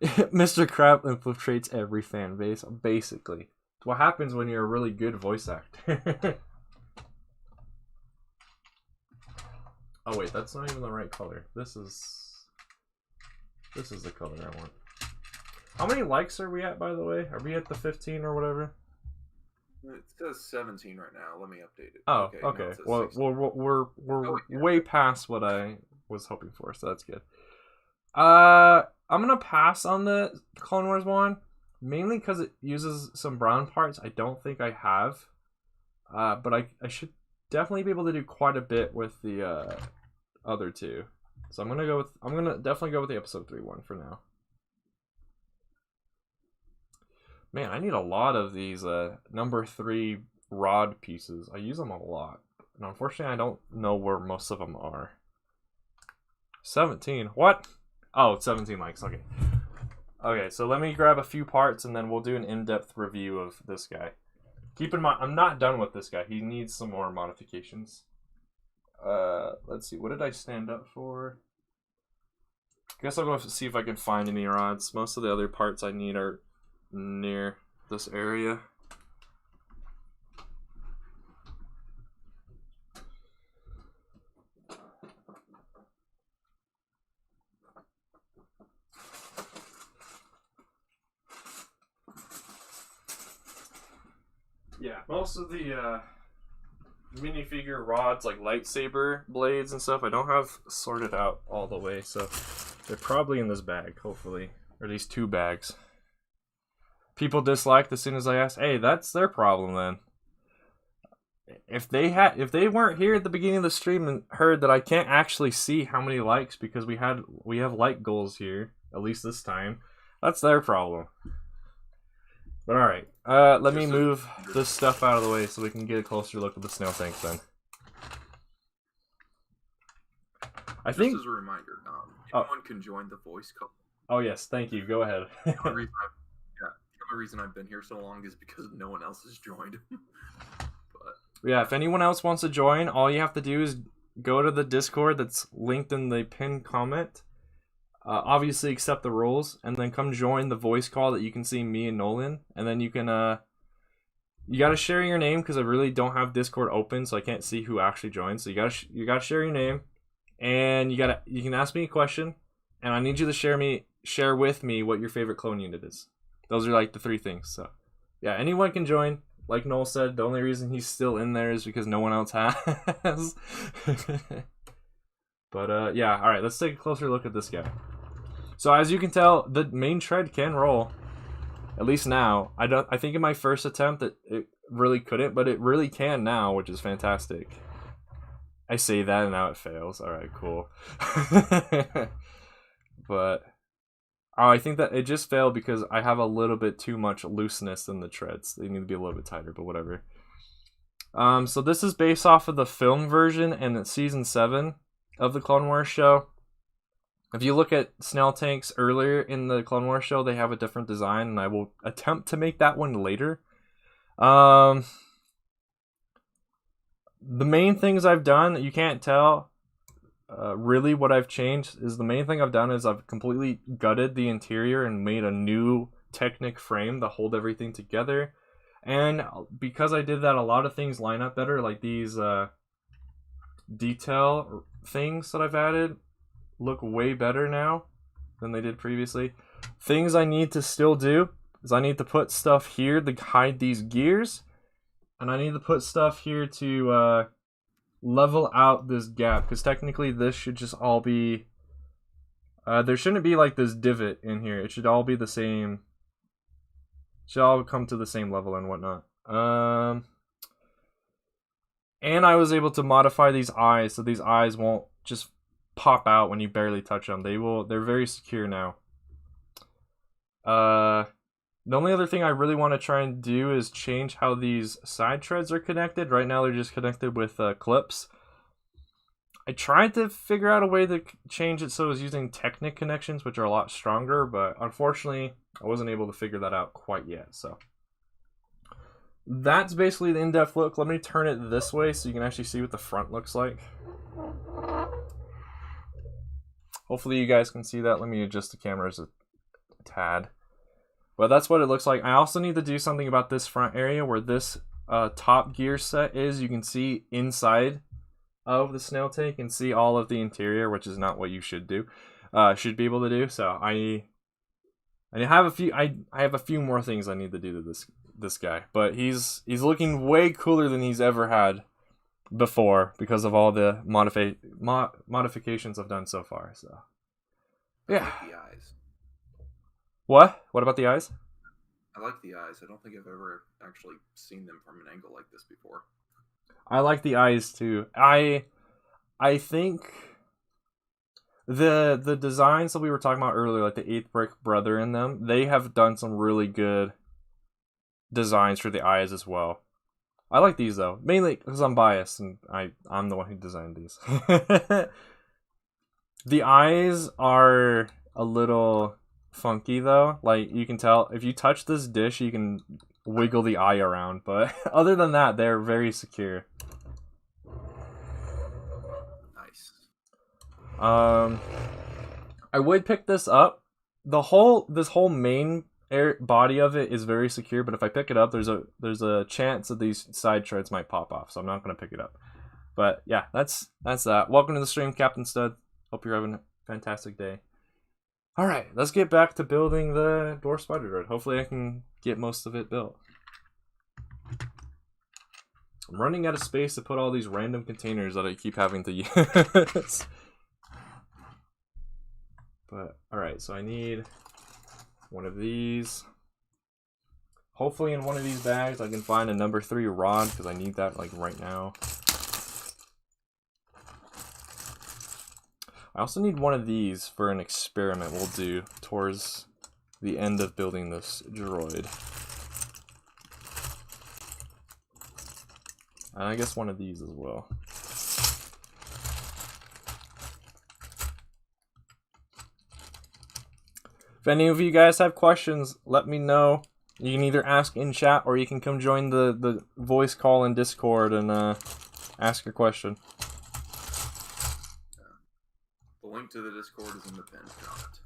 S1: Mr. Krabs infiltrates every fan base, basically. It's what happens when you're a really good voice actor. Oh wait, that's not even the right color. This is the color I want. How many likes are we at, by the way? Are we at the 15 or whatever?
S2: It says 17 right now. Let me update it.
S1: Oh, okay. Well, we're way past what I was hoping for, so that's good. I'm gonna pass on the Clone Wars one, mainly because it uses some brown parts I don't think I have. But I should definitely be able to do quite a bit with the other two. So I'm gonna definitely go with the Episode 3 one for now. Man, I need a lot of these number 3 rod pieces. I use them a lot. And unfortunately I don't know where most of them are. 17. What? Oh, it's 17 likes. Okay. Okay, so let me grab a few parts and then we'll do an in-depth review of this guy. Keep in mind, I'm not done with this guy. He needs some more modifications. Let's see. What did I stand up for? I guess I'll go see if I can find any rods. Most of the other parts I need are near this area. Yeah, most of the minifigure rods, like lightsaber blades and stuff. I don't have sorted out all the way, so they're probably in this bag, hopefully, or these 2 bags. People disliked as soon as I asked. Hey, that's their problem then. If they weren't here at the beginning of the stream and heard that I can't actually see how many likes because we have like goals here, at least this time, that's their problem. But alright, let me move this stuff out of the way so we can get a closer look at the snail tanks then. I think
S2: just as a reminder, anyone can join the voice call.
S1: Oh yes, thank you. Go ahead.
S2: The only reason I've been here so long is because no one else has joined.
S1: Yeah, if anyone else wants to join, all you have to do is go to the Discord that's linked in the pinned comment. Obviously, accept the rules, and then come join the voice call that you can see me and Nolan. And then you can, you gotta share your name because I really don't have Discord open, so I can't see who actually joined. So you gotta share your name, and you can ask me a question, and I need you to share with me what your favorite clone unit is. Those are like the 3 things. So yeah, anyone can join. Like Noel said, the only reason he's still in there is because no one else has. But yeah, all right, let's take a closer look at this guy. So as you can tell, the main tread can roll, at least now. I think in my first attempt it really couldn't, but it really can now, which is fantastic. I say that and now it fails. All right, cool. But I think that it just failed because I have a little bit too much looseness in the treads. They need to be a little bit tighter, but whatever. So this is based off of the film version and it's season 7 of the Clone Wars show. If you look at snail tanks earlier in the Clone Wars show, they have a different design, and I will attempt to make that one later. The main things I've done that you can't tell, really what I've changed is the main thing I've done is I've completely gutted the interior and made a new Technic frame to hold everything together. And because I did that, a lot of things line up better, like these detail things that I've added look way better now than they did previously. Things I need to still do is I need to put stuff here to hide these gears, and I need to put stuff here to level out this gap, because technically this should just all be there shouldn't be like this divot in here. It should all be the same, should all come to the same level and whatnot. And I was able to modify these eyes so these eyes won't just pop out when you barely touch them. They're very secure now. The only other thing I really want to try and do is change how these side treads are connected. Right now they're just connected with clips. I tried to figure out a way to change it so it was using Technic connections, which are a lot stronger, but unfortunately I wasn't able to figure that out quite yet. So that's basically the in-depth look. Let me turn it this way so you can actually see what the front looks like. Hopefully you guys can see that. Let me adjust the cameras a tad. But that's what it looks like. I also need to do something about this front area where this top gear set is. You can see inside of the snail tank and see all of the interior, which is not what you should do. Should be able to do. So I have a few. I have a few more things I need to do to this guy. But he's looking way cooler than he's ever had before because of all the modifications I've done so far. So yeah.
S2: I like the eyes.
S1: What about the eyes?
S2: I like the eyes. I don't think I've ever actually seen them from an angle like this before.
S1: I like the eyes too. I think the designs that we were talking about earlier, like the 8th Brick Brother in them, they have done some really good designs for the eyes as well. I like these though, mainly because I'm biased and I'm the one who designed these. The eyes are a little funky though. Like you can tell if you touch this dish, you can wiggle the eye around, but other than that, they're very secure.
S2: Nice.
S1: I would pick this up. This whole main body of it is very secure, but if I pick it up, there's a chance that these side treads might pop off, so I'm not going to pick it up. But yeah, that's that. Welcome to the stream, Captain Stud. Hope you're having a fantastic day. Alright, let's get back to building the Dwarf Spider Droid. Hopefully I can get most of it built. I'm running out of space to put all these random containers that I keep having to use. But, alright, so I need one of these. Hopefully in one of these bags I can find a number 3 rod, because I need that like right now. I also need one of these for an experiment we'll do towards the end of building this droid. And I guess one of these as well. If any of you guys have questions, let me know. You can either ask in chat or you can come join the voice call in Discord and ask your question.
S2: The link to the Discord is in the pinned comment.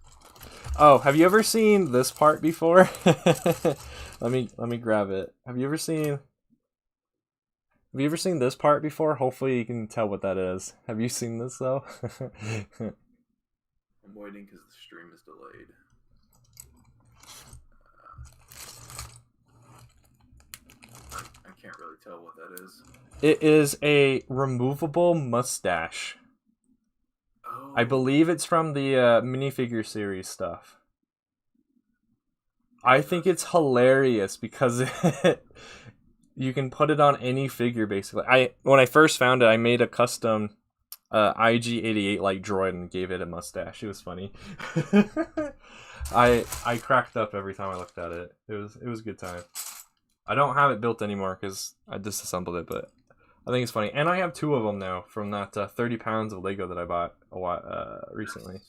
S1: Oh, have you ever seen this part before? let me grab it. Have you ever seen this part before? Hopefully you can tell what that is. Have you seen this though?
S2: I'm waiting because the stream is delayed. I can't really tell what that is.
S1: It is a removable mustache.
S2: Oh.
S1: I believe it's from the minifigure series stuff. I think it's hilarious because you can put it on any figure basically. When I first found it, I made a custom IG-88 like droid and gave it a mustache. It was funny. I cracked up every time I looked at it. It was a good time. I don't have it built anymore because I disassembled it, but I think it's funny. And I have 2 of them now from that 30 pounds of Lego that I bought a while recently.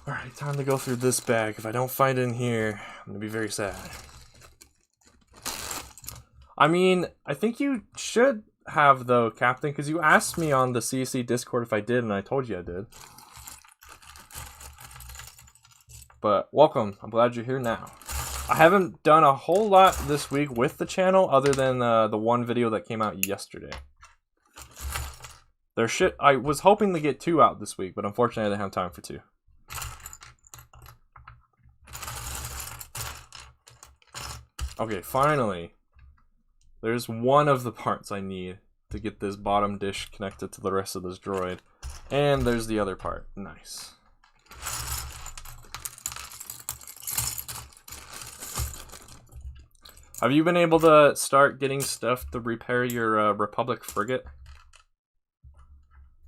S1: Alright, time to go through this bag. If I don't find it in here, I'm going to be very sad. I mean, I think you should have though, Captain, because you asked me on the CC Discord if I did, and I told you I did. But welcome. I'm glad you're here now. I haven't done a whole lot this week with the channel other than the one video that came out yesterday. I was hoping to get 2 out this week, but unfortunately I didn't have time for 2. Okay, finally. There's one of the parts I need to get this bottom dish connected to the rest of this droid. And there's the other part. Nice. Have you been able to start getting stuff to repair your Republic frigate?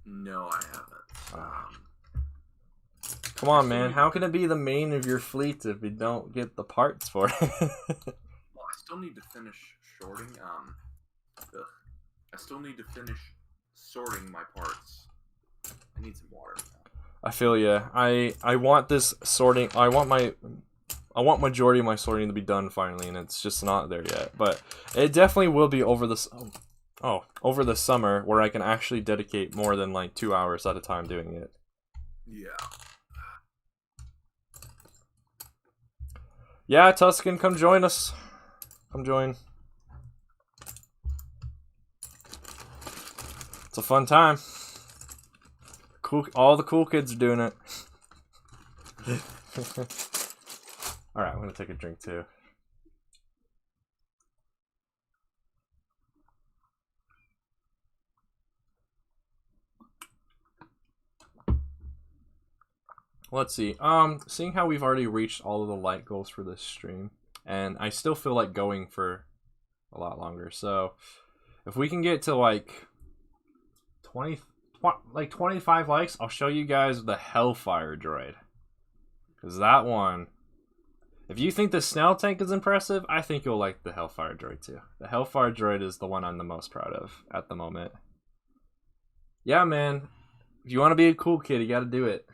S2: No, I haven't.
S1: Come on, man. How can it be the main of your fleet if you don't get the parts for it?
S2: Well, I still need to finish sorting. I still need to finish sorting my parts. I need some water.
S1: I feel ya. I want this sorting. I want majority of my sorting to be done finally, and it's just not there yet. But it definitely will be over this. Over the summer, where I can actually dedicate more than like 2 hours at a time doing it.
S2: Yeah.
S1: Yeah, Tuscan, come join us. Come join. It's a fun time. Cool. All the cool kids are doing it. Alright, I'm gonna take a drink too. Let's see. Seeing how we've already reached all of the light goals for this stream, and I still feel like going for a lot longer. So, if we can get to like 25 likes, I'll show you guys the Hellfire droid. Because that one, if you think the Snell tank is impressive, I think you'll like the Hellfire droid too. The Hellfire droid is the one I'm the most proud of at the moment. Yeah, man. If you want to be a cool kid, you got to do it.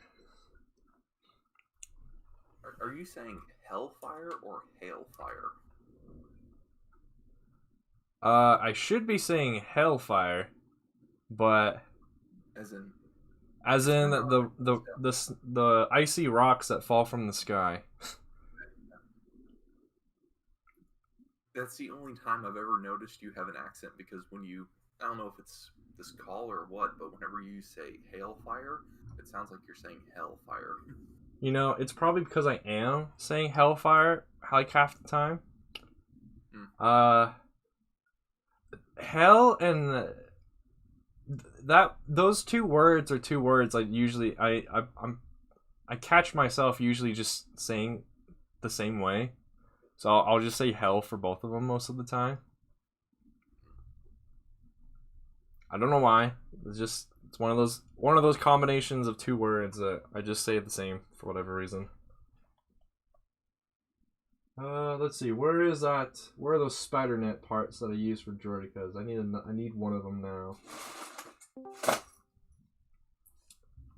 S2: Are you saying Hellfire or Hailfire?
S1: I should be saying Hellfire, but as in the icy rocks that fall from the sky.
S2: That's the only time I've ever noticed you have an accent, because when you, I don't know if it's this call or what, but whenever you say Hailfire, it sounds like you're saying Hellfire.
S1: You know, it's probably because I am saying Hellfire like half the time. hell and that those two words are two words. I catch myself usually just saying the same way, so I'll just say hell for both of them most of the time. I don't know why. It's one of those combinations of two words that I just say the same for whatever reason. Let's see. Where is that? Where are those spider net parts that I use for Droidicas? I need one of them now.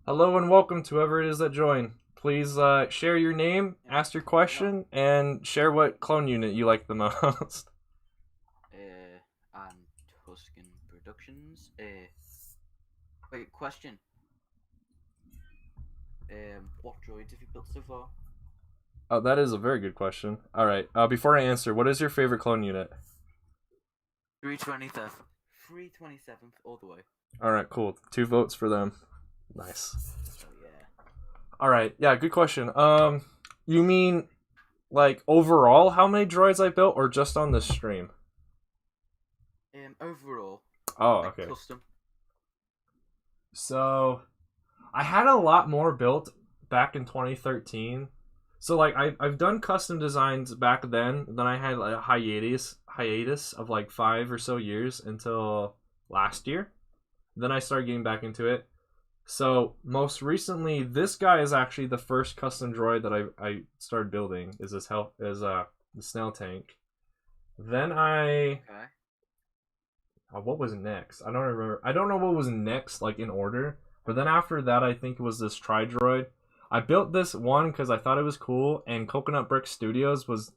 S1: Hello and welcome to whoever it is that joined. Please share your name, ask your question, and share what clone unit you like the most.
S3: I'm Tuscan Productions. Wait, question. What droids have you built so far?
S1: Oh, that is a very good question. All right. Before I answer, what is your favorite clone unit?
S3: 327th. 327th all the way.
S1: All right, cool. 2 votes for them. Nice.
S3: Oh yeah.
S1: All right. Yeah, good question. You mean like overall how many droids I built or just on this stream?
S3: Overall.
S1: Oh,
S3: like
S1: okay.
S3: Custom.
S1: So, I had a lot more built back in 2013. So like I've done custom designs back then. Then I had like a hiatus of like 5 or so years until last year. Then I started getting back into it. So most recently, this guy is actually the first custom droid that I started building. Is the snail tank. Then
S3: Okay.
S1: what was next? I don't remember. I don't know what was next, like in order. But then after that, I think it was this tri-droid. I built this one because I thought it was cool, and Coconut Brick Studios was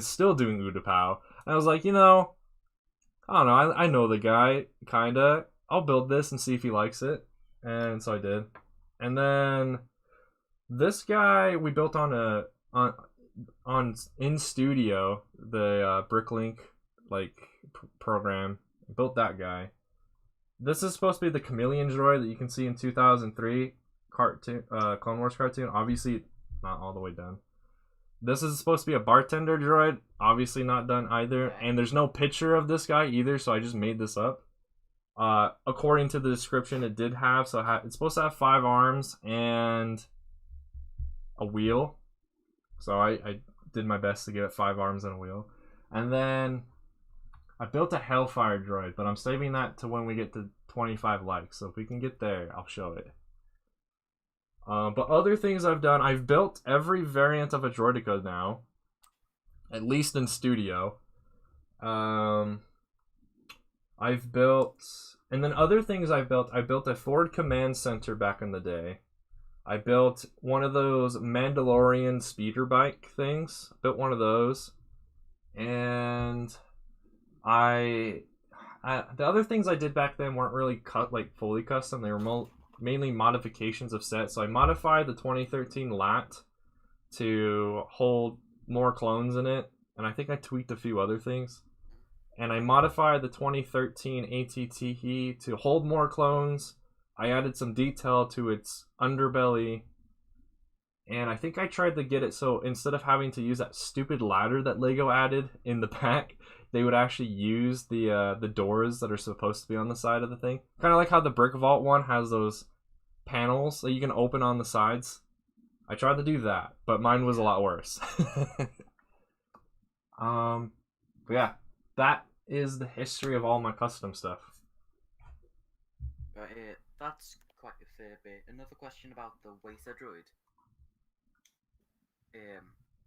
S1: still doing Utapau. And I was like, I don't know. I know the guy, kinda. I'll build this and see if he likes it, and so I did. And then this guy we built on in studio the Bricklink program. Built that guy. This is supposed to be the chameleon droid that you can see in 2003 cartoon, Clone Wars cartoon. Obviously, not all the way done. This is supposed to be a bartender droid. Obviously, not done either. And there's no picture of this guy either, so I just made this up. According to the description, it did have it's supposed to have 5 arms and a wheel. So I did my best to get it 5 arms and a wheel. And then I built a Hellfire droid, but I'm saving that to when we get to 25 likes. So if we can get there, I'll show it. But other things I've done, I've built every variant of a Droidica now, at least in studio. I've built, and then other things I built a Ford Command Center back in the day. I built one of those Mandalorian speeder bike things. Built one of those, and the other things I did back then weren't really fully custom. They were mainly modifications of sets. So I modified the 2013 LAT to hold more clones in it, and I think I tweaked a few other things. And I modified the 2013 ATTE to hold more clones. I added some detail to its underbelly, and I think I tried to get it so instead of having to use that stupid ladder that Lego added in the back, they would actually use the doors that are supposed to be on the side of the thing. Kind of like how the Brick Vault one has those panels that you can open on the sides. I tried to do that, but mine was a lot worse. But yeah, that is the history of all my custom stuff.
S3: Right, that's quite a fair bit. Another question about the Waster droid.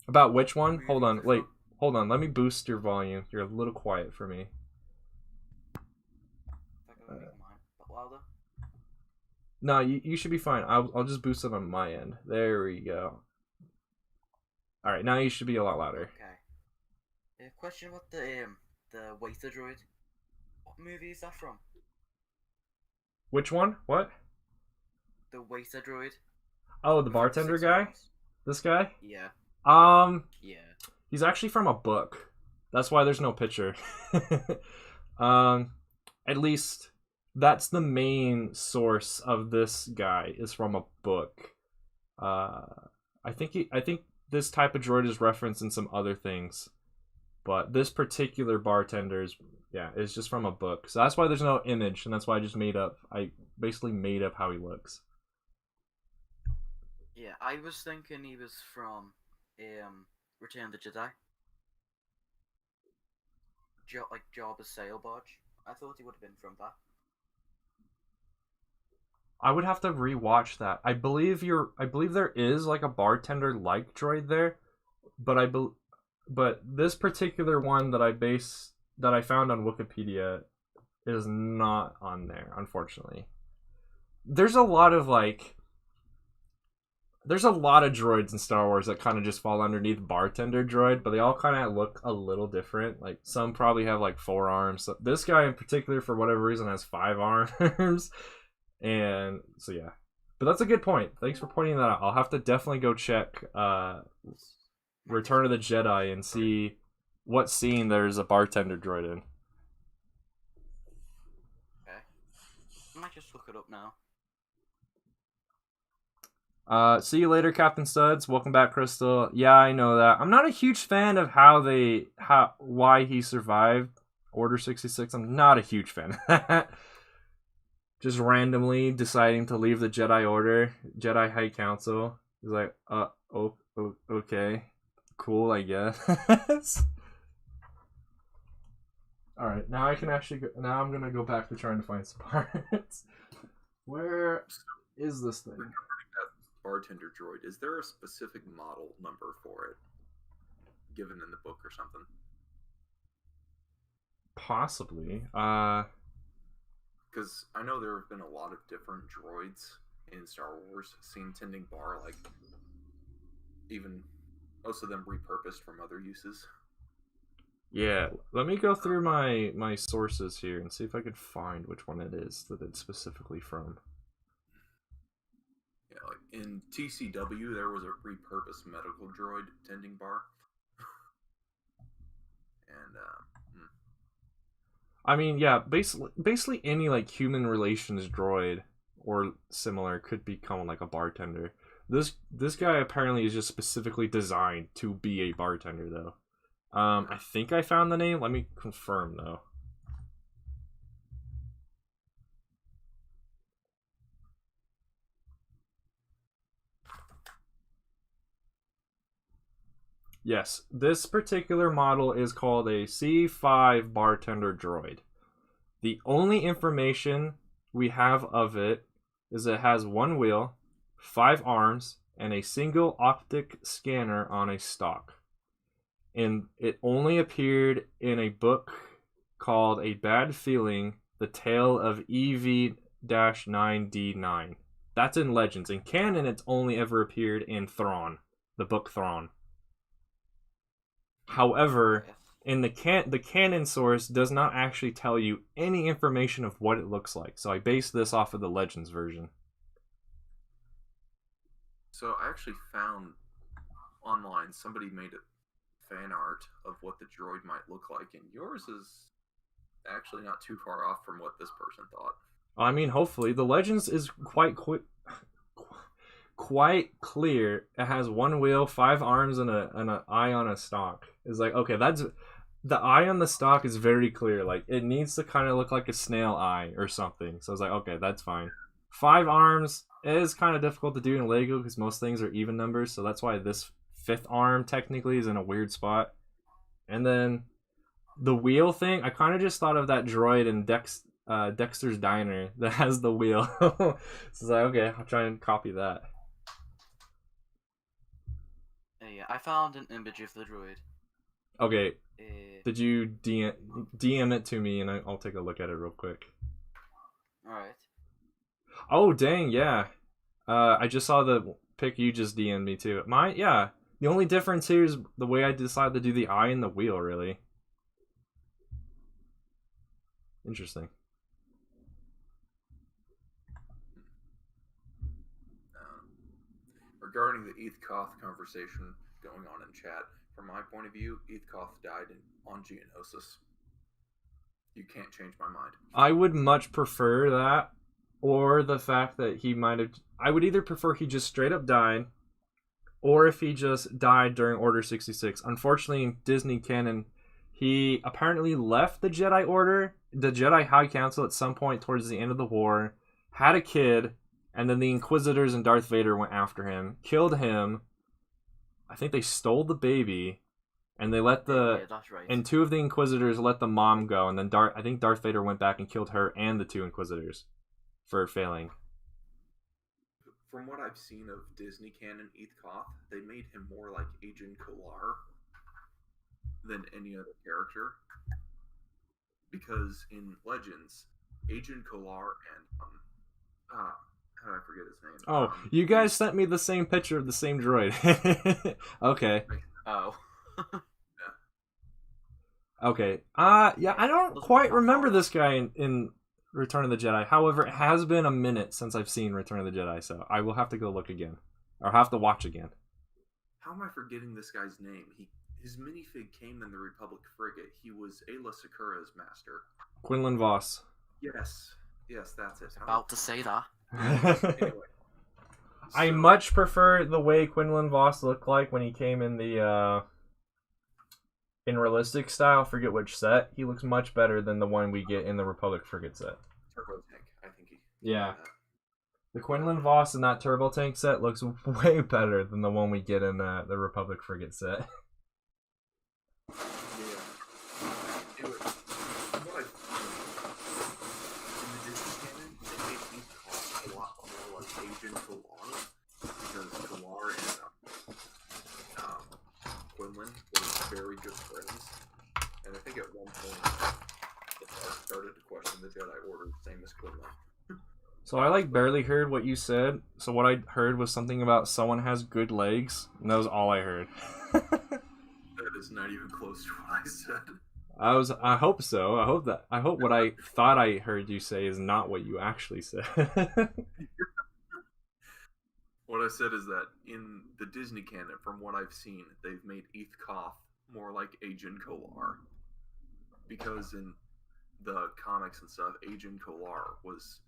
S1: About which one? Hold on, wait. Hold on, let me boost your volume. You're a little quiet for me.
S3: If I go make mine a bit louder.
S1: No, you should be fine. I'll just boost it on my end. There we go. Alright, now you should be a lot louder.
S3: Okay. Question about the Waster droid. What movie is that from?
S1: Which one? What?
S3: The Waster droid.
S1: Oh, the bartender guy? This guy?
S3: Yeah.
S1: Yeah. He's actually from a book. That's why there's no picture. At least that's the main source of this guy is from a book. I think this type of droid is referenced in some other things. But this particular bartender is just from a book. So that's why there's no image, and that's why I basically made up how he looks.
S3: Yeah, I was thinking he was from Return of the Jedi. Like Jabba's sail barge. I thought he would have been from that.
S1: I would have to rewatch that. I believe there is like a bartender like droid there, but this particular one that I found on Wikipedia is not on there, unfortunately. There's a lot of droids in Star Wars that kind of just fall underneath bartender droid, but they all kind of look a little different. Like some probably have like 4 arms. So this guy in particular, for whatever reason, has 5 arms. And so yeah, but that's a good point. Thanks for pointing that out. I'll have to definitely go check Return of the Jedi and see what scene there's a bartender droid in.
S3: Okay, I might just look it up now.
S1: See you later, Captain Studs. Welcome back, Crystal. Yeah, I know that. I'm not a huge fan of why he survived Order 66. I'm not a huge fan of that. Just randomly deciding to leave the Jedi Order, Jedi High Council. He's like, okay, cool, I guess. All right, now I can actually go. Now I'm gonna go back to trying to find some parts. Where is this thing?
S2: Bartender droid. Is there a specific model number for it, given in the book or something?
S1: Possibly.
S2: Because I know there have been a lot of different droids in Star Wars, seen tending bar, like even most of them repurposed from other uses.
S1: Yeah, let me go through my sources here and see if I could find which one it is that it's specifically from.
S2: Yeah, like in TCW, there was a repurposed medical droid tending bar. And,
S1: I mean, yeah, basically any like human relations droid or similar could become like a bartender. This guy apparently is just specifically designed to be a bartender, though. I think I found the name. Let me confirm though. Yes, this particular model is called a C5 bartender droid. The only information we have of it is it has 1 wheel, 5 arms, and a single optic scanner on a stalk. And it only appeared in a book called A Bad Feeling, The Tale of EV-9D9. That's in Legends. In canon, it's only ever appeared in Thrawn, the book Thrawn. However, in the canon source does not actually tell you any information of what it looks like. So I based this off of the Legends version.
S2: so I actually found online somebody made a fan art of what the droid might look like, and yours is actually not too far off from what this person thought.
S1: I mean, hopefully the Legends is quite clear. It has 1 wheel, 5 arms, and an eye on a stalk. It's like, okay, that's the eye on the stalk is very clear. Like it needs to kind of look like a snail eye or something. So I was like, okay, that's fine. 5 arms is kind of difficult to do in Lego because most things are even numbers. So that's why this 5th arm technically is in a weird spot. And then the wheel thing, I kind of just thought of that droid in Dexter's Diner that has the wheel. So it's like, okay, I'll try and copy that.
S3: Yeah, I found an image of the droid.
S1: Okay, did you DM it to me and I'll take a look at it real quick.
S3: Alright.
S1: Oh, dang, yeah. I just saw the pic you just DM'd me too. Yeah. The only difference here is the way I decided to do the eye and the wheel, really. Interesting.
S2: Regarding the Eth Koth conversation going on in chat, from my point of view, Eth Koth died on Geonosis. You can't change my mind.
S1: I would much prefer that, or the fact that he might have... I would either prefer he just straight up died, or if he just died during Order 66. Unfortunately, in Disney canon, He apparently left the Jedi Order, the Jedi High Council at some point towards the end of the war, had a kid, and then the Inquisitors and Darth Vader went after him, killed him. I think they stole the baby, and they let
S3: Yeah, that's right.
S1: and two of the Inquisitors let the mom go, and then I think Darth Vader went back and killed her and the two Inquisitors for failing.
S2: From what I've seen of Disney canon Eth Koth, they made him more like Agent Kolar than any other character. Because in Legends, Agent Kolar and how did I forget his name?
S1: Oh, you guys sent me the same picture of the same droid. Okay.
S3: Oh.
S1: Okay. Yeah, I don't quite remember this guy in Return of the Jedi. However, it has been a minute since I've seen Return of the Jedi, so I will have to go look again. Or have to watch again.
S2: How am I forgetting this guy's name? His minifig came in the Republic frigate. He was Ayla Sakura's master.
S1: Quinlan Voss.
S2: Yes, that's it.
S3: About to say that.
S2: Anyway,
S1: I
S2: so-
S1: much prefer the way Quinlan Voss looked like when he came in the in realistic style. I forget which set. He looks much better than the one we get in the Republic frigate set.
S2: Turbo Tank. I think he.
S1: Yeah. The Quinlan Voss in that Turbo Tank set looks way better than the one we get in the Republic frigate set.
S2: Yeah. It was, from what I've seen, in the Disney canon, they made these costs a lot more like Agent Kolar, because Kolar and Quinlan were very good friends, and I think at one point the Dark started to question the Jedi Order, same as Quinlan.
S1: So I barely heard what you said. So what I heard was something about someone has good legs, and that was all I heard.
S2: That is not even close to what I said.
S1: I hope so. I hope what I thought I heard you say is not what you actually said.
S2: What I said is that in the Disney canon, from what I've seen, they've made Eth Koth more like Agent Kolar. Because in the comics and stuff, Agent Kolar was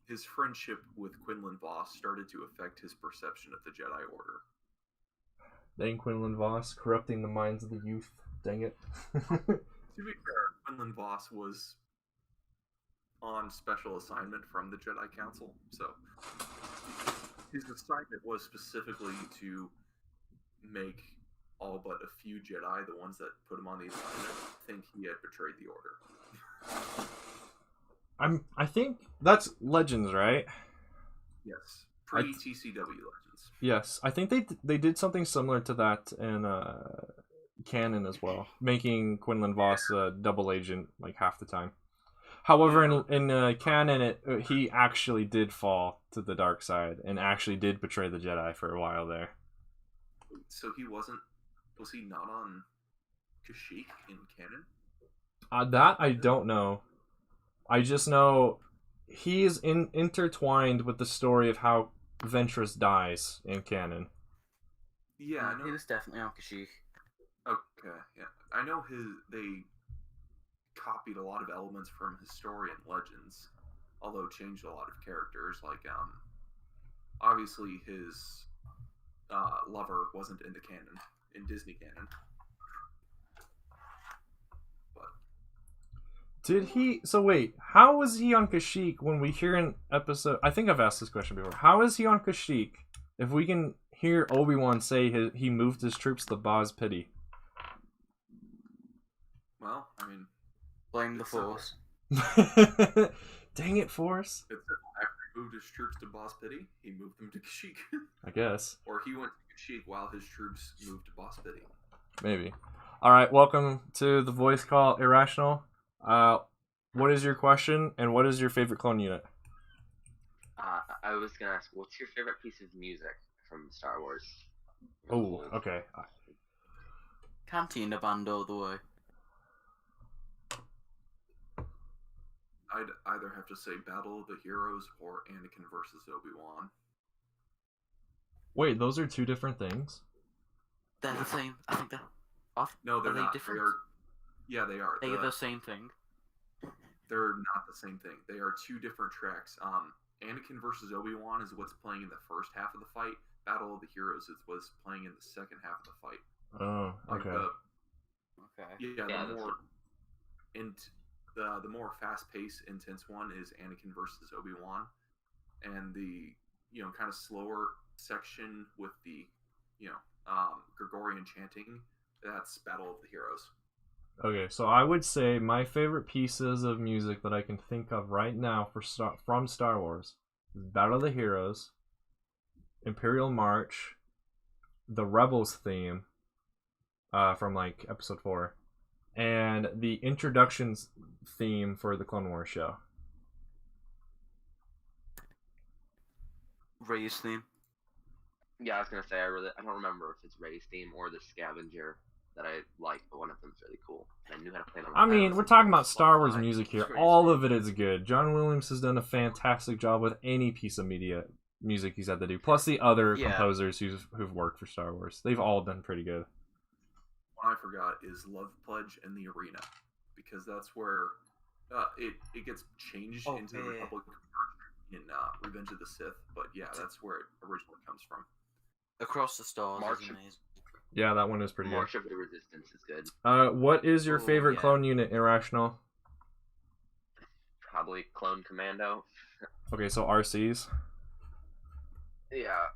S2: his friendship with Quinlan Voss started to affect his perception of the Jedi Order.
S1: Dang Quinlan Voss, corrupting the minds of the youth. Dang it.
S2: To be fair, Quinlan Voss was on special assignment from the Jedi Council, so his assignment was specifically to make all but a few Jedi, the ones that put him on the assignment, think he had betrayed the Order.
S1: I think that's Legends, right?
S2: Yes, pre-TCW Legends.
S1: Yes, I think they did something similar to that in canon as well, making Quinlan Voss a double agent half the time. However, in canon, he actually did fall to the dark side and actually did betray the Jedi for a while there.
S2: So he wasn't. Was he not on Kashyyyk in canon?
S1: That I don't know. I just know he's intertwined with the story of how Ventress dies in canon.
S2: Yeah, I know.
S3: He was definitely on Kashyyyk.
S2: Okay, yeah. I know they copied a lot of elements from Historian Legends, although changed a lot of characters. Obviously his lover wasn't in the canon, in Disney canon. But
S1: Did he? So wait, how was he on Kashyyyk when we hear an episode? I think I've asked this question before. How is he on Kashyyyk if we can hear Obi-Wan say he moved his troops to Boz Pity?
S2: well, I mean,
S3: Blame the
S2: It's
S3: Force.
S1: Dang it, Force.
S2: it's after he moved his troops to Boz Pity, he moved them to Kashyyyk.
S1: I guess.
S2: Or he went to Kashyyyk while his troops moved to Boz Pity.
S1: Maybe. Alright, welcome to the voice call Irrational. What is your question, and what is your favorite clone unit?
S4: I was gonna ask, what's your favorite piece of music from Star Wars?
S1: Oh, okay.
S3: Cantina band all the way.
S2: I'd either have to say Battle of the Heroes or Anakin versus Obi-Wan.
S1: Wait, those are two different things?
S3: They're the same. I think they're off.
S2: No, they're
S3: Are they
S2: not.
S3: different?
S2: They are. Yeah, they are.
S3: They are the same thing.
S2: They're not the same thing. They are two different tracks. Anakin versus Obi-Wan is what's playing in the first half of the fight. Battle of the Heroes is what's playing in the second half of the fight.
S1: Oh,
S2: Like
S1: okay.
S3: Okay.
S2: Yeah,
S4: Yeah,
S2: the
S4: that's
S2: more
S4: what-
S2: the more fast-paced, intense one is Anakin versus Obi-Wan, and the kind of slower section with the Gregorian chanting, that's Battle of the Heroes.
S1: Okay, so I would say my favorite pieces of music that I can think of right now from Star Wars is Battle of the Heroes, Imperial March, the Rebels theme from like Episode 4, and the introductions theme for the Clone Wars show.
S3: Ray's theme.
S4: Yeah, I was gonna say I don't remember if it's Ray's theme or the Scavenger that I like, but one of them's really cool. And I knew how to play it on.
S1: I mean, we're talking about Star Wars
S3: Spotify.
S1: music here.
S3: It's crazy.
S1: All of it is good. John Williams has done a fantastic job with any piece of media music he's had to do. Plus the other
S3: Yeah.
S1: composers who've worked for Star Wars. They've all done pretty good.
S2: One I forgot is Love Pledge and the Arena, because that's where it gets changed
S3: Oh,
S2: into the
S3: yeah.
S2: Republic in Revenge of the Sith. But yeah, that's where it originally comes from.
S3: Across the Stars
S4: March
S3: is
S4: of-
S3: amazing.
S1: Yeah, that one is pretty good.
S4: March of the Resistance is good.
S1: What is your
S3: Oh,
S1: favorite
S3: yeah.
S1: clone unit, Irrational?
S4: Probably Clone Commando.
S1: Okay, so RCs.
S4: Yeah.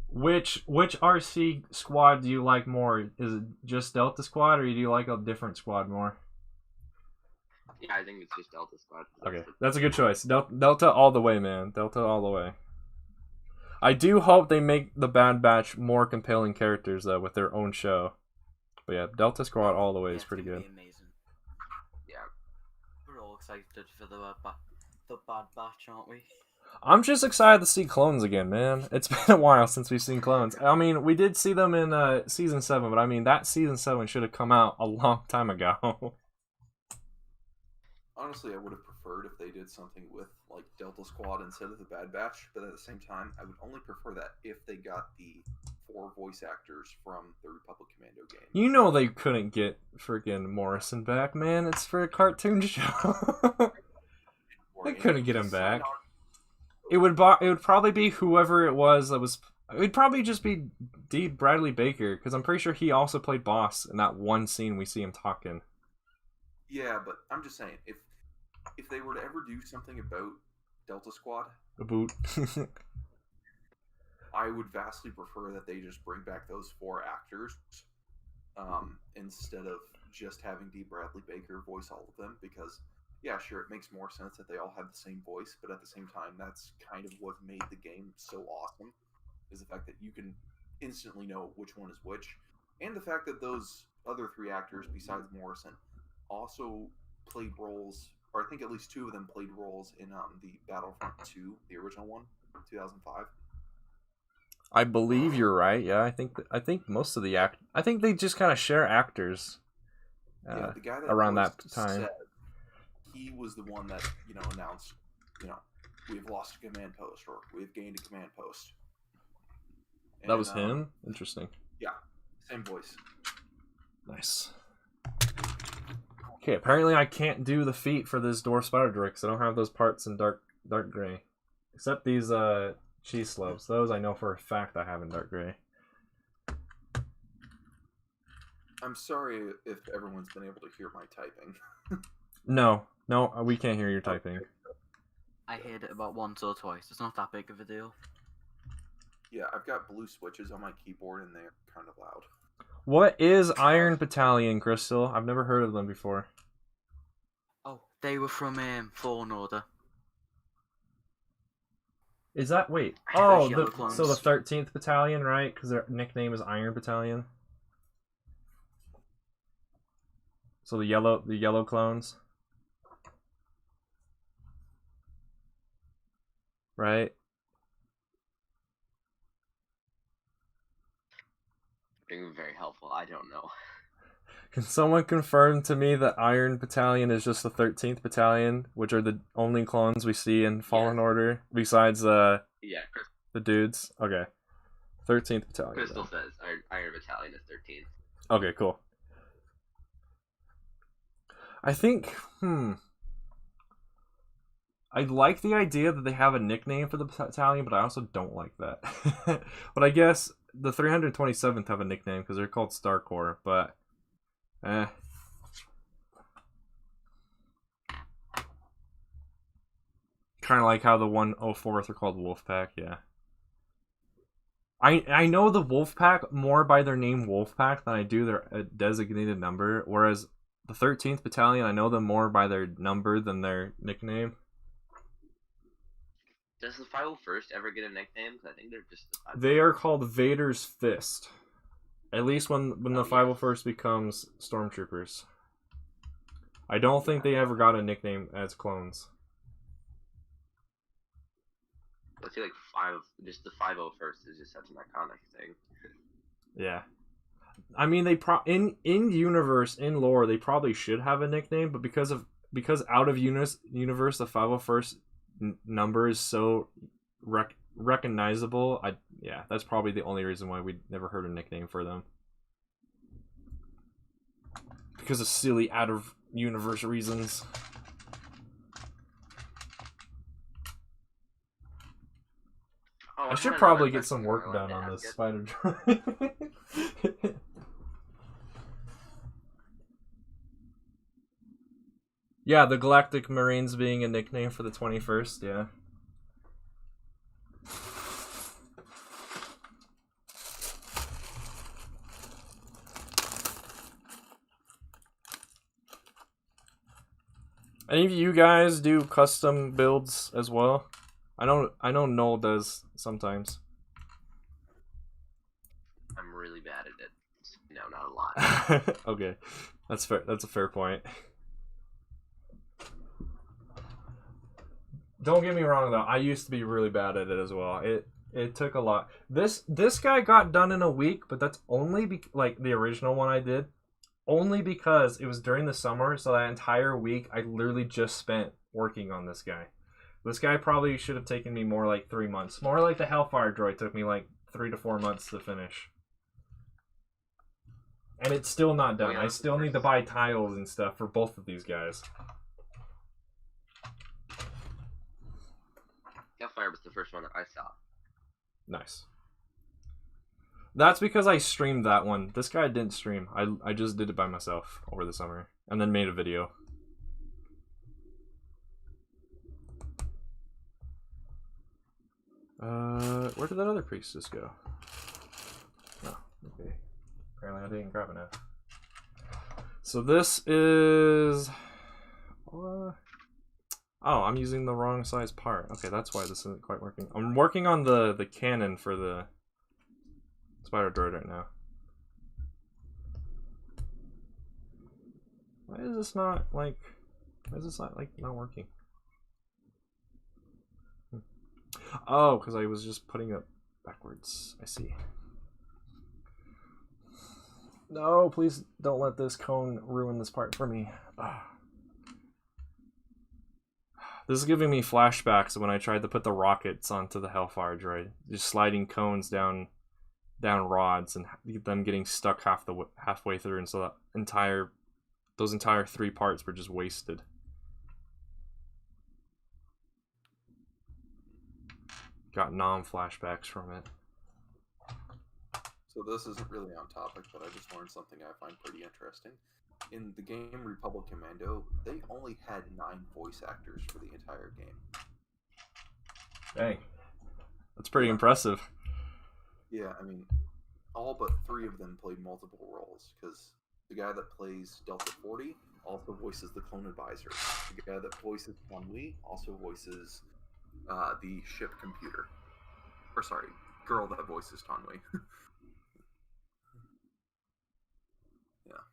S1: Which RC squad do you like more? Is it just Delta Squad, or do you like a different squad more?
S4: Yeah, I think it's just Delta Squad.
S1: Okay, that's a good choice. Delta all the way, man. Delta all the way. I do hope they make the Bad Batch more compelling characters though, with their own show. But yeah, Delta Squad all the way is
S3: it's
S1: pretty
S3: gonna
S1: good.
S3: be amazing.
S4: Yeah.
S3: We're all excited for the Bad Batch, aren't we?
S1: I'm just excited to see clones again, man. It's been a while since we've seen clones. I mean, we did see them in season 7, but I mean that season 7 should have come out a long time ago.
S2: Honestly, I would have preferred if they did something with like Delta Squad instead of the Bad Batch, but at the same time, I would only prefer that if they got the 4 voice actors from the Republic Commando game.
S1: You know they couldn't get freaking Morrison back, man. It's for a cartoon show. They couldn't get him back. It would probably be whoever it was that was. It would probably just be D. Bradley Baker, because I'm pretty sure he also played Boss in that one scene we see him talking.
S2: Yeah, but I'm just saying, if they were to ever do something about Delta Squad,
S1: A boot.
S2: I would vastly prefer that they just bring back those 4 actors instead of just having D. Bradley Baker voice all of them, because yeah, sure, it makes more sense that they all have the same voice, but at the same time, that's kind of what made the game so awesome, is the fact that you can instantly know which one is which, and the fact that those other 3 actors besides Morrison also played roles, or I think at least 2 of them played roles in the Battlefront 2, the original one, 2005.
S1: I believe you're right. Yeah, I think most of the I think they just kind of share actors.
S2: Yeah, the guy that
S1: around that
S2: voiced
S1: time.
S2: Seb, he was the one that announced, we've lost a command post, or we've gained a command post.
S1: That was him. Interesting.
S2: Yeah, same voice.
S1: Nice. Okay, apparently I can't do the feat for this dwarf spider droid because I don't have those parts in dark gray, except these cheese slopes. Those I know for a fact I have in dark gray.
S2: I'm sorry if everyone's been able to hear my typing.
S1: No, we can't hear your typing.
S3: I heard it about once or twice. It's not that big of a deal.
S2: Yeah, I've got blue switches on my keyboard and they're kind of loud.
S1: What is Iron Battalion, Crystal? I've never heard of them before.
S3: Oh, they were from Fallen Order.
S1: Is that wait?
S3: Those
S1: Oh,
S3: yellow
S1: so
S3: clones.
S1: the 13th Battalion, right? Because their nickname is Iron Battalion. So the yellow clones, right?
S4: Being very helpful. I don't know.
S1: Can someone confirm to me that Iron Battalion is just the 13th Battalion, which are the only clones we see in Fallen Order besides
S4: Yeah,
S1: the dudes? Okay, 13th Battalion.
S4: Crystal
S1: then.
S4: says Iron Battalion is 13th.
S1: Okay, cool. I think, I like the idea that they have a nickname for the battalion, but I also don't like that. But I guess the 327th have a nickname because they're called Starcore, but kind of like how the 104th are called Wolfpack. Yeah. I know the Wolfpack more by their name Wolfpack than I do their designated number, whereas the 13th Battalion, I know them more by their number than their nickname.
S4: Does the 501st ever get a nickname? Because I think they're just the 501st.
S1: They are called Vader's Fist. At least when the 501st becomes Stormtroopers. I don't think they ever got a nickname as clones.
S4: I feel like just the 501st is just such an iconic thing.
S1: Yeah. I mean, they in universe, in lore, they probably should have a nickname, but because out of universe, the 501st number is so recognizable. That's probably the only reason why we never heard a nickname for them. Because of silly out of universe reasons.
S4: Oh,
S1: I should probably get some work done on this spider droid. Yeah, the Galactic Marines being a nickname for the 21st, yeah. Any of you guys do custom builds as well? I know Noel does sometimes.
S4: I'm really bad at it. No, not a lot.
S1: Okay, that's fair. That's a fair point. Don't get me wrong though. I used to be really bad at it as well. It took a lot. This guy got done in a week, but that's only like the original one I did. Only because it was during the summer, so that entire week I literally just spent working on this guy. This guy probably should have taken me more like 3 months. More like the Hellfire droid took me like 3 to 4 months to finish. And it's still not done. I still need to buy tiles and stuff for both of these guys.
S4: Hellfire was the first one that I saw.
S1: Nice. That's because I streamed that one. This guy didn't stream. I just did it by myself over the summer. And then made a video. Where did that other priestess go? Oh, okay. Apparently I didn't grab enough. So this is... Oh, I'm using the wrong size part. Okay, that's why this isn't quite working. I'm working on the cannon for the spider droid right now. Why is this not like... Why is this not like not working? Oh, because I was just putting it backwards. I see. No, please don't let this cone ruin this part for me. This is giving me flashbacks of when I tried to put the rockets onto the Hellfire droid. Just sliding cones down rods and them getting stuck halfway through, and so those entire 3 parts were just wasted. Got non-flashbacks from it.
S2: So this isn't really on topic, but I just learned something I find pretty interesting. In the game Republic Commando, they only had 9 voice actors for the entire game.
S1: Dang. That's pretty impressive.
S2: Yeah, I mean, all but 3 of them played multiple roles, because the guy that plays Delta 40 also voices the Clone Advisor. The guy that voices Tonwi also voices the ship computer. Or sorry, girl that voices Tonwi. Yeah.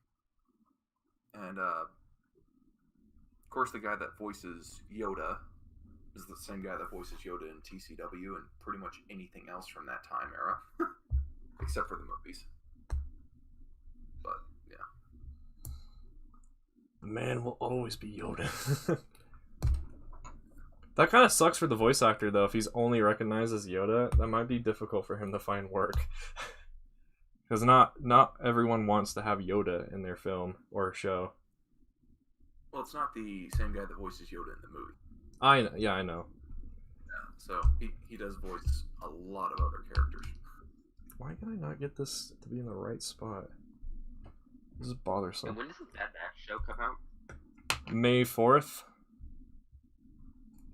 S2: And, of course, the guy that voices Yoda is the same guy that voices Yoda in TCW and pretty much anything else from that time era. Except for the movies. But, yeah.
S1: The man will always be Yoda. That kind of sucks for the voice actor, though. If he's only recognized as Yoda, that might be difficult for him to find work. Because not everyone wants to have Yoda in their film or show.
S2: Well, it's not the same guy that voices Yoda in the movie.
S1: I know. Yeah, I know.
S2: Yeah, so he does voice a lot of other characters.
S1: Why can I not get this to be in the right spot? This is bothersome.
S4: And when does the Bad Batch show come out?
S1: May 4th.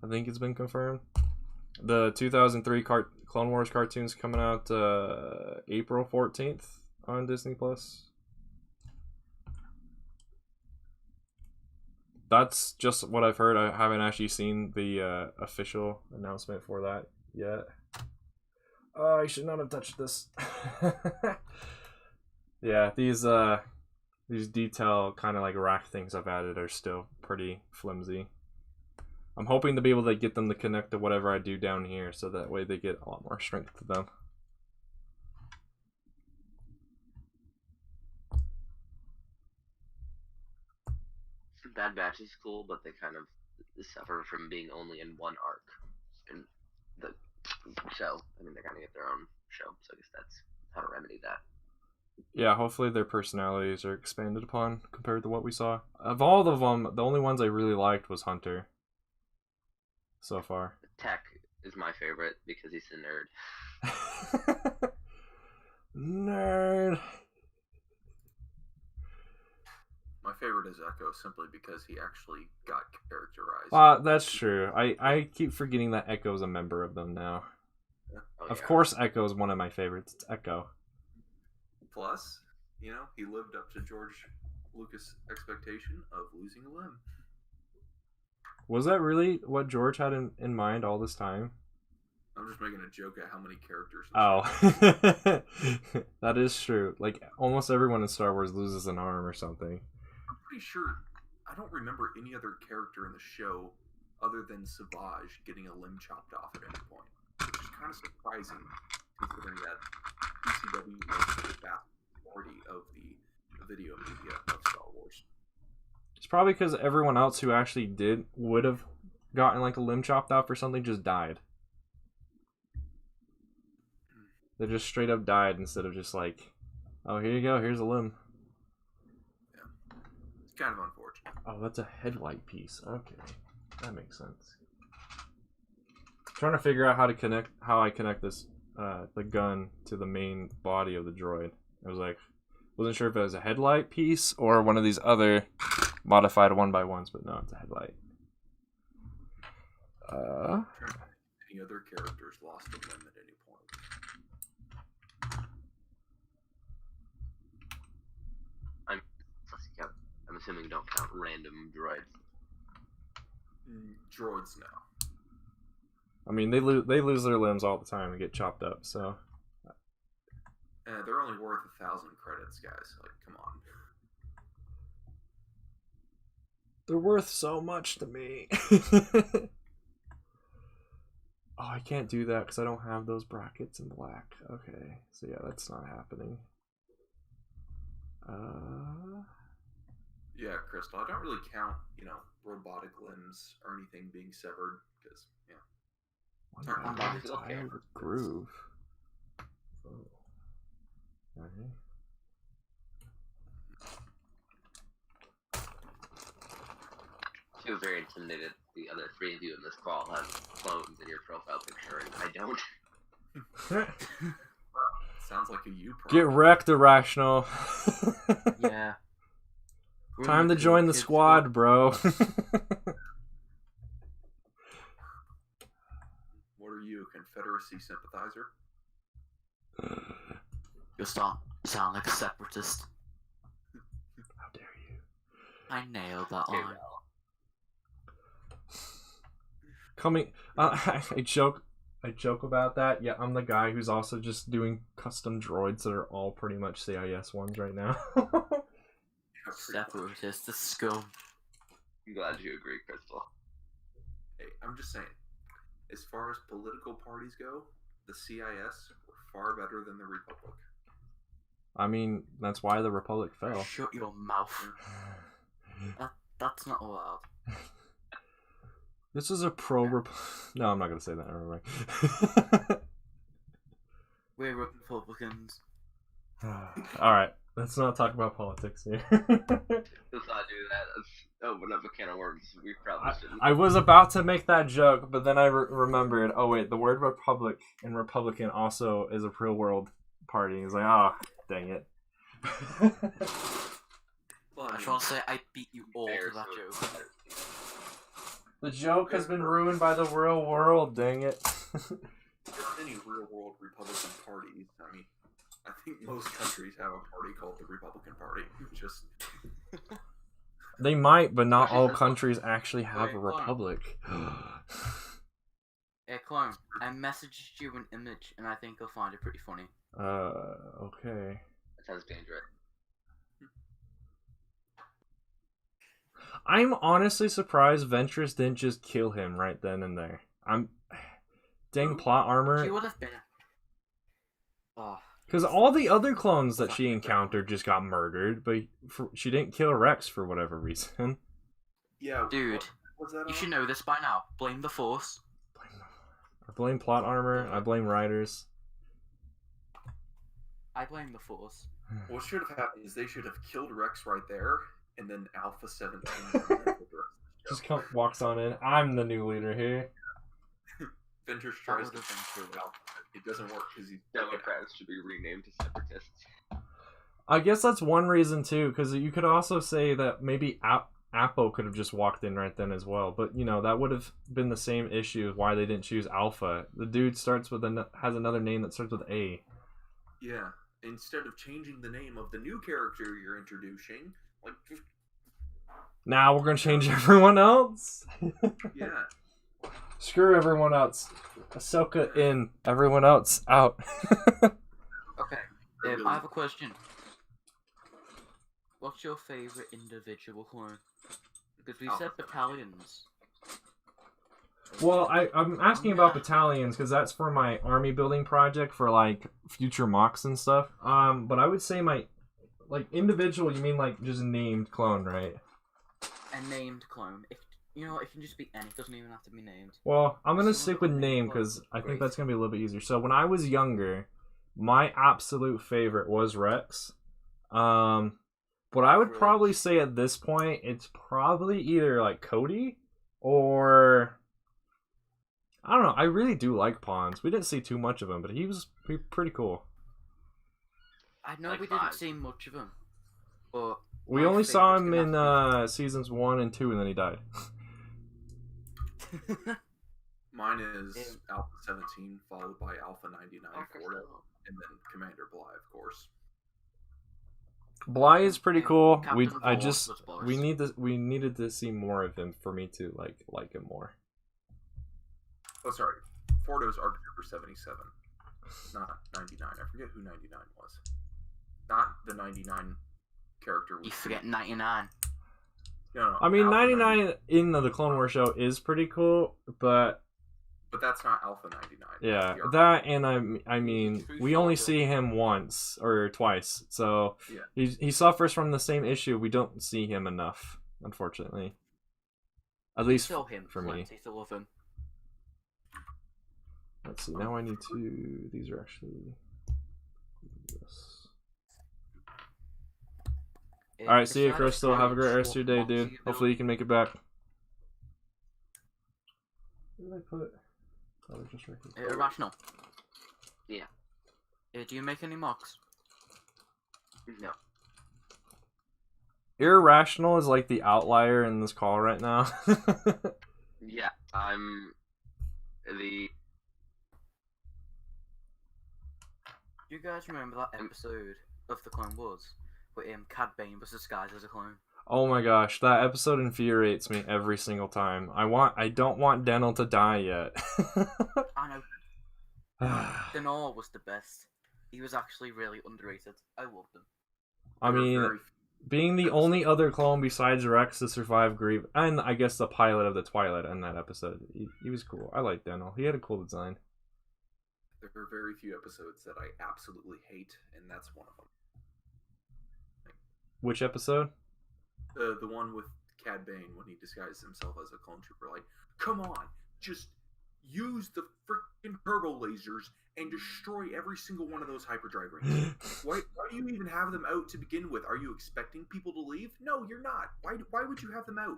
S1: I think it's been confirmed. The 2003 Clone Wars cartoon's coming out April 14th on Disney Plus. That's just what I've heard. I haven't actually seen the official announcement for that yet. Oh, I should not have touched this. Yeah, these detail kind of like rack things I've added are still pretty flimsy. I'm hoping to be able to get them to connect to whatever I do down here, so that way they get a lot more strength to them.
S4: Bad Batch is cool, but they kind of suffer from being only in one arc in the show. I mean, they're gonna get their own show, so I guess that's how to remedy that.
S1: Yeah, hopefully their personalities are expanded upon compared to what we saw. Of all of them, the only ones I really liked was Hunter. So far.
S4: Tech is my favorite because he's a nerd.
S1: Nerd.
S2: My favorite is Echo simply because he actually got characterized.
S1: That's true. I keep forgetting that Echo's a member of them now.
S4: Oh,
S1: Of
S4: yeah.
S1: course Echo's one of my favorites. It's Echo.
S2: Plus, you know, he lived up to George Lucas' expectation of losing a limb.
S1: Was that really what George had in mind all this time?
S2: I'm just making a joke at how many characters.
S1: Oh. That is true. Like, almost everyone in Star Wars loses an arm or something.
S2: I'm pretty sure. I don't remember any other character in the show other than Savage getting a limb chopped off at any point, which is kind of surprising considering that PCW was the vast majority of the video media of Star Wars.
S1: It's probably because everyone else who actually would have gotten like a limb chopped off or something just died. They just straight up died instead of just like, oh, here you go, here's a limb.
S2: Yeah. It's kind of unfortunate.
S1: Oh, that's a headlight piece. Okay, that makes sense. Trying to figure out how I connect this the gun to the main body of the droid. I was like, wasn't sure if it was a headlight piece or one of these other modified 1x1s, but no, it's a headlight.
S2: Any other characters lost a limb at any point?
S4: I'm assuming you don't count random droids.
S2: Droids now.
S1: I mean, they lose their limbs all the time and get chopped up, so.
S2: They're only worth 1,000 credits, guys. Like, come on.
S1: They're worth so much to me. Oh, I can't do that because I don't have those brackets in black. Okay, so yeah, that's not happening.
S2: Yeah, Crystal, I don't really count, you know, robotic limbs or anything being severed, because, yeah.
S1: Tired groove. Oh. Okay.
S4: She was very intimidated. The other three of you in this call have clones in your profile picture, and I don't.
S2: Sounds like a you problem.
S1: Get wrecked, Irrational.
S3: Yeah.
S1: Time to join the squad, bro.
S2: What are you, a Confederacy sympathizer?
S3: You sound like a separatist.
S1: How dare you?
S3: I nailed that
S4: Okay,
S3: line.
S1: Coming, I joke about that. Yeah, I'm the guy who's also just doing custom droids that are all pretty much CIS ones right now.
S3: Separatist, the scum.
S4: I'm glad you agree, Crystal.
S2: Hey, I'm just saying, as far as political parties go, the CIS were far better than the Republic.
S1: I mean, that's why the Republic fell.
S3: Shut your mouth. That's not allowed.
S1: This is a pro. No, I'm not gonna say that. Never mind.
S3: We're Republicans.
S1: All right, let's not talk about politics here.
S4: Let's not do that. Let's open up a can of worms. We probably shouldn't.
S1: I was about to make that joke, but then I remembered. Oh wait, the word republic and Republican also is a real world party. He's like, oh, dang it.
S2: Well,
S3: I just want to say I beat you all to that joke.
S1: The joke has been ruined by the real world, dang it.
S2: there aren't any real-world Republican parties. I mean, I think most countries have a party called the Republican Party. Just
S1: They might, but not all countries actually have a republic.
S3: Hey, Clone, I messaged you an image, and I think you'll find it pretty funny.
S1: Okay.
S4: That sounds dangerous.
S1: I'm honestly surprised Ventress didn't just kill him right then and there. Dang plot
S3: She
S1: armor.
S3: would have been. Oh,
S1: Because all the other clones that she encountered just got murdered, but she didn't kill Rex for whatever reason.
S2: yeah,
S3: dude,
S2: what was that
S3: you
S2: on?
S3: should know this by now. Blame the Force.
S1: I blame plot armor. I blame writers.
S3: I blame the Force.
S2: What should have happened is they should have killed Rex right there, and then Alpha 17
S1: Just walks on in. I'm the new leader here.
S2: Ventress
S3: That
S2: tries
S3: would
S2: to
S3: have been true.
S2: Alpha. It doesn't work because he's
S4: Democrats should be renamed to separatists.
S1: I guess that's one reason too, because you could also say that maybe Apo could have just walked in right then as well. But you know that would have been the same issue why they didn't choose Alpha. The dude starts with has another name that starts with A.
S2: Yeah. Instead of changing the name of the new character you're introducing, like just
S1: Now we're gonna change everyone else.
S2: yeah.
S1: Screw everyone else. Ahsoka in, everyone else out.
S3: Okay, I have a question. What's your favorite individual clone? Because we said battalions.
S1: Well, I'm asking about battalions because that's for my army building project for like future mocks and stuff. But I would say my individual. You mean like just named clone, right?
S3: A named clone. You know, it can just be any. It doesn't even have to be named.
S1: Well, I'm gonna stick with name because I think that's gonna be a little bit easier. So when I was younger, my absolute favorite was Rex. But I would probably say at this point it's probably either like Cody or I don't know. I really do like Pawns. We didn't see too much of him, but he was pretty cool.
S3: I know
S4: Like
S3: we
S4: five.
S3: didn't see much of him, but
S1: We only saw him in seasons 1 and 2, and then he died.
S2: Mine is Alpha 17, followed by Alpha 99 Fordo, and then Commander Bly, of course.
S1: Bly is pretty cool.
S3: Captain
S1: We needed to see more of him for me to like him more.
S2: Oh, sorry. Fordo's Arc Trooper 77, not 99. I forget who 99 was. Not the 99 character.
S3: You forget 99.
S2: No,
S1: I mean,
S2: Alpha
S1: 99 in the Clone Wars show is pretty cool, but
S2: that's not Alpha 99.
S1: yeah,
S2: That's the
S1: that and I mean, we only see him once or twice, so
S2: Yeah.
S1: he suffers from the same issue. We don't see him enough, unfortunately. At least
S3: Still him.
S1: for me.
S3: Plenty to love him.
S1: Let's see. Now I need to. These are actually. This. All right. See you, Crystal. Have a great rest of your day, dude. Hopefully you can make it back. Where did I put? Oh, just right here.
S3: Irrational.
S4: Yeah.
S3: Do you make any mocks?
S4: No.
S1: Irrational is like the outlier in this call right now.
S4: Yeah, I'm the.
S3: You guys remember that episode of the Clone Wars where Cad Bane was disguised as a clone?
S1: Oh my gosh, that episode infuriates me every single time. I don't want Denel to die yet.
S3: I know. Denor was the best. He was actually really underrated. I loved him.
S1: I mean, being the only other clone besides Rex to survive Grievous, and I guess the pilot of the Twilight in that episode, he was cool. I like Denel. He had a cool design.
S2: There are very few episodes that I absolutely hate, and that's one of them.
S1: Which episode?
S2: The one with Cad Bane when he disguised himself as a clone trooper. Like, come on, just use the freaking turbo lasers and destroy every single one of those hyperdrive rings. Why do you even have them out to begin with? Are you expecting people to leave? No, you're not. Why would you have them out?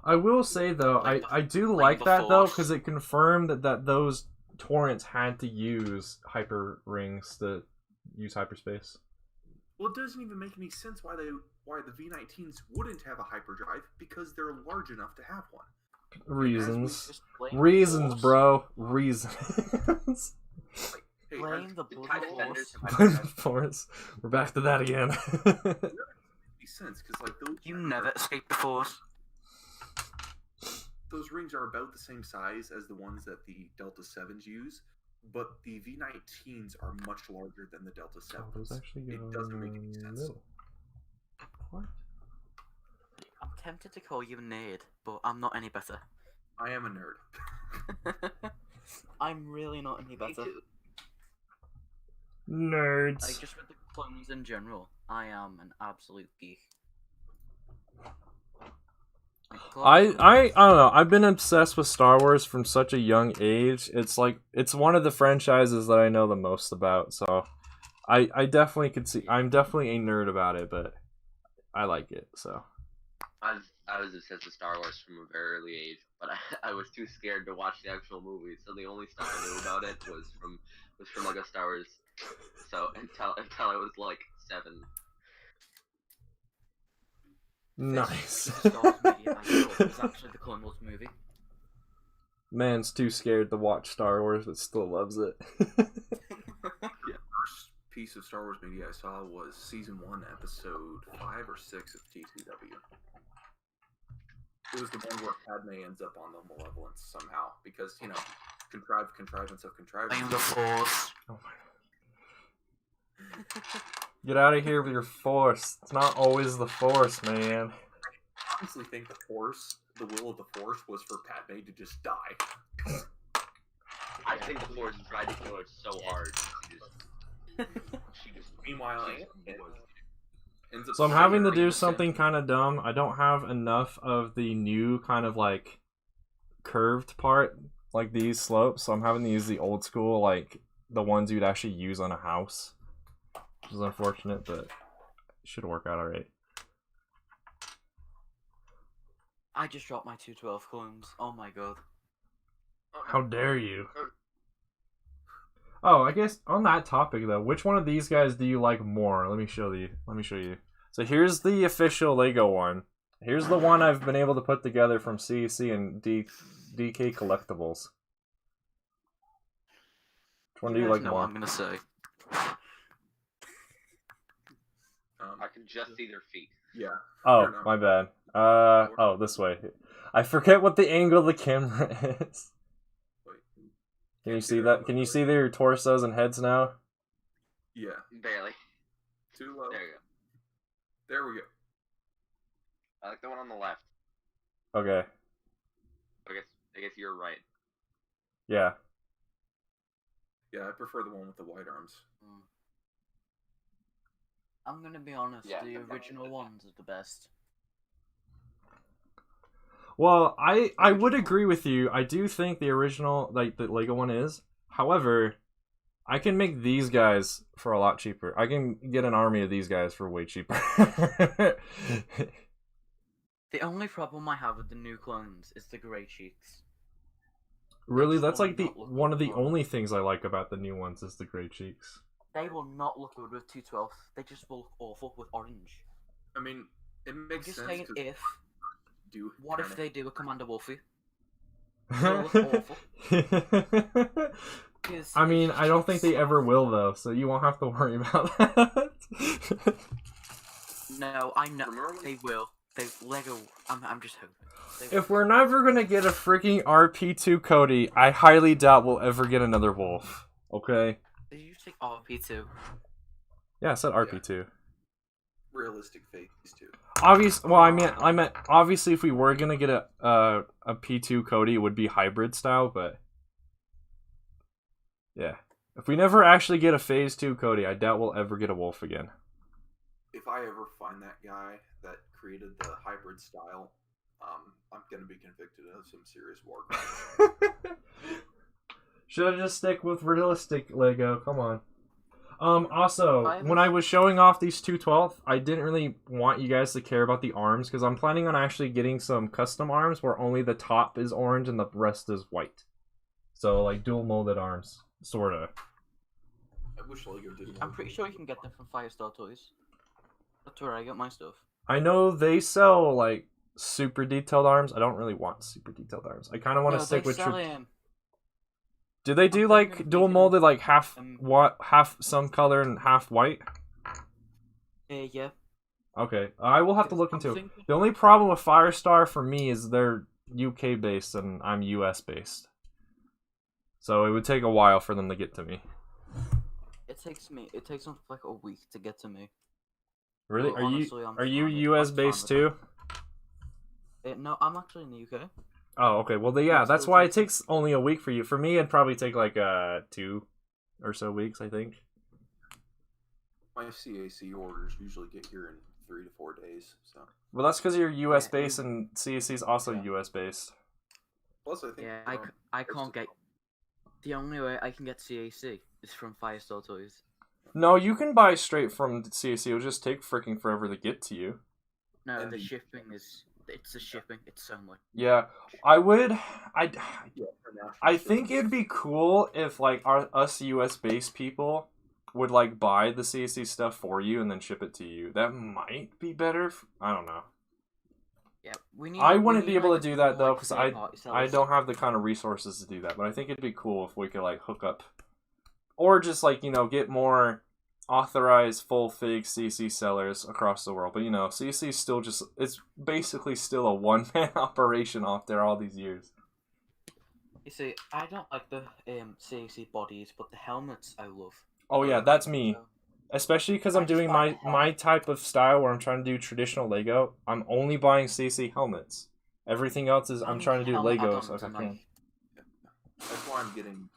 S1: I will say though, I do like that though because it confirmed that those torrents had to use hyper rings to use hyperspace.
S2: Well, it doesn't even make any sense why the V19s wouldn't have a hyperdrive, because they're large enough to have one.
S1: Reasons.
S3: Just blame
S1: Reasons,
S3: the force.
S1: bro. Reasons.
S2: Hey,
S3: Blame the
S4: The
S3: bloody
S4: TIE Defenders
S3: force.
S4: have hyperdrive.
S1: Force. We're back to that again.
S2: makes sense because like those
S3: You never escape the force.
S2: those rings are about the same size as the ones that the Delta 7s use, but the V19s are much larger than the Delta 7s.
S1: Those actually go
S2: It doesn't make any sense.
S1: middle. What?
S3: I'm tempted to call you a nerd, but I'm not any better.
S2: I am a nerd.
S3: I'm really not any
S4: Me
S3: better.
S4: too.
S1: Nerds.
S3: Like, just with the clones in general, I am an absolute geek. Like,
S1: I don't know. I've been obsessed with Star Wars from such a young age. It's like it's one of the franchises that I know the most about. So I definitely could see. I'm definitely a nerd about it, but I like it. So
S4: I was obsessed with Star Wars from a very early age, but I was too scared to watch the actual movie, so the only stuff I knew about it was from like a Star Wars. So until I was like 7.
S1: nice.
S3: The Star Wars movie I saw was actually the Clone Wars movie.
S1: Man's too scared to watch Star Wars, but still loves it.
S2: First piece of Star Wars media I saw was season 1, episode 5 or 6 of TCW. It was the one where Padme ends up on the Malevolence somehow because contrivance of contrivance.
S3: Blame the force.
S1: Oh my God. Get out of here with your Force. It's not always the Force, man.
S2: I honestly think the will of the Force, was for Padme to just die.
S4: I think the Force tried to kill her so hard. She just
S2: Meanwhile,
S4: she
S2: it
S4: was-
S2: ends up
S1: So I'm having to
S2: saving
S1: do
S2: her
S1: something kind of dumb. I don't have enough of the new kind of like curved part, like these slopes. So I'm having to use the old school, like the ones you'd actually use on a house. Which is unfortunate, but it should work out alright.
S3: I just dropped my 212 clones. Oh my god.
S1: How dare you? Oh, I guess on that topic though, which one of these guys do you like more? Let me show you. So here's the official Lego one. Here's the one I've been able to put together from CEC and DK Collectibles. Which one do you
S3: guys
S1: like
S3: know
S1: more?
S3: what I'm gonna say.
S4: I can just see their feet.
S2: Yeah.
S1: Oh,
S2: Fair enough.
S1: my bad. Oh, this way. I forget what the angle of the camera is.
S2: Wait.
S1: Can you see that? Can you see their torsos and heads now?
S2: Yeah.
S4: Barely.
S2: Too low.
S4: There you go.
S2: There we go.
S4: I like the one on the left.
S1: Okay.
S4: I guess you're right.
S1: Yeah.
S2: Yeah, I prefer the one with the white arms.
S3: I'm gonna be honest,
S4: Yeah.
S3: the original ones are the best.
S1: Well, I would agree with you. I do think the original, like the Lego one is. However, I can make these guys for a lot cheaper. I can get an army of these guys for way cheaper.
S3: The only problem I have with the new clones is the grey cheeks.
S1: Really,
S3: just
S1: that's
S3: will
S1: like the
S3: not look
S1: one of the
S3: good.
S1: only things I like about the new ones is the gray cheeks.
S3: They will not look good with 212. They just will look awful with orange.
S2: I mean, it
S3: I'm
S2: makes
S3: just
S2: sense.
S3: saying,
S2: 'cause
S3: if
S2: do
S3: what if
S2: kinda-
S3: they do a Commander Wolfie? They'll look awful.
S1: I mean, I don't think they ever will though, so you won't have to worry about that.
S3: No, I know
S4: Remember when-
S3: they will. They Lego. I'm just hoping. They
S1: If we're never gonna get a freaking RP2 Cody, I highly doubt we'll ever get another Wolf. Okay?
S3: Did you say RP2?
S1: Yeah, I said RP2.
S2: realistic phase 2.
S1: Well, I meant obviously if we were gonna get a P2 Cody, it would be hybrid style, but yeah, if we never actually get a Phase 2 Cody, I doubt we'll ever get a Wolf again.
S2: If I ever find that guy that created the hybrid style, I'm gonna be convicted of some serious war crimes.
S1: Should I just stick with realistic Lego? Come on. Also,
S3: I have
S1: when I was showing off these 212th, I didn't really want you guys to care about the arms, because I'm planning on actually getting some custom arms where only the top is orange and the rest is white. So, like, dual molded arms. Sorta.
S2: I wish Lego did.
S3: I'm pretty sure you can get them from Firestar Toys. That's where I get my stuff.
S1: I know they sell like super detailed arms. I don't really want super detailed arms. I kind of want to stick with. Do they do like dual molded, like half half some color and half white?
S3: Yeah.
S1: Okay, I will have to look into it. The only problem with Firestar for me is they're UK based and I'm US based, so it would take a while for them to get to me.
S3: It takes them like a week to get to me.
S1: Really?
S3: Well, honestly,
S1: are you US based too?
S3: No, I'm actually in the UK.
S1: Oh, okay. Well, yeah, that's why it takes only a week for you. For me, it'd probably take like 2 or so weeks, I think.
S2: My CAC orders usually get here in 3 to 4 days. So.
S1: Well, that's because you're US based and CAC is also US based.
S2: Plus, I think.
S3: Yeah, I can't get. The only way I can get CAC is from Firestar Toys.
S1: No, you can buy straight from CAC. It'll just take freaking forever to get to you.
S3: No, the shipping is. It's the shipping. It's so much.
S1: Yeah, I think it'd be cool if like us US based people would like buy the CAC stuff for you and then ship it to you. That might be better. I don't know.
S3: Yeah,
S1: I wouldn't be able to do that though because I don't have the kind of resources to do that. But I think it'd be cool if we could like hook up, or just like get more authorized full fig CC sellers across the world. But CC is still it's basically still a one-man operation off there all these years.
S3: You see, I don't like the CC bodies, but the helmets I love.
S1: Oh yeah, that's me. Especially because I'm doing my type of style where I'm trying to do traditional Lego. I'm only buying CC helmets. Everything else is I'm trying to do Legos if I can.
S2: That's why I'm getting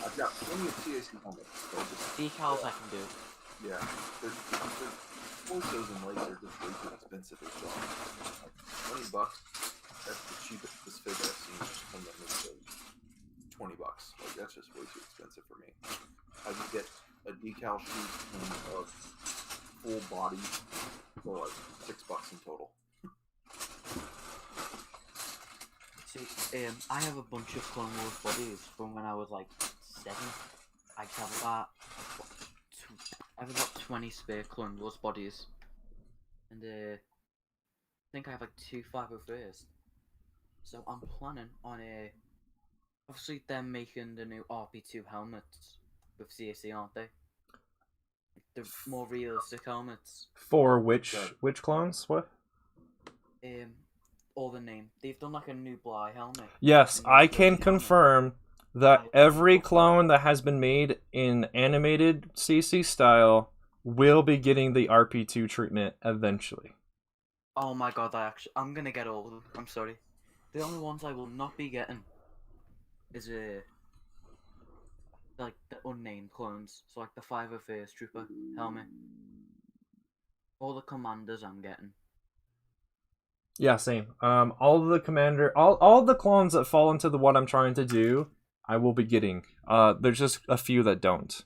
S2: I've got plenty of CAC helmets.
S3: Decals I can do.
S2: Yeah. Torsos and legs are just way too expensive as well. Like $20, that's the cheapest fig I've seen from them is $20. Like that's just way too expensive for me. I can get a decal sheet of full body for like $6 in total.
S3: See, I have a bunch of Clone Wars bodies from when I was like 7. I have about 20 spare Clone Wars bodies, and I think I have like 2 501st. So I'm planning on obviously them making the new RP2 helmets with CAC, aren't they? The more realistic helmets.
S1: For which clones? What?
S3: Or the name. They've done like a new Bly helmet.
S1: Yes, I can confirm that every clone that has been made in animated CC style will be getting the RP2 treatment eventually.
S3: Oh my god, I'm gonna get all of them. I'm sorry. The only ones I will not be getting is like the unnamed clones. So like the 501st Trooper helmet. All the commanders I'm getting.
S1: Yeah, same. All of the commander, all the clones that fall into what I'm trying to do, I will be getting. There's just a few that don't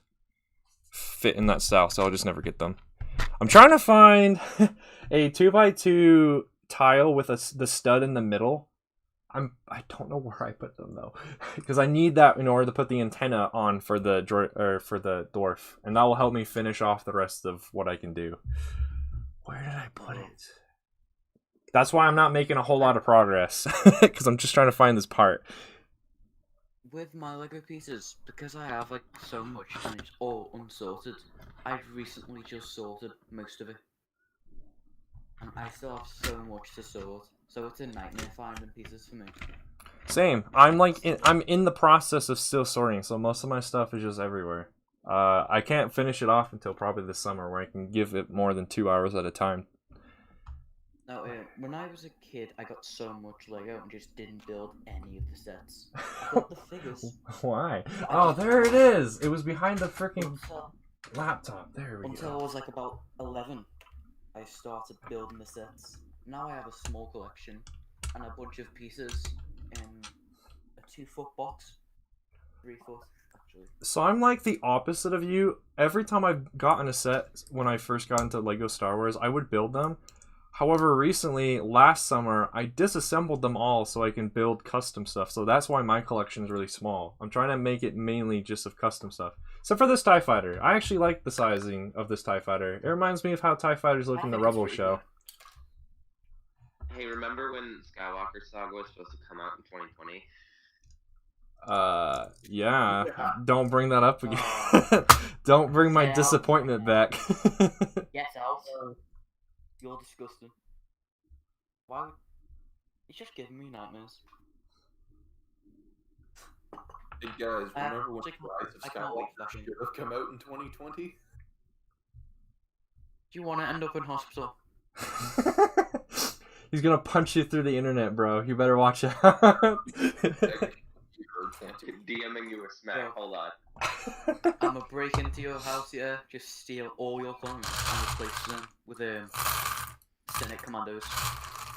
S1: fit in that style, so I'll just never get them. I'm trying to find a 2x2 tile with the stud in the middle. I don't know where I put them though, because I need that in order to put the antenna on for the dwarf, and that will help me finish off the rest of what I can do. Where did I put it? That's why I'm not making a whole lot of progress, because I'm just trying to find this part.
S3: With my Lego pieces, because I have like so much and it's all unsorted, I've recently just sorted most of it. And I still have so much to sort, so it's a nightmare finding pieces for me.
S1: Same. I'm in the process of still sorting, so most of my stuff is just everywhere. I can't finish it off until probably this summer, where I can give it more than 2 hours at a time.
S3: Now, when I was a kid, I got so much Lego and just didn't build any of the sets. I built the figures.
S1: Why? Oh, there it is! It was behind the freaking laptop. There we go.
S3: Until I was like about 11, I started building the sets. Now I have a small collection and a bunch of pieces in a 2-foot box. 3 foot, actually.
S1: So I'm like the opposite of you. Every time I've gotten a set when I first got into Lego Star Wars, I would build them. However, recently, last summer, I disassembled them all so I can build custom stuff. So that's why my collection is really small. I'm trying to make it mainly just of custom stuff. Except for this TIE Fighter. I actually like the sizing of this TIE Fighter. It reminds me of how TIE Fighters look in the Rebel show.
S4: Hey, remember when Skywalker Saga was supposed to come out in 2020?
S1: Yeah. Don't bring that up again. Don't bring my disappointment back.
S3: Get out. You're disgusting. Why? It's just giving me nightmares.
S2: Hey guys, remember when
S3: I
S2: Rise of
S3: can't wait
S2: Skywalker
S3: for that.
S2: should have come out in 2020?
S3: Do you want to end up in hospital?
S1: He's gonna punch you through the internet, bro. You better watch out.
S4: DMing you a smack. Hold on.
S3: I'm gonna break into your house here, just steal all your clones and replace them with Senate commandos.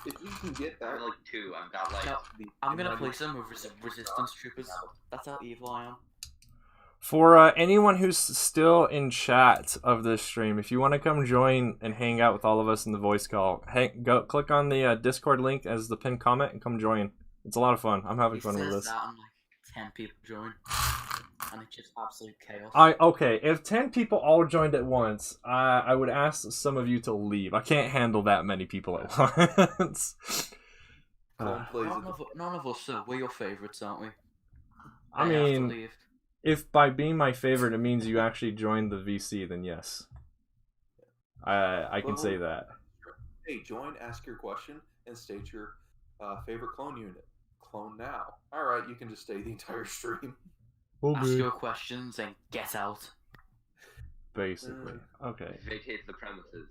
S2: If you can get
S4: I
S2: that,
S4: have like 2. I've got like.
S3: No, I'm gonna replace them with resistance troopers. That's how evil I am.
S1: For anyone who's still in chat of this stream, if you want to come join and hang out with all of us in the voice call, go click on the Discord link as the pinned comment and come join. It's a lot of fun. I'm having fun with this.
S3: That and like 10 people join, and it's just absolute chaos.
S1: Okay, if 10 people all joined at once, I would ask some of you to leave. I can't handle that many people at once.
S3: None of us, sir. We're your favourites, aren't we?
S1: I mean, if by being my favorite it means you actually joined the VC, then yes. I can say that.
S2: Hey, join, ask your question, and state your favorite clone unit. Clone now. Alright, you can just stay the entire stream.
S3: Ask your questions and get out.
S1: Basically. Okay.
S4: Vacate the premises.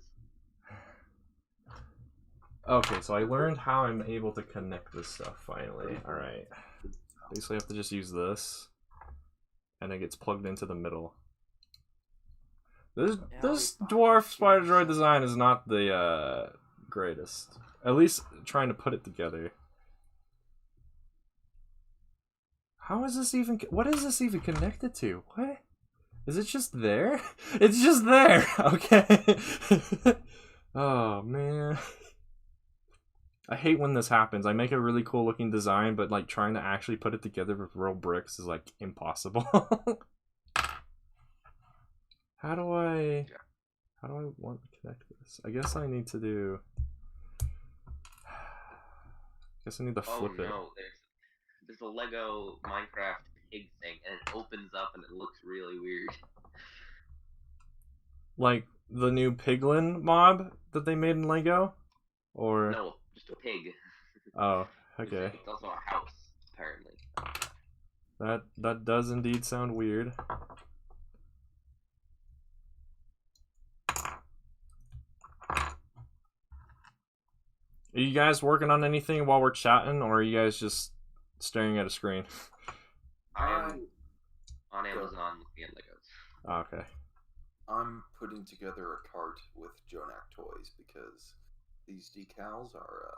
S1: Okay, so I learned how I'm able to connect this stuff finally. Alright. Basically I have to just use this. And it gets plugged into the middle. This dwarf spider droid design is not the greatest. At least trying to put it together. How is this even... What is this even connected to? What? Is it just there? It's just there! Okay. Oh, man. I hate when this happens. I make a really cool looking design, but like trying to actually put it together with real bricks is like impossible. How do I want to connect this? I guess I need to do... I guess I need to flip it.
S4: No, there's a Lego Minecraft pig thing, and it opens up and it looks really weird.
S1: Like the new piglin mob that they made in Lego? Or...
S4: No, just a pig.
S1: Oh, okay.
S4: It's also a house, apparently.
S1: That does indeed sound weird. Are you guys working on anything while we're chatting, or are you guys just staring at a screen?
S4: I am on Amazon looking at Legos.
S1: Oh, okay.
S2: I'm putting together a cart with Jonak toys because these decals are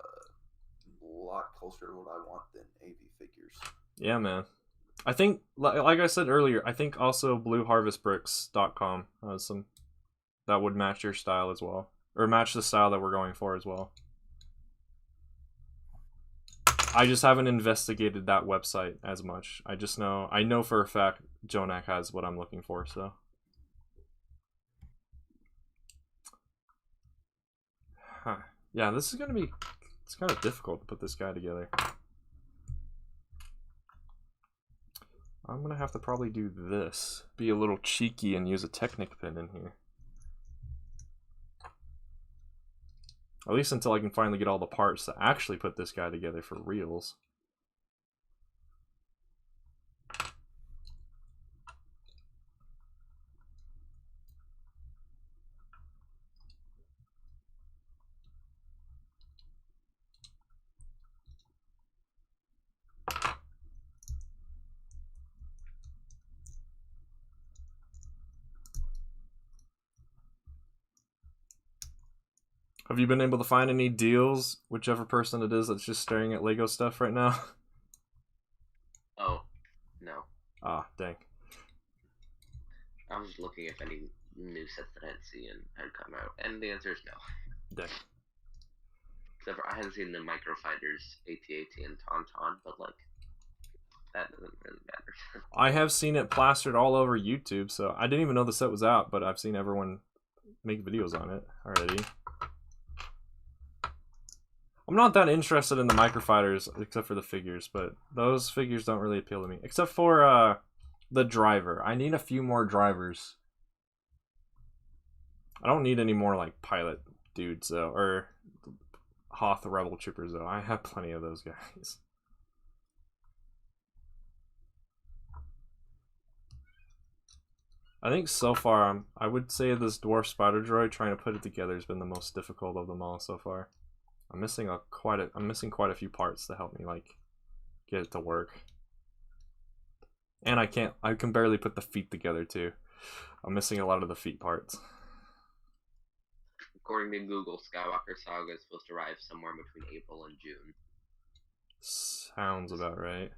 S2: a lot closer to what I want than AV figures.
S1: Yeah, man. I think, like I said earlier, I think also blueharvestbricks.com has some that would match your style as well, or match the style that we're going for as well. I just haven't investigated that website as much. I know for a fact Jonak has what I'm looking for, so. Huh. Yeah, this is gonna be, it's kind of difficult to put this guy together. I'm gonna have to probably do this. Be a little cheeky and use a Technic pin in here. At least until I can finally get all the parts to actually put this guy together for reals. Have you been able to find any deals, whichever person it is that's just staring at Lego stuff right now?
S4: Oh, no.
S1: Ah, dang.
S4: I was just looking if any new sets that I had seen had come out, and the answer is no.
S1: Dang.
S4: Except for I haven't seen the Microfighters AT-AT and Tauntaun, but like that doesn't really matter.
S1: I have seen it plastered all over YouTube, so I didn't even know the set was out, but I've seen everyone make videos on it already. I'm not that interested in the microfighters except for the figures, but those figures don't really appeal to me. Except for the driver. I need a few more drivers. I don't need any more like pilot dudes though, or Hoth Rebel Troopers though. I have plenty of those guys. I think so far, I would say this Dwarf Spider Droid, trying to put it together has been the most difficult of them all so far. I'm missing quite a few parts to help me like get it to work. And I can barely put the feet together too. I'm missing a lot of the feet parts.
S4: According to Google, Skywalker Saga is supposed to arrive somewhere between April and June.
S1: Sounds about right.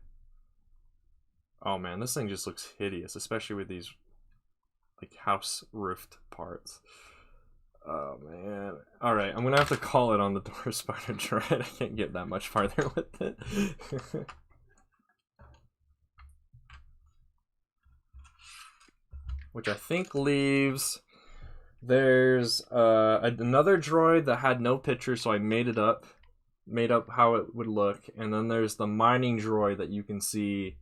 S1: Oh man, this thing just looks hideous, especially with these like house roofed parts. Oh man. Alright, I'm gonna have to call it on the Dwarf Spider Droid. I can't get that much farther with it. Which I think leaves... There's another droid that had no picture, so I made it up. Made up how it would look. And then there's the mining droid that you can see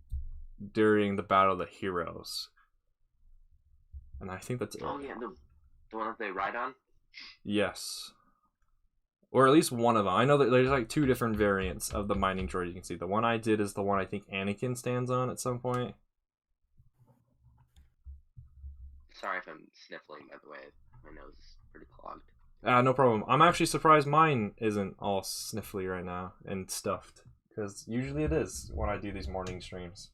S1: during the Battle of the Heroes. And I think that's it.
S4: Oh yeah, the one that they ride on?
S1: Yes. Or at least one of them. I know that there's like two different variants of the mining droid you can see. The one I did is the one I think Anakin stands on at some point.
S4: Sorry if I'm sniffling, by the way. My nose is pretty clogged.
S1: No problem. I'm actually surprised mine isn't all sniffly right now and stuffed. Because usually it is when I do these morning streams.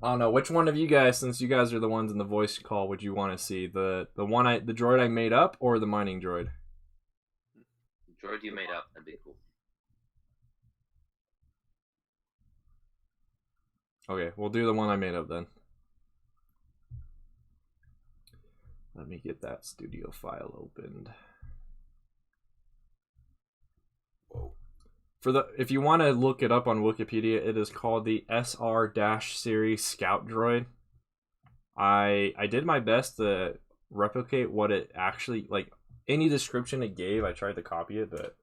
S1: I don't know, which one of you guys, since you guys are the ones in the voice call, would you want to see? The droid I made up or the mining droid?
S4: The droid you made up, that'd be cool.
S1: Okay, we'll do the one I made up then. Let me get that studio file opened.
S2: Whoa.
S1: If you want to look it up on Wikipedia, it is called the SR-series Scout Droid. I did my best to replicate what it actually, like, any description it gave, I tried to copy it, but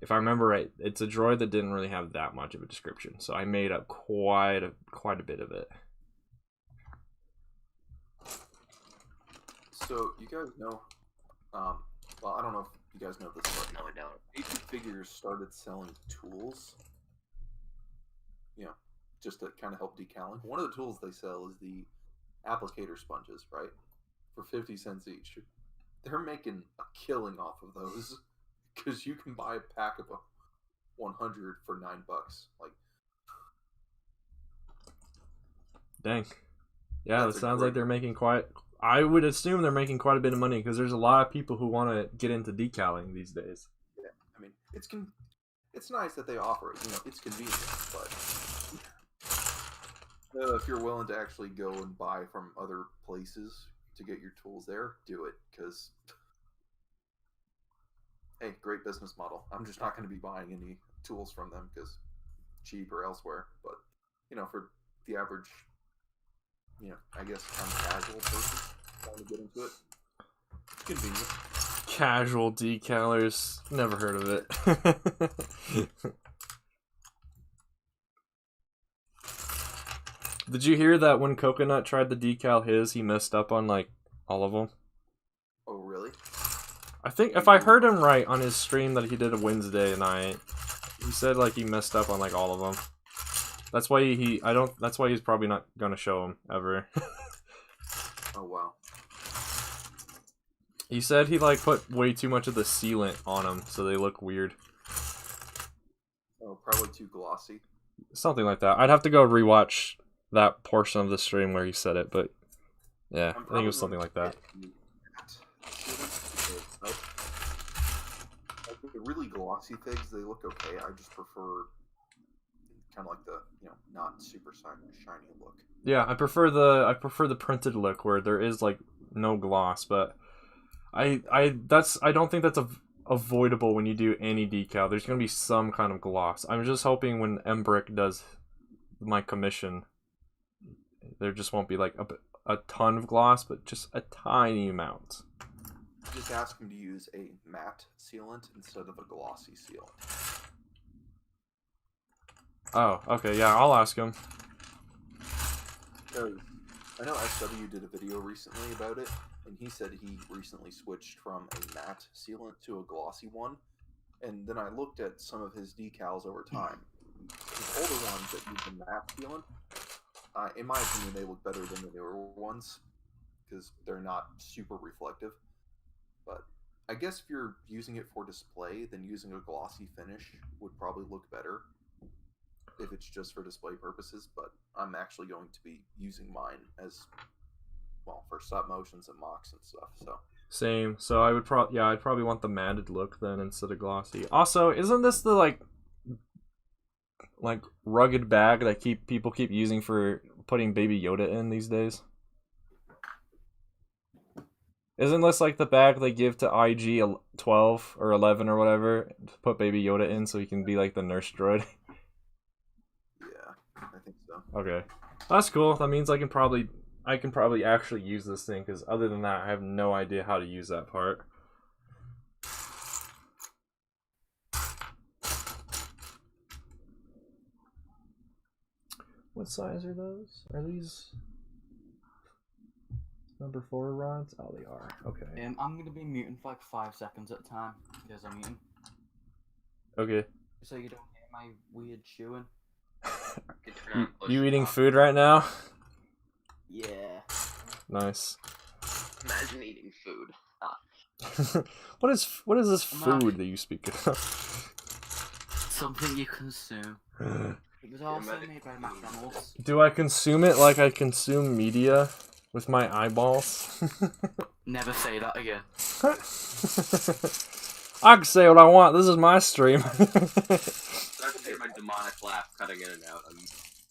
S1: if I remember right, it's a droid that didn't really have that much of a description, so I made up quite a bit of it.
S2: So you guys know, well, I don't know if you guys know this, but
S4: No, I don't.
S2: AT Figures started selling tools, you know, just to kind of help decaling. One of the tools they sell is the applicator sponges, right? For 50 cents each. They're making a killing off of those because you can buy a pack of 100 for $9. Like,
S1: dang. Yeah,
S2: That's
S1: it
S2: a
S1: sounds
S2: great-
S1: like they're making quite... I would assume they're making quite a bit of money because there's a lot of people who want to get into decaling these days.
S2: yeah, I mean, it's nice that they offer it. You know, it's convenient, but if you're willing to actually go and buy from other places to get your tools there, do it, because hey, great business model. I'm just not going to be buying any tools from them because cheap or elsewhere. But you know, for the average, you know, I guess kind of casual person trying to get into it, it's convenient.
S1: Casual decalers. Never heard of it. Did you hear that when Coconut tried to decal his, he messed up on like all of them?
S2: Oh, really?
S1: I think if I heard him right on his stream that he did a Wednesday night, he said like he messed up on like all of them. That's why that's why he's probably not gonna show him ever.
S2: Oh, wow.
S1: He said he like put way too much of the sealant on them, so they look weird.
S2: Oh, probably too glossy.
S1: Something like that. I'd have to go rewatch that portion of the stream where he said it, but yeah, I think it was something like that.
S2: Like the really glossy things, they look okay. I just prefer kind of like the, you know, not super shiny look.
S1: Yeah, I prefer the printed look where there is like no gloss, but I don't think that's avoidable when you do any decal. There's gonna be some kind of gloss. I'm just hoping when Embrick does my commission, there just won't be like a ton of gloss, but just a tiny amount.
S2: Just ask him to use a matte sealant instead of a glossy sealant.
S1: Oh, okay, yeah, I'll ask him.
S2: Because I know SW did a video recently about it, and he said he recently switched from a matte sealant to a glossy one. And then I looked at some of his decals over time. His older ones that use the matte sealant, in my opinion, they look better than the newer ones because they're not super reflective. But I guess if you're using it for display, then using a glossy finish would probably look better if it's just for display purposes. But I'm actually going to be using mine as, well, for stop motions and mocks and stuff. So
S1: same. So I would I'd probably want the matted look then instead of glossy. Also, isn't this the like rugged bag that people keep using for putting Baby Yoda in these days? Isn't this like the bag they give to IG 12 or 11 or whatever to put Baby Yoda in so he can be like the nurse droid?
S2: yeah, I think so.
S1: Okay, that's cool. That means I can probably actually use this thing, because other than that, I have no idea how to use that part. What size are those? Are these number 4 rods? Oh, they are. Okay.
S3: I'm gonna be muting for like 5 seconds at a time because I'm eating.
S1: Okay.
S3: So you don't hear my weird chewing.
S1: You eating food right now?
S3: Yeah.
S1: Nice.
S4: Imagine eating food.
S1: What is this food that you speak of?
S3: Something you consume. It was also made by McDonald's.
S1: Do I consume it like I consume media with my eyeballs?
S3: Never say that again.
S1: I can say what I want. This is my stream.
S4: I can hear my demonic laugh cutting in and out.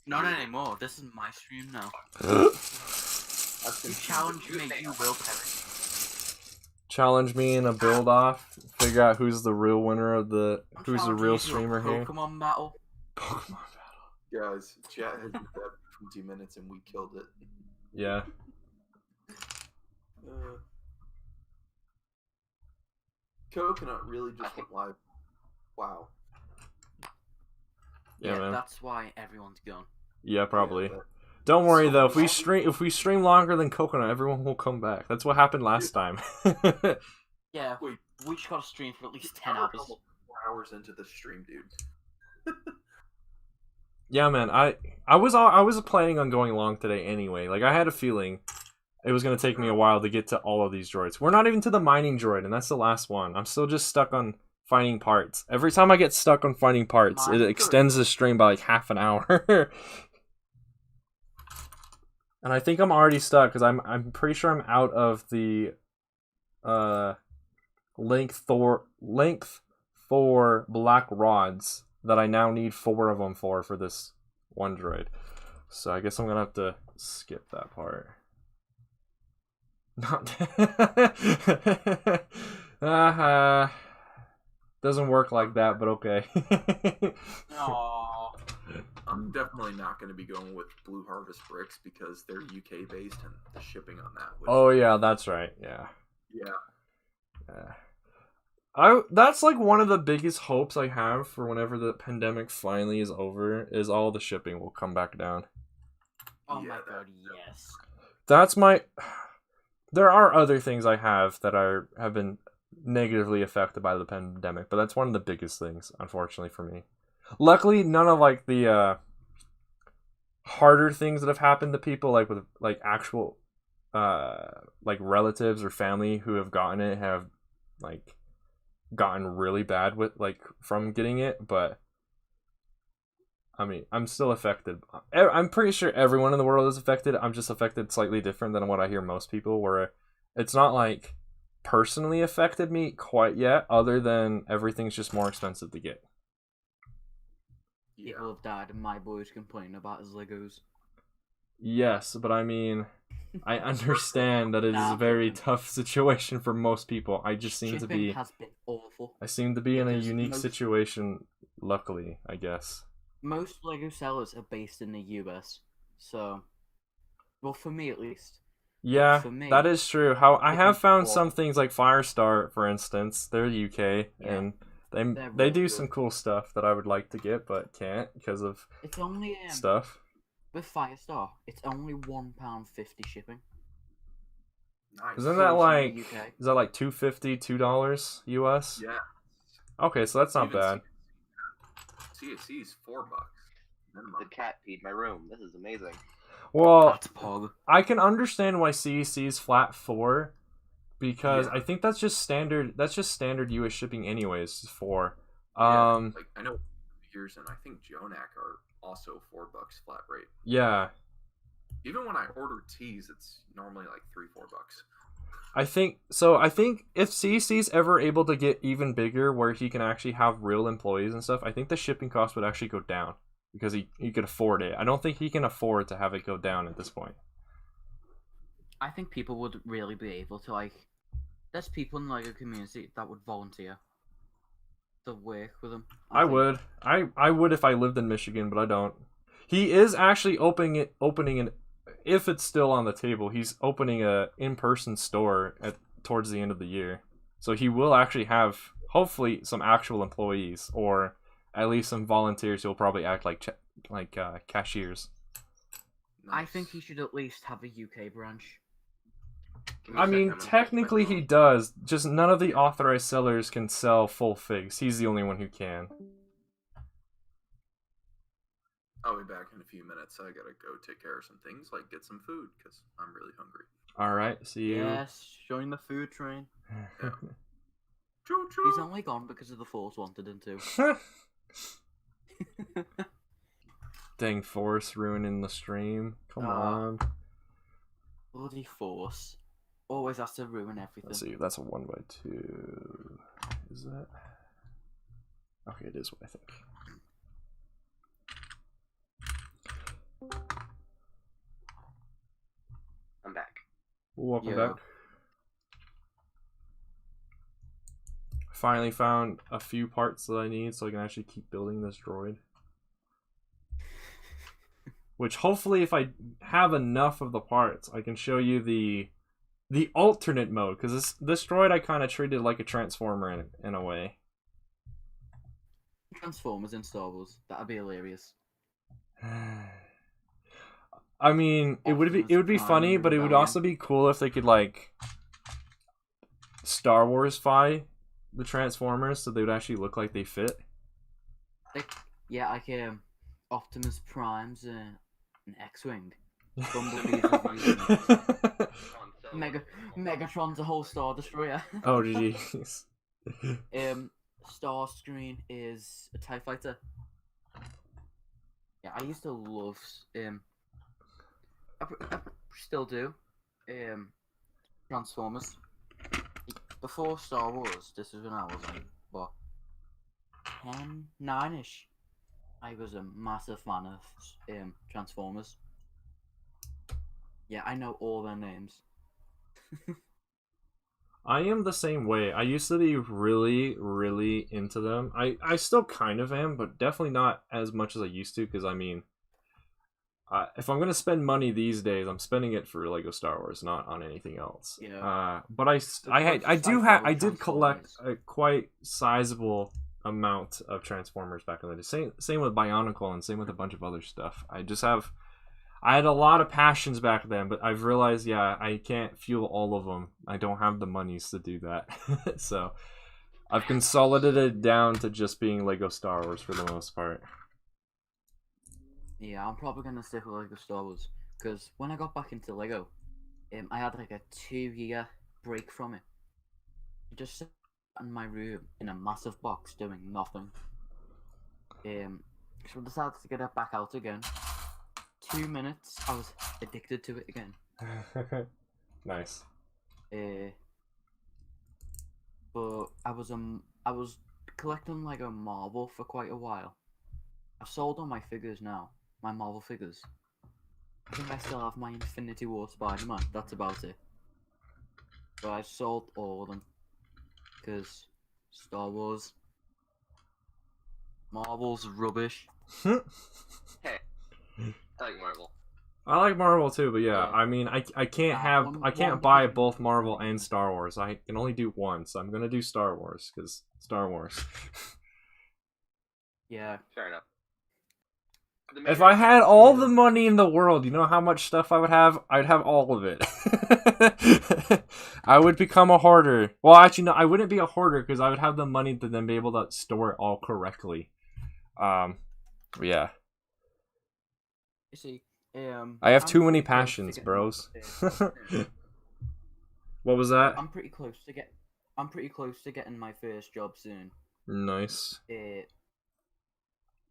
S3: Not anymore. This is my stream now. You challenge me, you will perish.
S1: Challenge me in a build off. Figure out who's the real winner of the. Who's the real
S3: Challenge you to a
S1: streamer here?
S3: Pokemon battle.
S1: Pokemon battle.
S2: Guys, chat has been dead for 20 minutes and we killed it.
S1: Yeah.
S2: Coconut really just went live. Wow.
S1: Yeah, man.
S3: That's why everyone's gone.
S1: Yeah, probably.
S2: Yeah,
S1: Don't worry
S2: So
S1: though.
S2: long.
S1: If we stream longer than Coconut, everyone will come back. That's what happened last time.
S3: Yeah,
S2: Wait.
S3: we just gotta stream for at least 10 hours.
S2: 4 hours into the stream, dude.
S1: Yeah, man. I was planning on going long today anyway. Like I had a feeling it was gonna take me a while to get to all of these droids. We're not even to the mining droid, and that's the last one. I'm still just stuck on finding parts. Every time I get stuck on finding parts, it extends the stream by like half an hour. And I think I'm already stuck because I'm pretty sure I'm out of the length for black rods that I now need 4 of them for this one droid. So I guess I'm gonna have to skip that part. Not doesn't work like that, but okay.
S3: Aww.
S2: I'm definitely not going to be going with Blue Harvest bricks because they're UK based and the shipping on that would...
S1: Oh yeah, that's right. Yeah.
S2: Yeah.
S1: That's like one of the biggest hopes I have for whenever the pandemic finally is over, is all the shipping will come back down.
S3: Oh
S2: Yeah,
S3: my god, yes.
S1: That's my... There are other things I have that have been negatively affected by the pandemic, but that's one of the biggest things, unfortunately, for me. Luckily, none of like the harder things that have happened to people, like with like actual like relatives or family who have gotten it, have like gotten really bad with like from getting it. But I mean, I'm still affected. I'm pretty sure everyone in the world is affected. I'm just affected slightly different than what I hear most people, where it's not like personally affected me quite yet, other than everything's just more expensive to get.
S2: Yeah.
S3: People have died and my boy's complaining about his Legos.
S1: Yes, but I mean, I understand that it is
S3: Nah,
S1: a
S3: I'm
S1: very
S3: joking.
S1: tough situation for most people. I just seem to
S3: Shipping
S1: be.
S3: has been awful.
S1: I seem to be in a
S3: Because
S1: unique situation, luckily, I guess.
S3: most Lego sellers are based in the US, so, well, for me at least.
S1: Yeah,
S3: For me,
S1: that is true. How I have
S3: shipping's
S1: found some
S3: awful.
S1: things like Firestar, for instance. They're UK,
S3: Yeah,
S1: and
S3: they're
S1: they
S3: real
S1: do
S3: good.
S1: some cool stuff that I would like to get, but can't because of
S3: It's only
S1: stuff.
S3: with Firestar, it's only £1.50 shipping.
S2: Nice.
S1: Isn't that
S3: Fully
S1: like
S3: from the UK.
S1: is that like $2.50 US?
S2: Yeah.
S1: Okay, so that's not
S2: Even
S1: bad.
S2: CSC is $4 minimum.
S4: The cat peed my room. This is amazing.
S1: Well,
S3: That's pog.
S1: I can understand why CEC's flat 4 because
S2: Yeah.
S1: I think that's just standard. That's just standard US shipping, anyways. 4.
S2: Yeah, like I know figures and I think Jonak are also $4 flat rate.
S1: Yeah.
S2: Even when I order teas, it's normally like $3-4.
S1: I think so. I think if CEC's ever able to get even bigger, where he can actually have real employees and stuff, I think the shipping cost would actually go down because he could afford it. I don't think he can afford to have it go down at this point.
S3: I think people would really be able to, like, there's people in the Lego community that would volunteer to work with him.
S1: I
S3: think.
S1: would. I would if I lived in Michigan, but I don't. He is actually opening an if it's still on the table. He's opening a in-person store towards the end of the year, so he will actually have hopefully some actual employees or at least some volunteers who will probably act like cashiers.
S3: I think he should at least have a UK branch.
S4: Give me
S1: I
S4: a
S1: mean,
S4: second, I'm gonna
S1: technically
S4: check my
S1: he
S4: phone.
S1: does. Just none of the authorized sellers can sell full figs. He's the only one who can.
S2: I'll be back in a few minutes. I gotta go take care of some things, like get some food, because I'm really hungry.
S1: All right, see you.
S3: Yes, join the food train.
S2: Yeah. Choo choo.
S3: He's only gone because of the Force wanted him to.
S1: Dang, Force ruining the stream. Come
S3: Ah.
S1: on.
S3: Bloody Force. Always has to ruin everything.
S1: Let's see. That's a 1x2. Is that? Okay, it is what I think.
S4: I'm back.
S1: Welcome
S3: Yeah.
S1: back. Finally found a few parts that I need so I can actually keep building this droid. Which hopefully, if I have enough of the parts, I can show you the alternate mode, because this droid I kind of treated like a transformer in a way.
S3: Transformers in Star Wars. That'd be hilarious.
S1: I mean, it would be
S3: Optimus Prime
S1: funny,
S3: and
S1: but it would
S3: Rebellion.
S1: also be cool if they could like Star Wars-fy the Transformers so they would actually look like they fit.
S3: Yeah, like Optimus Prime's an X-wing. Bumblebee's a V-wing. Megatron's a whole Star Destroyer.
S1: Oh jeez.
S3: Starscream is a TIE Fighter. Yeah, I used to love I still do Transformers. Before Star Wars, this is when I was like, what, 10, 9-ish. I was a massive fan of Transformers. Yeah, I know all their names.
S1: I am the same way. I used to be really, really into them. I still kind of am, but definitely not as much as I used to, because I mean, if I'm gonna spend money these days, I'm spending it for Lego Star Wars, not on anything else.
S3: Yeah.
S1: But I did collect a quite sizable amount of Transformers back in the day. Same with Bionicle and same with a bunch of other stuff. I had a lot of passions back then, but I've realized, yeah, I can't fuel all of them. I don't have the monies to do that. So I've consolidated it down to just being Lego Star Wars for the most part.
S3: Yeah, I'm probably gonna stick with Lego Star Wars because when I got back into Lego, I had like a 2-year break from it. I just sat in my room in a massive box doing nothing. So I decided to get it back out again. 2 minutes, I was addicted to it again.
S1: Nice.
S3: But I was collecting Lego Marvel for quite a while. I've sold all my figures now, my Marvel figures. I think I still have my Infinity War Spider-Man. That's about it. But I sold all of them because Star Wars, Marvel's rubbish.
S4: Hey, I like Marvel.
S1: I like Marvel too, but yeah,
S3: Yeah.
S1: I mean, I can't I can't
S3: one
S1: buy
S3: division-
S1: both Marvel and Star Wars. I can only do one, so I'm gonna do Star Wars because Star Wars.
S3: Yeah.
S4: Fair enough. The
S1: If
S4: mayor-
S1: I had all the money in the world, you know how much stuff I would have? I'd have all of it. I would become a hoarder. Well, actually, no, I wouldn't be a hoarder because I would have the money to then be able to store it all correctly. Yeah.
S3: You see,
S1: I have
S3: I'm
S1: too many
S3: pretty close to
S1: passions,
S3: getting
S1: bros.
S3: my-
S1: What was that?
S3: I'm pretty close to getting my first job soon.
S1: Nice.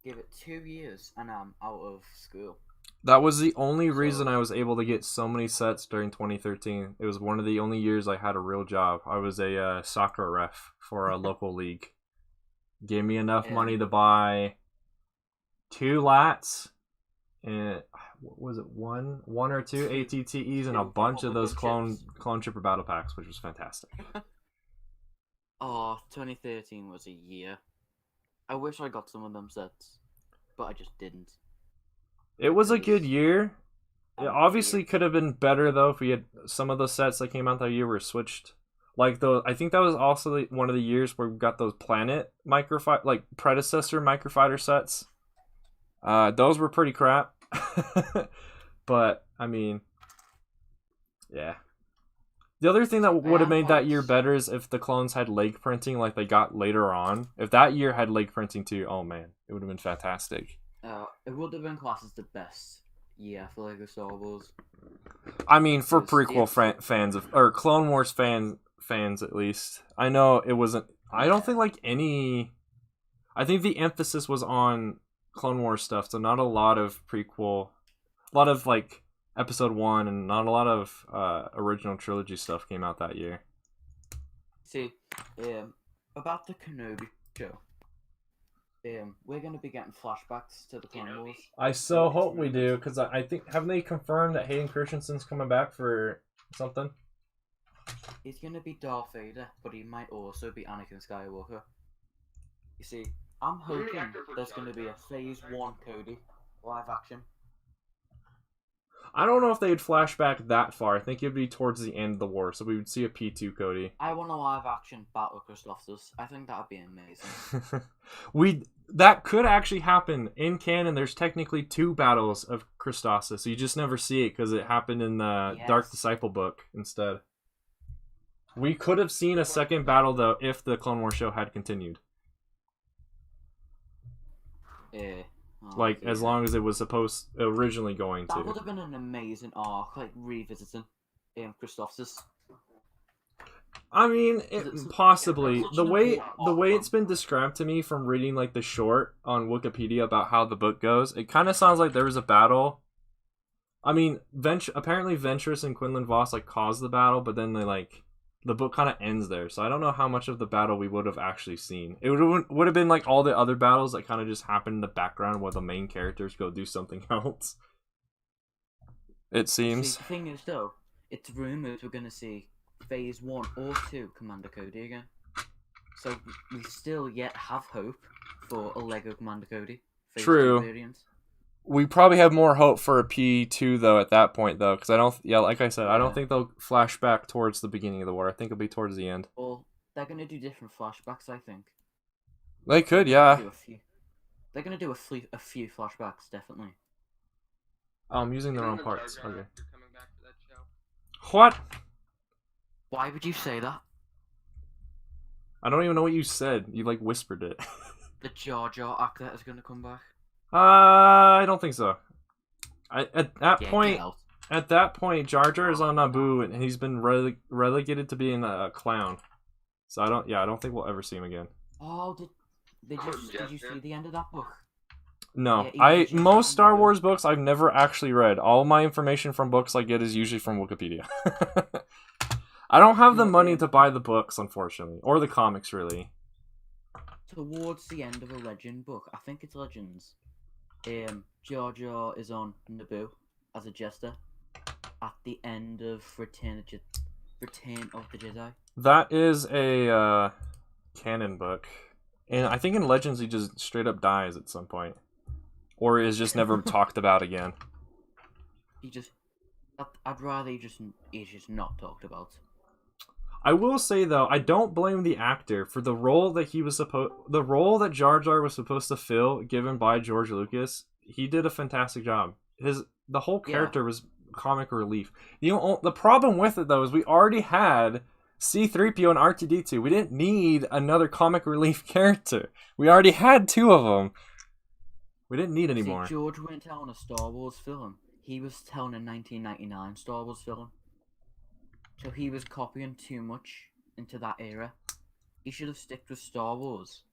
S3: Give it 2 years and I'm out of school.
S1: That was the only
S3: So-
S1: reason I was able to get so many sets during 2013. It was one of the only years I had a real job. I was a soccer ref for a local league. Gave me enough money to buy 2 lats and what was it, one or two ATTEs and a bunch of those clone trooper battle packs, which was fantastic.
S3: Oh, 2013 was a year. I wish I got some of them sets, but I just didn't.
S1: It was a good year. It
S3: I'm
S1: obviously
S3: weird.
S1: could have been better though if we had some of the sets that came out that year were switched. Like those, I think that was also one of the years where we got those planet microfighter, like predecessor microfighter sets. Those were pretty crap. But I mean, yeah. The other thing that would have made that year better is if the clones had leg printing like they got later on. If that year had leg printing too, oh man, it would have been fantastic.
S3: It would have been classed as the best year for Lego Star Wars.
S1: I mean, for
S3: Yes,
S1: prequel
S3: yes.
S1: fans of, or Clone Wars fans at least. I know it wasn't. I don't think like any. I think the emphasis was on Clone Wars stuff, so not a lot of prequel, a lot of like Episode 1, and not a lot of original trilogy stuff came out that year.
S3: See, about the Kenobi show. We're gonna be getting flashbacks to the Clone Wars.
S1: I so hope we do, because I think, haven't they confirmed that Hayden Christensen's coming back for something?
S3: He's gonna be Darth Vader, but he might also be Anakin Skywalker. You see, I'm hoping there's gonna be a Phase 1 Cody live action.
S1: I don't know if they'd flash back that far. I think it'd be towards the end of the war, so we would see a P2 Cody.
S3: I want a live action Battle Christophsis. I think that'd be amazing.
S1: That could actually happen in canon. There's technically 2 battles of Christophsis. You just never see it because it happened in the Dark Disciple book instead. We could have seen a second battle though if the Clone Wars show had continued. Like as long as it was originally going to.
S3: That would have been an amazing arc, like revisiting Christophsis.
S1: I mean, possibly the way it's been described to me from reading like the short on Wikipedia about how the book goes, it kind of sounds like there was a battle. I mean, apparently Ventress and Quinlan Voss like caused the battle, but then the book kind of ends there. So I don't know how much of the battle we would have actually seen. It would have been like all the other battles that kind of just happened in the background where the main characters go do something else. It seems.
S3: See, the thing is though, it's rumored we're gonna see Phase 1 or 2 Commander Cody again. So we still yet have hope for a Lego Commander Cody. Phase
S1: True.
S3: 2 variant.
S1: We probably have more hope for a P2 though at that point though, because I don't. Yeah, like I said, I don't think they'll flash back towards the beginning of the war. I think it'll be towards the end.
S3: Well, they're gonna do different flashbacks. I think.
S1: They could, yeah.
S3: They're gonna do a few flashbacks, definitely.
S1: Oh, I'm using the wrong
S4: Isn't
S1: parts.
S4: Jar Jar
S1: Okay.
S4: actor coming back for that show?
S1: What?
S3: Why would you say that?
S1: I don't even know what you said. You like whispered it.
S3: The Jar Jar actor is gonna come back.
S1: I don't think so. At that
S3: Yeah,
S1: point,
S3: get out.
S1: At that point, Jar Jar is on Naboo, and he's been relegated to being a clown. So I don't think we'll ever see him again.
S3: Oh, did you see the end of that book?
S1: No,
S3: Yeah, he just
S1: most Star
S3: Naboo.
S1: Wars books I've never actually read. All my information from books I get is usually from Wikipedia. I don't have the money to buy the books, unfortunately, or the comics, really.
S3: Towards the end of a Legend book, I think it's Legends. Jar Jar is on Naboo, as a jester at the end of Return of the Jedi.
S1: That is a canon book, and I think in Legends he just straight up dies at some point, or is just never talked about again.
S3: I'd rather he's just not talked about.
S1: I will say though, I don't blame the actor for the role that the role that Jar Jar was supposed to fill, given by George Lucas. He did a fantastic job. The whole character was comic relief. The problem with it though is we already had C-3PO and R2-D2. We didn't need another comic relief character. We already had two of them. We didn't need any more.
S3: George went out on a Star Wars film. He was telling a 1999 Star Wars film. So he was copying too much into that era. He should have stuck with Star Wars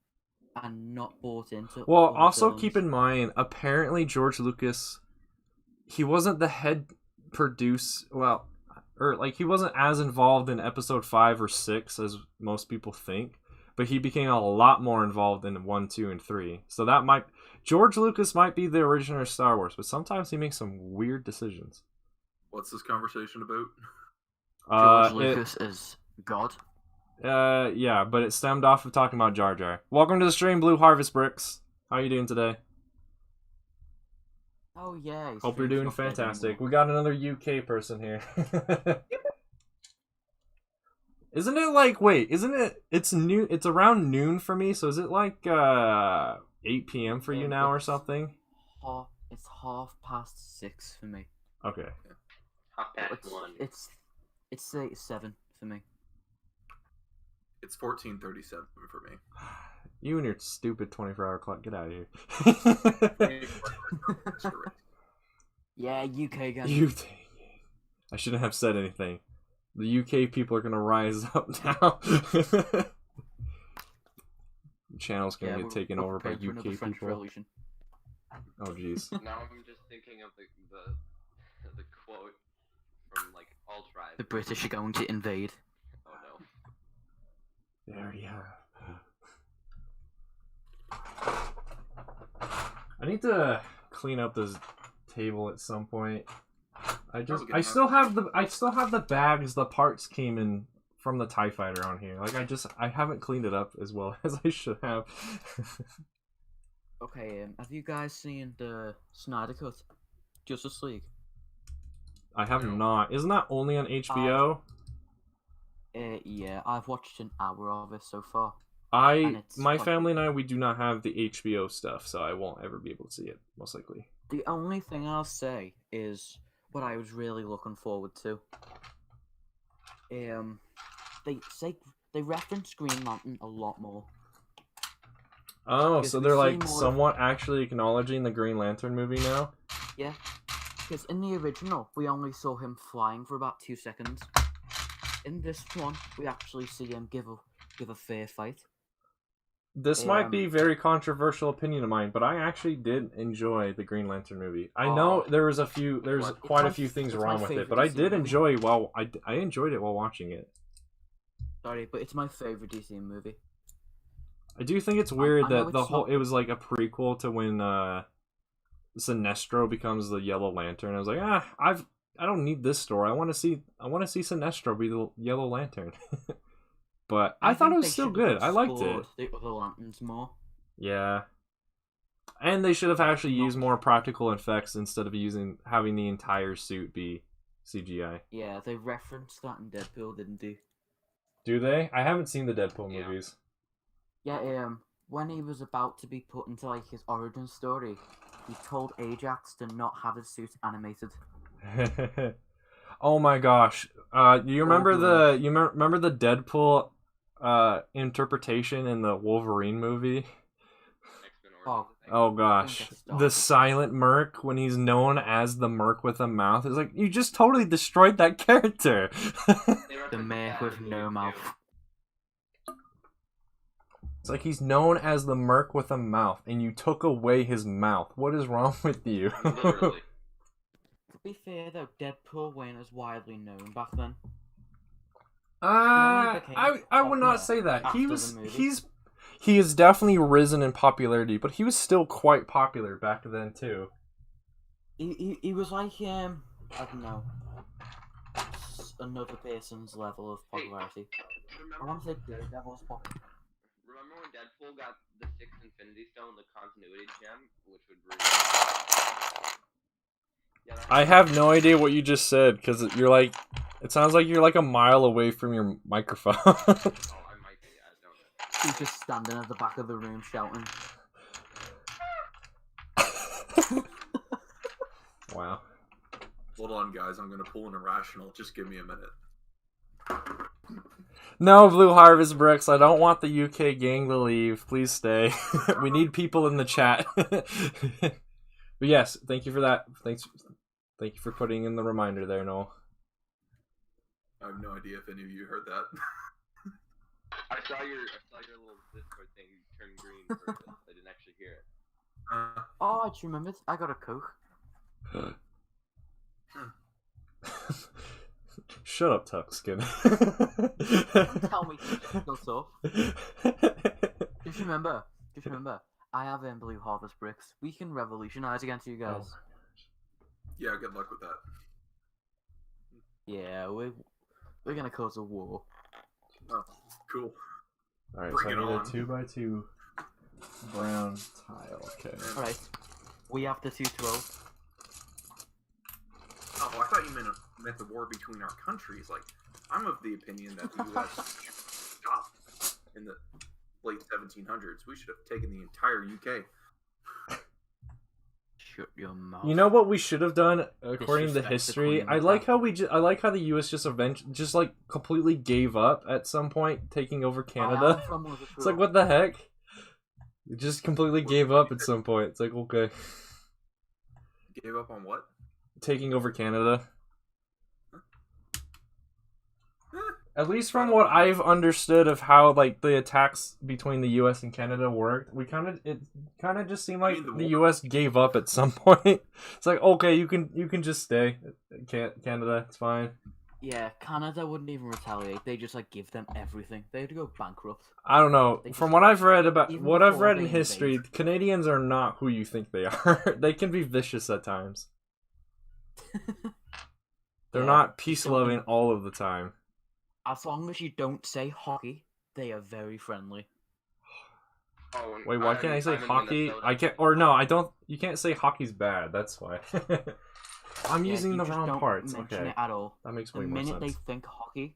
S3: and not bought into.
S1: Well,
S3: other
S1: also
S3: films.
S1: keep in mind, apparently George Lucas, he wasn't the head he wasn't as involved in episode 5 or 6 as most people think, but he became a lot more involved in 1, 2, and 3. So George Lucas might be the originator of Star Wars, but sometimes he makes some weird decisions.
S2: What's this conversation about?
S3: George Lucas is God.
S1: Yeah, but it stemmed off of talking about Jar Jar. Welcome to the stream, Blue Harvest Bricks. How are you doing today?
S3: Oh yeah.
S1: Hope you're doing fantastic. We got another UK person here. Isn't it it's around noon for me, so is it like 8 p.m. for you now or something?
S3: It's 6:30 for me.
S1: Okay.
S3: It's 7 for me.
S2: It's 14:37 for me.
S1: You and your stupid 24-hour clock. Get out of here.
S3: Yeah, UK guys.
S1: You dang it. I shouldn't have said anything. The UK people are gonna rise up now. The channel's gonna get taken over by UK people.
S3: Revolution.
S1: Oh jeez.
S4: Now I'm just thinking of the quote from like All Tribes.
S3: The British are going to invade.
S4: Oh no.
S1: There you have. I need to clean up this table at some point. I still have the bags the parts came in from the TIE Fighter on here. Like I haven't cleaned it up as well as I should have.
S3: Okay, have you guys seen the Snyder Cut? Justice League?
S1: I have not. Isn't that only on HBO?
S3: Yeah, I've watched an hour of it so far.
S1: My family and I, we do not have the HBO stuff, so I won't ever be able to see it, most likely.
S3: The only thing I'll say is what I was really looking forward to. They reference Green Lantern a lot more.
S1: Oh, so they're like
S3: more
S1: somewhat actually acknowledging the Green Lantern movie now?
S3: Yeah, because in the original, we only saw him flying for about 2 seconds. In this one, we actually see him give a fair fight.
S1: This might be a very controversial opinion of mine, but I actually did enjoy the Green Lantern movie. I know there's quite a few things wrong with it, but I did enjoy I enjoyed it while watching it.
S3: Sorry, but it's my favorite DC movie.
S1: I do think it's weird that it was like a prequel to when Sinestro becomes the Yellow Lantern. I was like, I don't need this story. I want to see Sinestro be the Yellow Lantern. But I thought it was still good. I liked it.
S3: The other lanterns more.
S1: Yeah. And they should have actually used more practical effects instead of having the entire suit be CGI.
S3: Yeah, they referenced that in Deadpool, didn't they?
S1: Do they? I haven't seen the Deadpool movies.
S3: Yeah, when he was about to be put into like his origin story, he told Ajax to not have his suit animated.
S1: Oh my gosh! Do you remember remember the Deadpool interpretation in the Wolverine movie? Oh gosh, the silent Merc when he's known as the Merc with a mouth. It's like you just totally destroyed that character.
S3: The Merc with no mouth.
S1: It's like he's known as the Merc with a mouth, and you took away his mouth. What is wrong with you?
S4: Literally.
S3: To be fair though, Deadpool wasn't as widely known back then.
S1: I would not say that. He has definitely risen in popularity, but he was still quite popular back then too.
S3: He was like I don't know, another person's level of popularity. I
S4: Remember,
S3: want to say Daredevil's popular.
S4: remember when Deadpool got the sixth Infinity Stone, the continuity gem, which would yeah,
S1: I have no idea what you just said because you're like, it sounds like you're like a mile away from your microphone.
S4: Oh, I might be. I don't know.
S3: He's just standing at the back of the room shouting.
S1: Wow.
S2: Hold on, guys. I'm gonna pull an irrational. Just give me a minute.
S1: No, Blue Harvest Bricks. I don't want the UK gang to leave. Please stay. We need people in the chat. But yes, thank you for that. Thank you for putting in the reminder there, Noel.
S2: I have no idea if any of you heard that.
S4: I saw your little Discord thing turn green for a bit. I didn't actually hear it.
S3: Oh, I just remembered. I got a Coke.
S1: Shut up, Tuxkin.
S3: Tell me to shut up. Just remember. I have Blue Harvest Bricks. We can revolutionize against you guys.
S1: Oh.
S2: Yeah, good luck with that.
S3: Yeah, we're gonna cause a war.
S2: Oh, cool.
S1: Alright,
S2: Bring
S1: so I
S2: it
S1: need
S2: on.
S1: a 2x2 brown tile. Okay.
S3: Alright. We have the 212.
S2: Oh, I thought you meant the war between our countries. Like, I'm of the opinion that the U.S. stopped in the late 1700s. We should have taken the entire UK.
S3: Shut your mouth.
S1: You know what we should have done according to
S3: Disrespect the
S1: history?
S3: Queen
S1: I
S3: of
S1: like how
S3: England.
S1: I like how the US just like completely gave up at some point taking over Canada. It's like, what the heck? It just completely gave up at some point. It's like, okay.
S2: Gave up on what?
S1: Taking over Canada.
S2: Eh,
S1: At least from what I've understood of how like the attacks between the US and Canada worked, it kind of just seemed like the US gave up at some point. It's like, okay, you can just stay. Canada, it's fine.
S3: Yeah, Canada wouldn't even retaliate. They just like give them everything. They'd go bankrupt.
S1: I don't know.
S3: They
S1: From
S3: just-
S1: what I've read about
S3: even
S1: what I've
S3: before
S1: read in
S3: they
S1: history,
S3: invade.
S1: Canadians are not who you think they are. They can be vicious at times. They're
S3: Yeah,
S1: not
S3: just
S1: peace
S3: don't
S1: loving
S3: think-
S1: all of the time.
S3: As long as you don't say hockey, they are very friendly.
S4: Oh, and
S1: Wait, why can't I say
S4: I'm in
S1: hockey?
S4: Minnesota.
S1: I can't, or no, I don't. You can't say hockey's bad. That's why. I'm
S3: Yeah,
S1: using
S3: you
S1: the
S3: just
S1: wrong
S3: don't
S1: parts.
S3: mention
S1: Okay,
S3: it at all.
S1: that makes
S3: The
S1: way more
S3: minute
S1: sense.
S3: they think hockey,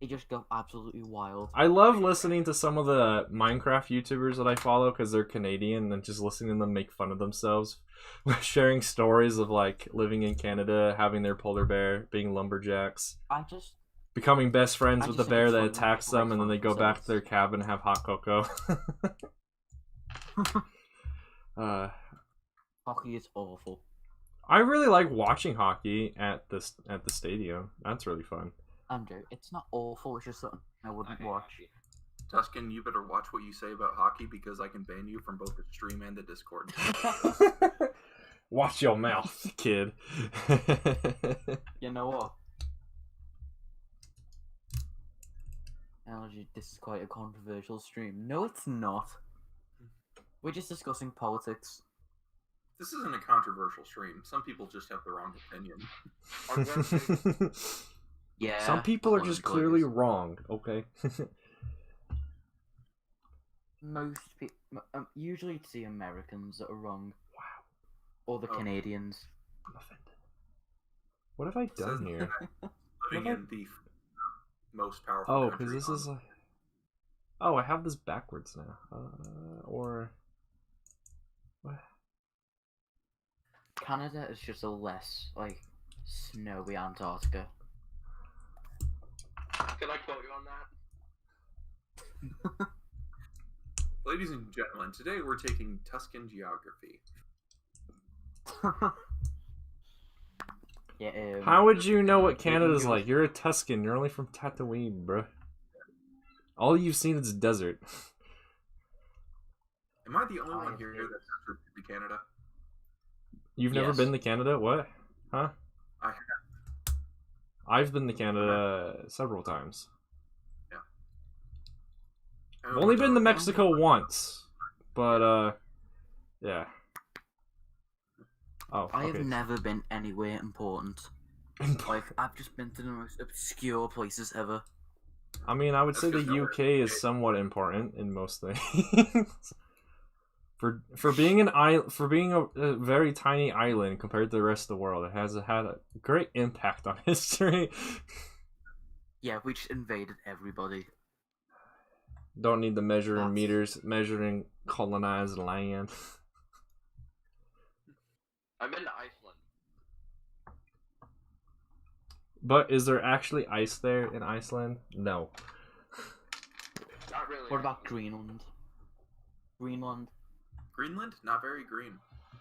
S3: they just go absolutely wild.
S1: I love listening to some of the Minecraft YouTubers that I follow because they're Canadian and just listening to them make fun of themselves, sharing stories of like living in Canada, having their polar bear, being lumberjacks, becoming best friends
S3: I
S1: with
S3: just
S1: the
S3: think
S1: bear
S3: it's
S1: that
S3: funny when
S1: attacks
S3: people
S1: them,
S3: make
S1: and then
S3: fun
S1: they
S3: of
S1: go back to
S3: themselves.
S1: their cabin and have hot cocoa.
S3: Hockey is awful.
S1: I really like watching hockey at the stadium. That's really fun.
S3: Andrew, it's not awful. It's just something I wouldn't
S4: Okay,
S3: watch.
S4: hockey.
S2: Tuscan, you better watch what you say about hockey because I can ban you from both the stream and the Discord.
S1: Watch your mouth, kid.
S3: You know what? Analogy, this is quite a controversial stream. No, it's not. We're just discussing politics.
S2: This isn't a controversial stream. Some people just have the wrong opinion.
S4: I was gonna say,
S3: Yeah.
S1: Some people are
S3: one
S1: just
S3: of the
S1: clearly
S3: players.
S1: wrong, okay?
S3: Most people, usually it's the Americans that are wrong,
S1: Wow,
S3: or the
S2: Oh.
S3: Canadians.
S1: I'm offended. What have I done
S2: Says-
S1: here?
S2: Living in the most powerful
S1: Oh,
S2: country
S1: because this
S2: on-
S1: is like... Oh, I have this backwards now. Or... What?
S3: Canada is just a less, like, snowy Antarctica.
S4: can I quote you on that?
S2: Ladies and gentlemen, today we're taking Tuscan geography.
S3: Yeah,
S1: How would you know what
S3: can
S1: Canada's
S3: go-
S1: like? You're a Tuscan. You're only from Tatooine, bro. All you've seen is desert.
S2: Am I the only
S3: I
S2: one
S3: have
S2: here
S3: been-
S2: that's ever been to Canada?
S1: You've never
S3: Yes.
S1: been to Canada? What? Huh?
S2: I have.
S1: I've been to Canada several times. I've
S2: I
S1: only
S2: went
S1: been to
S2: to-
S1: Mexico once. But, yeah. Oh,
S3: I have
S1: okay.
S3: never been anywhere important. Like, I've just been to the most obscure places ever.
S1: I mean, I would
S2: That's
S1: say the
S2: 'cause nowhere-
S1: UK is somewhat important in most things. For being a very tiny island compared to the rest of the world, it has had a great impact on history.
S3: Yeah, we just invaded everybody.
S1: Don't need to measure in
S3: That's-
S1: meters, measuring colonized land.
S4: I've been to Iceland.
S1: But is there actually ice there in Iceland? No.
S4: Not really.
S3: What about
S4: Iceland.
S3: Greenland? Greenland?
S2: Greenland, not very green.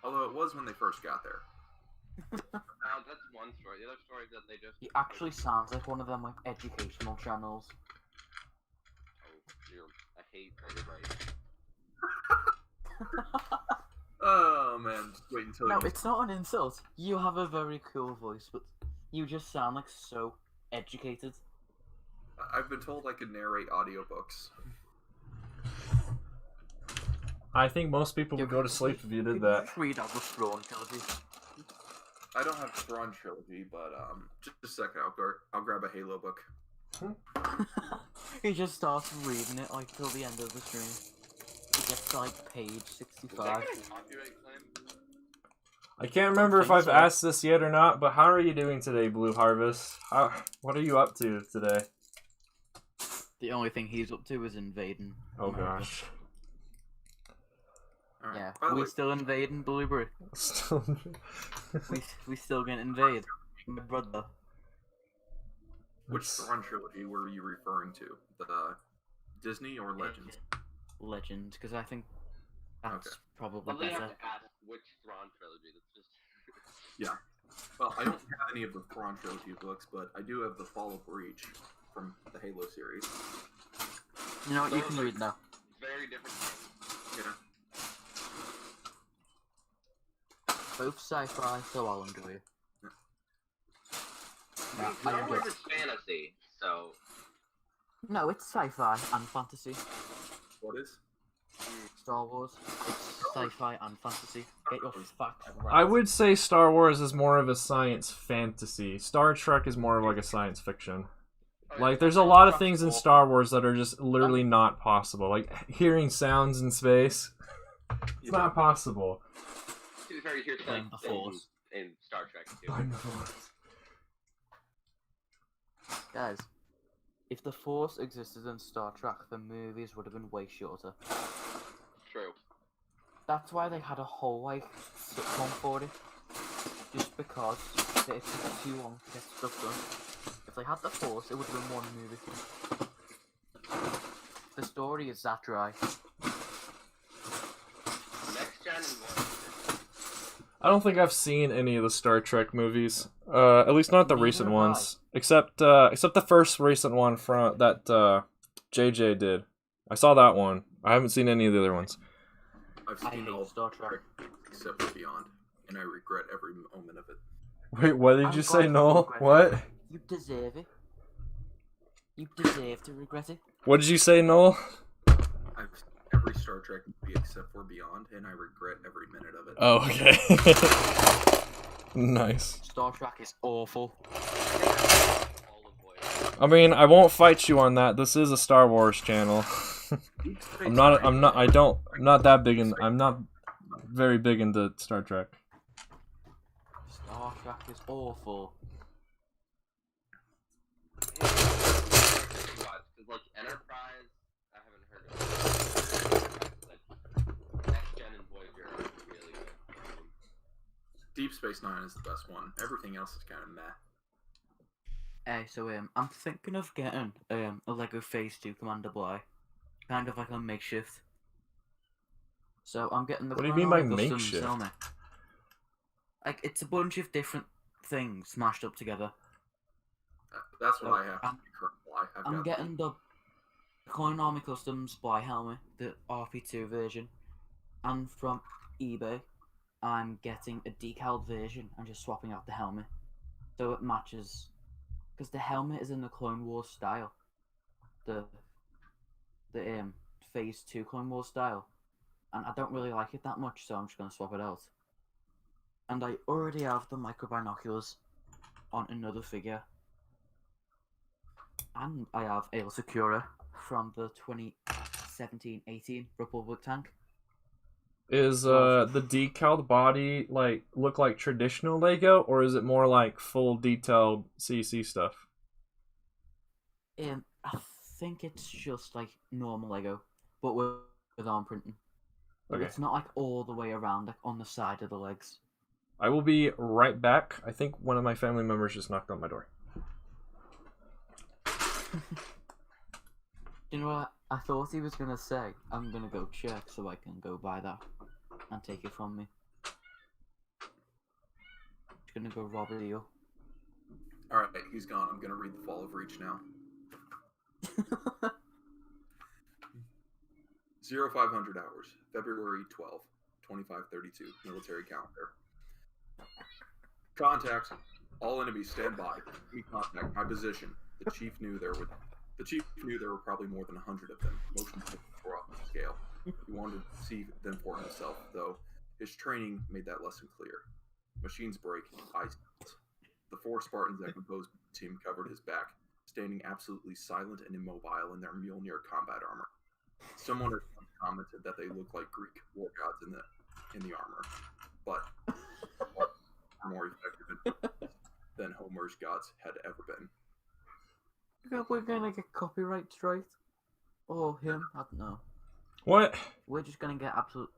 S2: Although it was when they first got there.
S4: That's one story. The other story is that they just.
S3: He actually sounds like one of them like educational channels.
S4: Oh, I hate everybody.
S2: Oh man, just wait until
S3: No,
S2: you...
S3: it's not an insult. You have a very cool voice, but you just sound like so educated.
S2: I've been told I could narrate audiobooks.
S1: I think most people would go to sleep if you did that.
S3: Read out the Thrawn trilogy.
S2: I don't have Thrawn trilogy, but just a second, I'll grab a Halo book.
S3: He just starts reading it like till the end of the stream. He gets to like page
S4: Is that
S3: 65.
S4: gonna copyright claim?
S1: I can't remember if
S3: think
S1: I've
S3: so.
S1: asked this yet or not, but how are you doing today, Blue Harvest? What are you up to today?
S3: The only thing he's up to is invading.
S1: Oh
S3: America.
S1: gosh.
S2: All right.
S3: Yeah,
S2: By the
S3: we
S2: way,
S3: still invading Blueberry.
S1: Still-
S3: We still gonna invade. My brother.
S2: which Thrawn trilogy were you referring to? The Disney or Legends?
S3: Legend, because I think that's
S2: Okay.
S3: probably
S4: Probably have
S3: better.
S4: to ask which Thrawn trilogy. That's just.
S2: Yeah. Well, I don't have any of the Thrawn trilogy books, but I do have the Fall of Breach from the Halo series.
S3: You know what? You can read now.
S4: Very different things.
S2: Yeah.
S3: Both sci-fi, so I'll enjoy it. No, I
S4: Star
S3: enjoy
S4: Wars
S3: it.
S4: is fantasy, so.
S3: No, it's sci-fi and fantasy.
S2: What is?
S3: Star Wars, it's sci-fi and fantasy. Get your facts right.
S1: I would say Star Wars is more of a science fantasy. Star Trek is more of like a science fiction. Like, there's a lot of things in Star Wars that are just literally not possible. Like, hearing sounds in space. It's not possible.
S4: To be fair, you hear
S3: And
S4: things
S3: the Force.
S4: in Star Trek too.
S3: Guys, if the Force existed in Star Trek, the movies would have been way shorter.
S4: True.
S3: That's why they had a whole, like, sitcom for it. Just because it took too long to get stuff done. If they had the Force, it would have been one movie. The story is that dry.
S4: Next Gen and one.
S1: I don't think I've seen any of the Star Trek movies. At least not the
S3: Neither
S1: recent
S3: have
S1: ones. Except the first recent one from that JJ did. I saw that one. I haven't seen any of the other ones.
S2: I've
S3: I
S2: seen
S3: hate
S2: all
S3: Star Trek.
S2: except for Beyond, and I regret every moment of it.
S1: Wait, what did
S3: I'm
S1: you say,
S3: glad you
S1: Noel?
S3: regret it.
S1: What?
S3: You deserve it. You deserve to regret it.
S1: What did you say, Noel?
S2: I've seen every Star Trek movie except for Beyond, and I regret every minute of it.
S1: Oh, okay. Nice.
S3: Star Trek is awful.
S4: All of Voyager.
S1: I mean, I won't fight you on that. This is a Star Wars channel. I'm not very big into Star Trek.
S3: Star Trek is awful.
S4: Because like Enterprise, I haven't heard of it. Like, Next Gen and Voyager are really good.
S2: Deep Space Nine is the best one. Everything else is kind of meh.
S3: Hey, so I'm thinking of getting a Lego Phase 2 Commander Bly. Kind of like a makeshift. So I'm getting the
S1: What do you mean by
S3: Clone Army Customs
S1: makeshift?
S3: helmet. Like, it's a bunch of different things smashed up together.
S2: That's what
S3: So,
S2: I have to be current Bly.
S3: I'm getting the Clone Army Customs Bly helmet, the RP2 version. And from eBay, I'm getting a decaled version and just swapping out the helmet. So it matches. Because the helmet is in the Clone Wars style. The Phase 2 Clone Wars style. And I don't really like it that much, so I'm just going to swap it out. And I already have the micro binoculars on another figure. And I have a Secura from the 2017-18 Republic tank.
S1: Is the decaled body like look like traditional Lego, or is it more like full detailed CC stuff?
S3: I think it's just like normal Lego, but with arm printing. But
S1: Okay.
S3: it's not like all the way around, like on the side of the legs.
S1: I will be right back. I think one of my family members just knocked on my door.
S3: You know what? I thought he was gonna say, I'm gonna go check so I can go buy that and take it from me. He's gonna go rob a deal.
S2: Alright, he's gone. I'm gonna read the Fall of Reach now. 0500 hours, February 12, 2532, military calendar. Contact. All enemies stand by. Me contact. My position. The chief knew there were probably more than 100 of them. Motion for off the scale. He wanted to see them for himself, though his training made that lesson clear. Machines break, eyes. The 4 Spartans that composed the team covered his back, standing absolutely silent and immobile in their Mjolnir combat armor. Someone had commented that they looked like Greek war gods in the armor, but are more effective than Homer's gods had ever been.
S3: We're gonna get copyright strike, or him. I don't know.
S1: What?
S3: We're just gonna get absolute.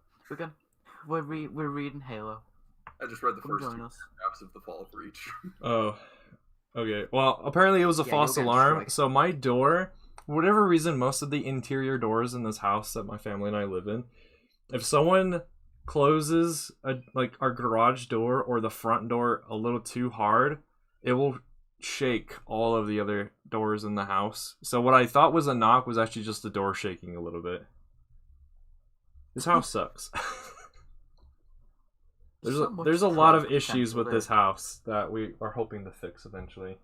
S3: We're reading Halo.
S2: I just read the
S3: Come
S2: first
S3: join
S2: 2
S3: us.
S2: paragraphs of the Fall of Reach.
S1: Oh. Okay. Well, apparently it was a
S3: Yeah,
S1: false
S3: you'll get
S1: alarm.
S3: striked.
S1: So my door, for whatever reason, most of the interior doors in this house that my family and I live in, if someone closes our garage door or the front door a little too hard, it will shake all of the other doors in the house. So what I thought was a knock was actually just the door shaking a little bit. This house sucks. There's a lot of issues with this house that we are hoping to fix eventually.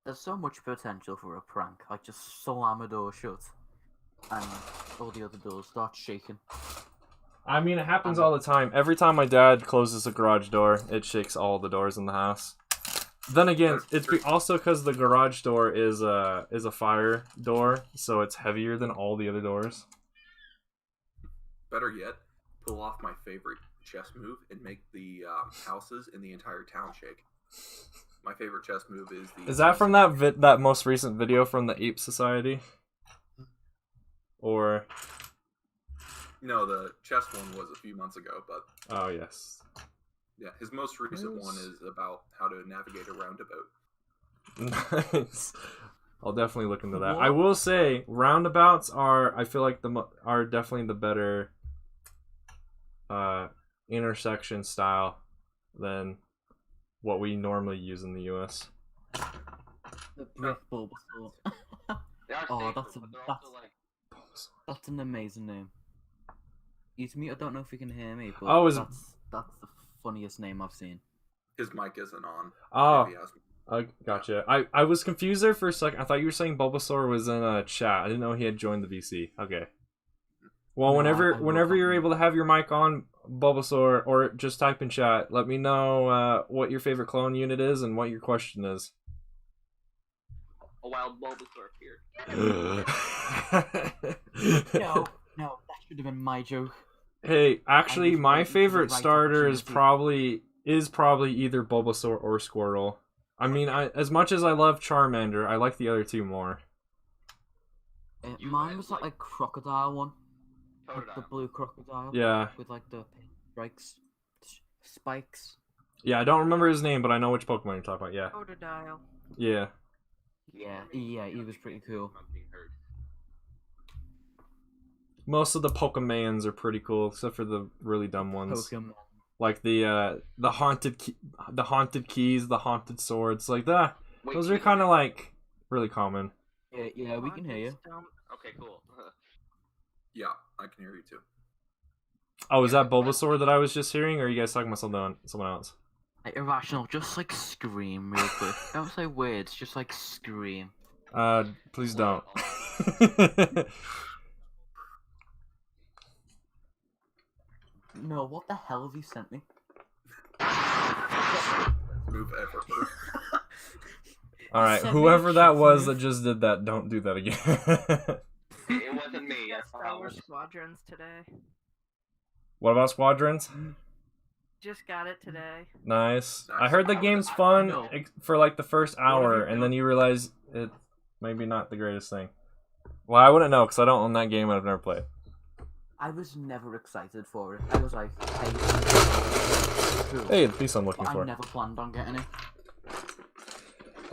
S3: There's so much potential for a prank, like just slam a door shut, and all the other doors start shaking.
S1: I mean, it happens all the time. Every time my dad closes a garage door, it shakes all the doors in the house. Then again, it's also because the garage door is a fire door, so it's heavier than all the other doors.
S2: Better yet, pull off my favorite chess move and make the houses in the entire town shake. My favorite chess move is the...
S1: Is that from that most recent video from the Ape Society? Or...
S2: No, the chess one was a few months ago, but...
S1: Oh, yes.
S2: Yeah, his most recent one is about how to navigate a roundabout.
S1: Nice. I'll definitely look into that.
S3: What?
S1: I will say, roundabouts are, I feel like, are definitely the better intersection style than what we normally use in the US.
S3: The brick Bulbasaur.
S4: They are
S3: Oh,
S4: safer,
S3: that's a-
S4: but they're
S3: that's-
S4: also like
S3: That's an amazing name. Use me. I don't know if you can hear me, but
S1: Oh, is-
S3: that's the funniest name I've seen.
S2: His mic isn't on.
S1: Oh,
S2: If he has-
S1: gotcha. I was confused there for a second. I thought you were saying Bulbasaur was in a chat. I didn't know he had joined the VC. Okay. Well,
S3: No,
S1: whenever
S3: I will
S1: whenever you're
S3: copy.
S1: able to have your mic on, Bulbasaur, or just type in chat, let me know what your favorite clone unit is and what your question is.
S4: a wild Bulbasaur appeared.
S3: No, that should have been my joke.
S1: Hey, actually,
S3: was
S1: my
S3: waiting for the
S1: favorite
S3: right
S1: starter is
S3: opportunity.
S1: probably either Bulbasaur or Squirtle. I mean, as much as I love Charmander, I like the other two more.
S4: You
S3: Mine
S4: guys
S3: was that
S4: like-
S3: crocodile one, like the
S4: Totodile.
S3: blue crocodile.
S1: Yeah,
S3: With like the spikes.
S1: yeah. I don't remember his name, but I know which Pokemon you're talking about. Yeah,
S5: Totodile.
S1: yeah.
S3: Yeah, he was pretty cool.
S4: I'm being heard.
S1: Most of the Pokemans are pretty cool, except for the really dumb ones,
S3: Pokemon.
S1: like the haunted keys, the haunted swords, like that.
S4: Wait,
S1: Those
S4: can
S1: are
S4: you
S1: kind of
S4: hear me?
S1: like really common.
S3: Yeah, we can hear you.
S4: Okay, cool.
S2: Yeah, I can hear you too.
S1: Oh, is that Bulbasaur that I was just hearing, or are you guys talking about someone else?
S3: Like, irrational, just like scream real quick. Don't say words, just like scream.
S1: Please don't.
S3: No, what the hell have you sent me?
S2: Move ever.
S1: All right,
S3: Send me
S1: whoever
S3: a
S1: that
S3: shit
S1: was
S3: move.
S1: that just did that, don't do that again.
S4: It wasn't me.
S5: Got
S4: I
S5: Star Wars
S4: promise.
S5: Squadrons today.
S1: What about Squadrons?
S5: Just got it today.
S1: Nice. I
S2: Nice.
S1: heard the game's fun
S3: No.
S1: for like the first
S3: What have
S1: hour,
S3: you
S1: and
S3: done?
S1: then you realize it maybe not the greatest thing. Well, I wouldn't know because I don't own that game and I've never played.
S3: I was never excited for it. I was like,
S1: Hey, the piece I'm looking
S3: but I
S1: for.
S3: never planned on getting it.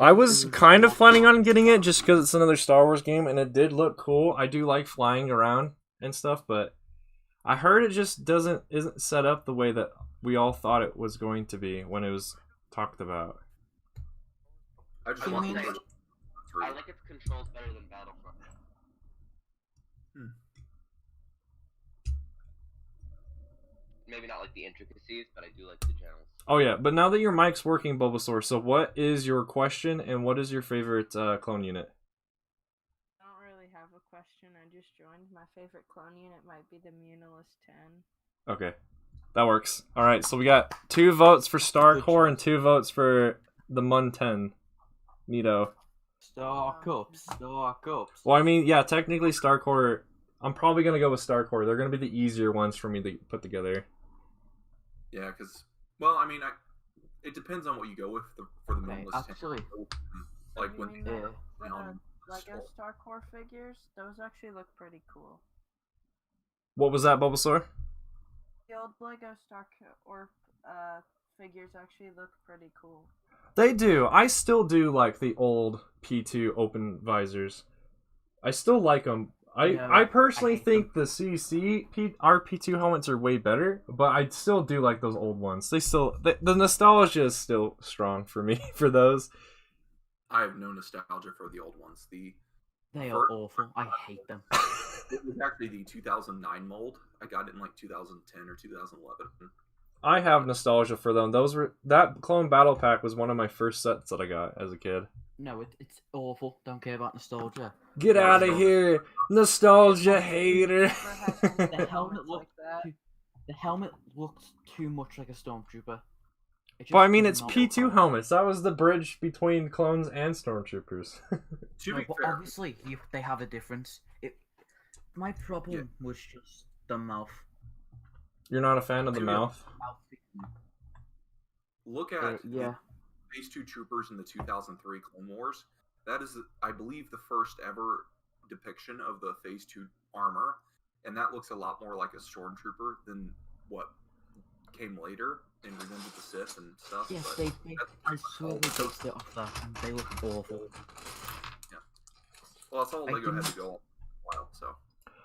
S1: I was kind of planning on getting it just because it's another Star Wars game, and it did look cool. I do like flying around and stuff, but I heard it just isn't set up the way that we all thought it was going to be when it was talked about.
S2: I just
S4: I
S2: want
S4: will
S2: to
S4: say,
S2: play
S4: I like its controls better than Battlefront. Maybe not like the intricacies, but I do like the generals.
S1: Oh yeah, but now that your mic's working, Bulbasaur, so what is your question and what is your favorite clone unit?
S5: I don't really have a question. I just joined. My favorite clone unit might be the Munilus 10.
S1: Okay, that works. All right, so we got 2 votes for Star Core and 2 votes for the Mun 10. Neato.
S3: Star Cups.
S1: Well, I mean, yeah, technically Star Core. I'm probably gonna go with Star Core. They're gonna be the easier ones for me to put together.
S2: Yeah, because well, I mean, it depends on what you go with for the
S3: Okay,
S2: Moonless 10.
S3: actually,
S2: Like
S5: You
S2: when
S5: mean
S3: yeah.
S5: the Lego Star Core figures? Those actually look pretty cool.
S1: What was that, Bulbasaur?
S5: The old Lego Star Core figures actually look pretty cool.
S1: They do. I still do like the old P2 open visors. I still like them.
S3: No,
S1: I personally
S3: I hate
S1: think the our P2 helmets are way better, but I still do like those old ones. The nostalgia is still strong for me for those.
S2: I have no nostalgia for the old ones.
S3: They are awful. I hate them.
S2: It was actually the 2009 mold. I got it in like 2010 or 2011.
S1: I have nostalgia for them. That Clone Battle Pack was one of my first sets that I got as a kid.
S3: No, it's awful. Don't care about nostalgia.
S1: Get out of here, nostalgia hater.
S3: The helmet
S5: like
S3: looks
S5: that.
S3: the helmet looks too much like a stormtrooper. It
S1: Well, I
S3: just
S1: mean,
S3: does
S1: it's
S3: not
S1: P2
S3: look right.
S1: helmets. That was the bridge between clones and stormtroopers.
S2: To
S3: No,
S2: be
S3: but
S2: fair,
S3: obviously they have a difference. My problem was just the mouth.
S1: You're not a fan of the
S2: Yeah.
S1: mouth?
S2: look at
S3: Yeah.
S2: the Phase 2 troopers in the 2003 Clone Wars. That is, I believe, the first ever depiction of the Phase 2 armor, and that looks a lot more like a stormtrooper than what came later in Revenge of the Sith and stuff.
S3: Yes,
S2: but
S3: I swear they based it off that, and they look awful.
S2: well, that's all
S3: I
S2: Lego had
S3: didn't-
S2: to go a while. So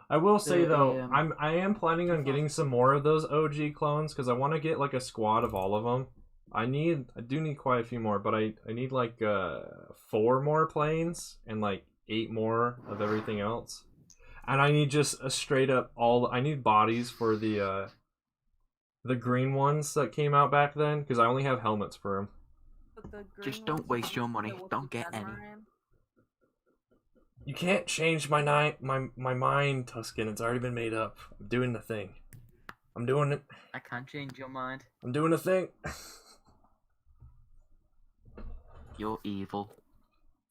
S1: I will say
S3: The,
S1: though,
S3: um,
S1: I am planning on getting some more of those OG clones because I want to get like a squad of all of them. I do need quite a few more, but I need like 4 more planes and like 8 more of everything else, and I need just a straight up I need bodies for the green ones that came out back then because I only have helmets for them.
S5: But the
S3: Just
S5: green
S3: don't
S5: ones
S3: waste
S5: with
S3: your
S5: the
S3: money.
S5: Wookiee
S3: Don't get any.
S5: catamaran.
S1: You can't change my mind, Tuscan. It's already been made up. I'm doing the thing. I'm doing it.
S3: I can't change your mind.
S1: I'm doing the thing.
S3: You're evil.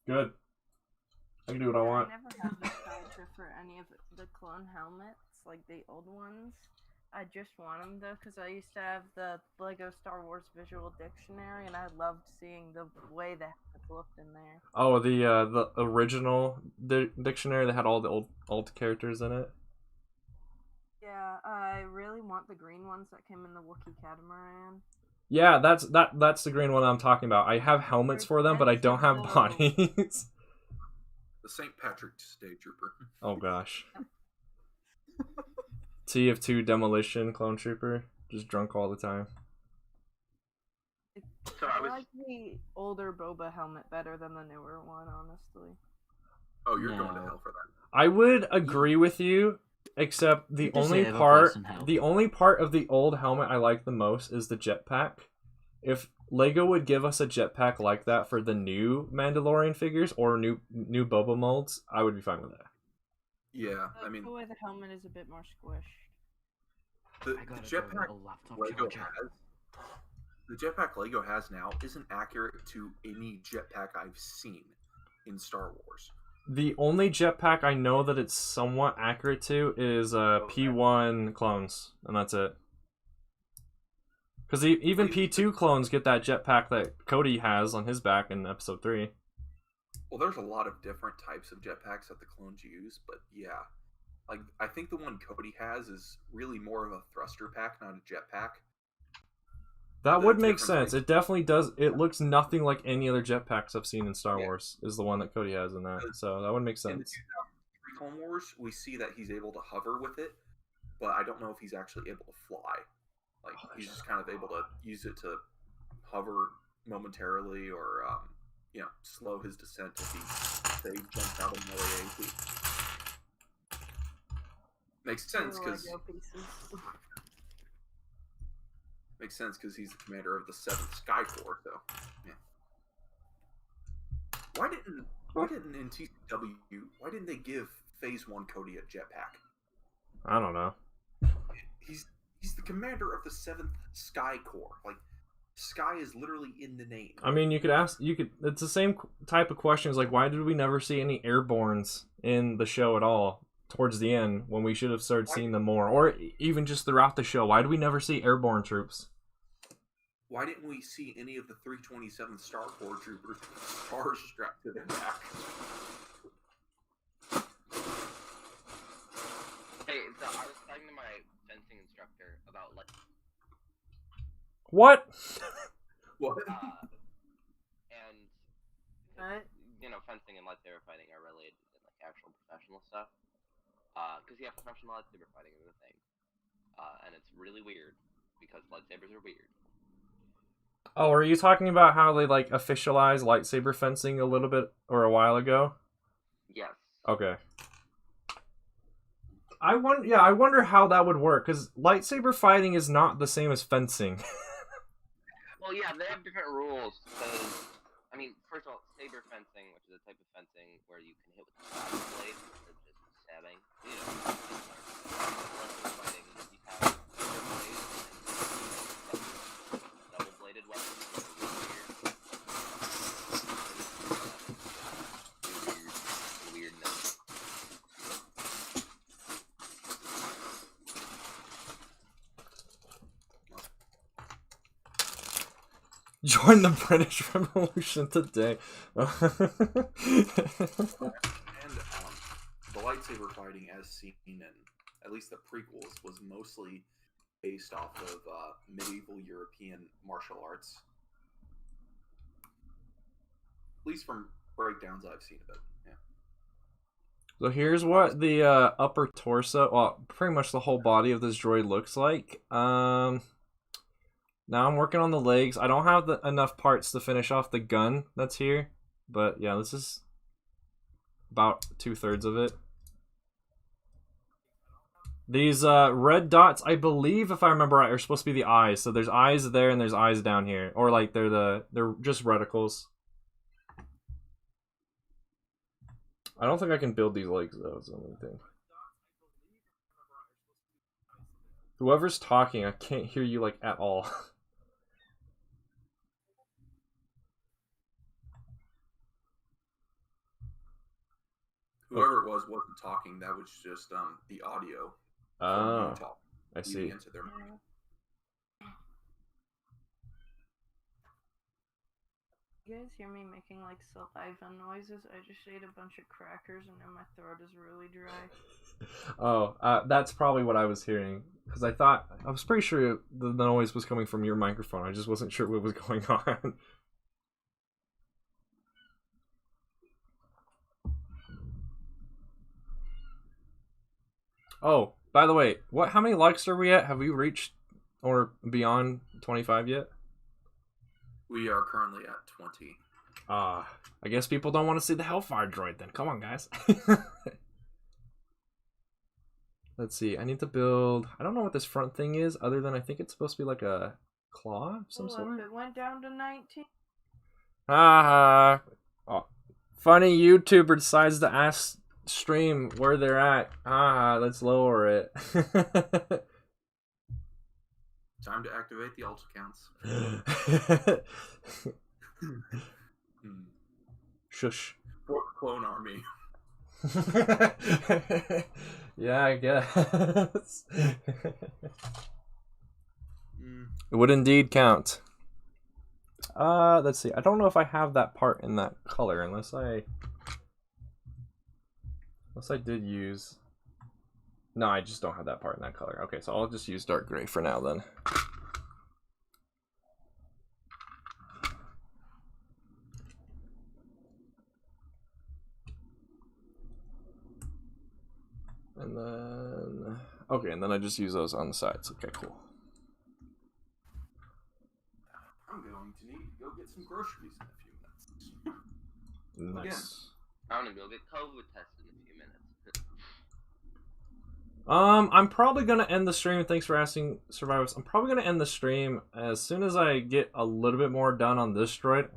S1: Good. I can do what I want.
S5: I never had nostalgia for any of the clone helmets, like the old ones. I just want them though, because I used to have the Lego Star Wars Visual Dictionary, and I loved seeing the way the helmets looked in there.
S1: Oh, the original dictionary that had all the old characters in it.
S5: Yeah, I really want the green ones that came in the Wookiee catamaran.
S1: Yeah, that's the green one I'm talking about. I have helmets for them, but I don't have bodies.
S2: the St. Patrick's Day Trooper.
S1: Oh gosh. TF2 Demolition Clone Trooper, just drunk all the time.
S4: So
S5: I
S4: I was
S5: like the older Boba helmet better than the newer one, honestly.
S2: Oh, you're going to
S3: No.
S2: hell for that.
S1: I would agree with you, except the
S3: You
S1: only
S3: deserve a
S1: part
S3: place in hell.
S1: the only part of the old helmet I like the most is the jetpack. If Lego would give us a jetpack like that for the new Mandalorian figures or new Boba molds, I would be fine with that.
S2: Yeah, I
S5: The
S2: mean,
S5: way the helmet is a bit more squished.
S2: The
S3: I gotta go
S2: jetpack
S3: get a laptop
S2: Lego
S3: charger.
S2: has, the jetpack Lego has now isn't accurate to any jetpack I've seen in Star Wars.
S1: The only jetpack I know that it's somewhat accurate to is P1 clones, and that's it. Because even P2 clones get that jetpack that Cody has on his back in Episode 3.
S2: Well, there's a lot of different types of jetpacks that the clones use, but yeah. Like, I think the one Cody has is really more of a thruster pack, not a jetpack.
S1: That
S2: The
S1: would make
S2: difference
S1: sense. It definitely does. It looks nothing like any other jetpacks I've seen in Star
S2: Yeah.
S1: Wars, is the one that Cody has in that. So that would make
S2: In the
S1: sense.
S2: 2003 Clone Wars, we see that he's able to hover with it, but I don't know if he's actually able to fly. Like, he's just kind of able to use it to hover momentarily or, slow his descent if he, say, jumps out of melee AP. Makes sense, because
S5: Lego pieces.
S2: Makes sense because he's the commander of the 7th Sky Corps, so yeah. Why didn't in TCW why didn't they give Phase 1 Cody a jetpack?
S1: I don't know.
S2: He's the commander of the 7th Sky Corps. Like, Sky is literally in the name.
S1: I mean, it's the same type of questions, like, why did we never see any airborns in the show at all towards the end when we should have started seeing them more? Or even just throughout the show, why do we never see airborne troops?
S2: Why didn't we see any of the 327th Star Corps troopers with stars strapped to their back?
S4: Hey, so I was talking to my fencing instructor about like,
S1: What?
S2: What?
S4: and
S5: What?
S4: fencing and lightsaber fighting are related in like actual professional stuff. Because professional lightsaber fighting is a thing, and it's really weird because lightsabers are weird.
S1: Oh, are you talking about how they, like, officialized lightsaber fencing a little bit, or a while ago?
S4: Yes.
S1: Okay. I wonder how that would work, because lightsaber fighting is not the same as fencing.
S4: Well, yeah, they have different rules. Because, I mean, first of all, saber fencing, which is a type of fencing where you can hit with the saber blade instead of just stabbing. Lightsaber fighting, you have saber blades and double-bladed weapons. Weirdness.
S1: Join the British Revolution today.
S2: And the lightsaber fighting, as seen in at least the prequels, was mostly based off of medieval European martial arts. At least from breakdowns I've seen of it. Yeah.
S1: So here's what the upper torso, well, pretty much the whole body of this droid looks like. Now I'm working on the legs. I don't have enough parts to finish off the gun that's here. But yeah, this is about 2/3 of it. These red dots, I believe, if I remember right, are supposed to be the eyes. So there's eyes there and there's eyes down here. Or like they're just reticles. I don't think I can build these legs though, is the only thing. Whoever's talking, I can't hear you like at all.
S2: Whoever it was wasn't talking. That was just the audio.
S1: Oh, I see.
S2: Into their mic.
S5: You guys hear me making like saliva noises? I just ate a bunch of crackers and now my throat is really dry.
S1: Oh, that's probably what I was hearing. Because I was pretty sure the noise was coming from your microphone. I just wasn't sure what was going on. Oh, by the way, how many likes are we at? Have we reached or beyond 25 yet?
S2: We are currently at 20.
S1: I guess people don't want to see the Hellfire droid then. Come on, guys. Let's see. I need to build... I don't know what this front thing is, other than I think it's supposed to be like a claw of some sort.
S5: It went down to 19.
S1: Oh, funny YouTuber decides to ask stream where they're at. Let's lower it.
S2: Time to activate the ultra counts.
S1: Shush.
S2: For the clone army.
S1: Yeah, I guess. It would indeed count. Let's see. I don't know if I have that part in that color unless I did use. No, I just don't have that part in that color. Okay, so I'll just use dark gray for now then. And then, okay, and then I just use those on the sides. Okay, cool.
S2: I'm going to need to go get some groceries in a few minutes.
S1: Nice.
S4: I'm gonna go get COVID tested in a few minutes.
S1: I'm probably gonna end the stream. Thanks for asking, Survivors. I'm probably gonna end the stream as soon as I get a little bit more done on this droid.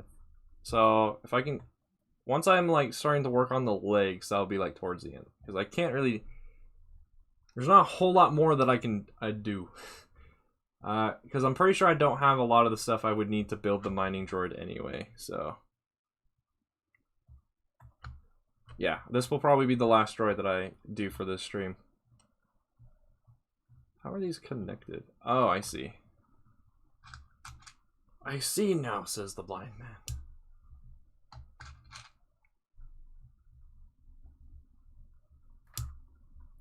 S1: So if I can, once I'm like starting to work on the legs, that'll be like towards the end because I can't really. There's not a whole lot more that I do. Because I'm pretty sure I don't have a lot of the stuff I would need to build the mining droid anyway. So yeah, this will probably be the last droid that I do for this stream. How are these connected? Oh, I see. I see now, says the blind man.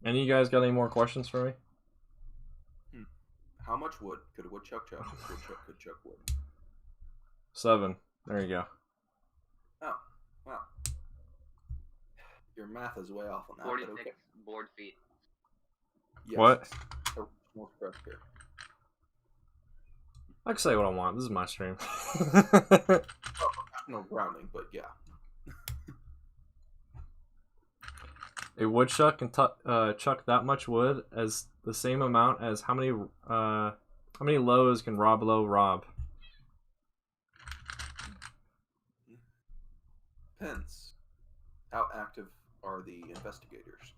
S1: Any of you guys got any more questions for me?
S2: How much wood could a woodchuck chuck? Woodchuck could chuck wood.
S1: 7. There you go.
S2: Oh, wow. Your math is way off on that.
S4: 46
S2: but okay.
S4: board feet.
S2: Yes.
S1: What?
S2: More correct here.
S1: I can say what I want. This is my stream.
S2: No grounding, but yeah.
S1: A woodchuck can chuck that much wood as the same amount as how many lows can Rob Low rob?
S2: Depends. How active are the investigators?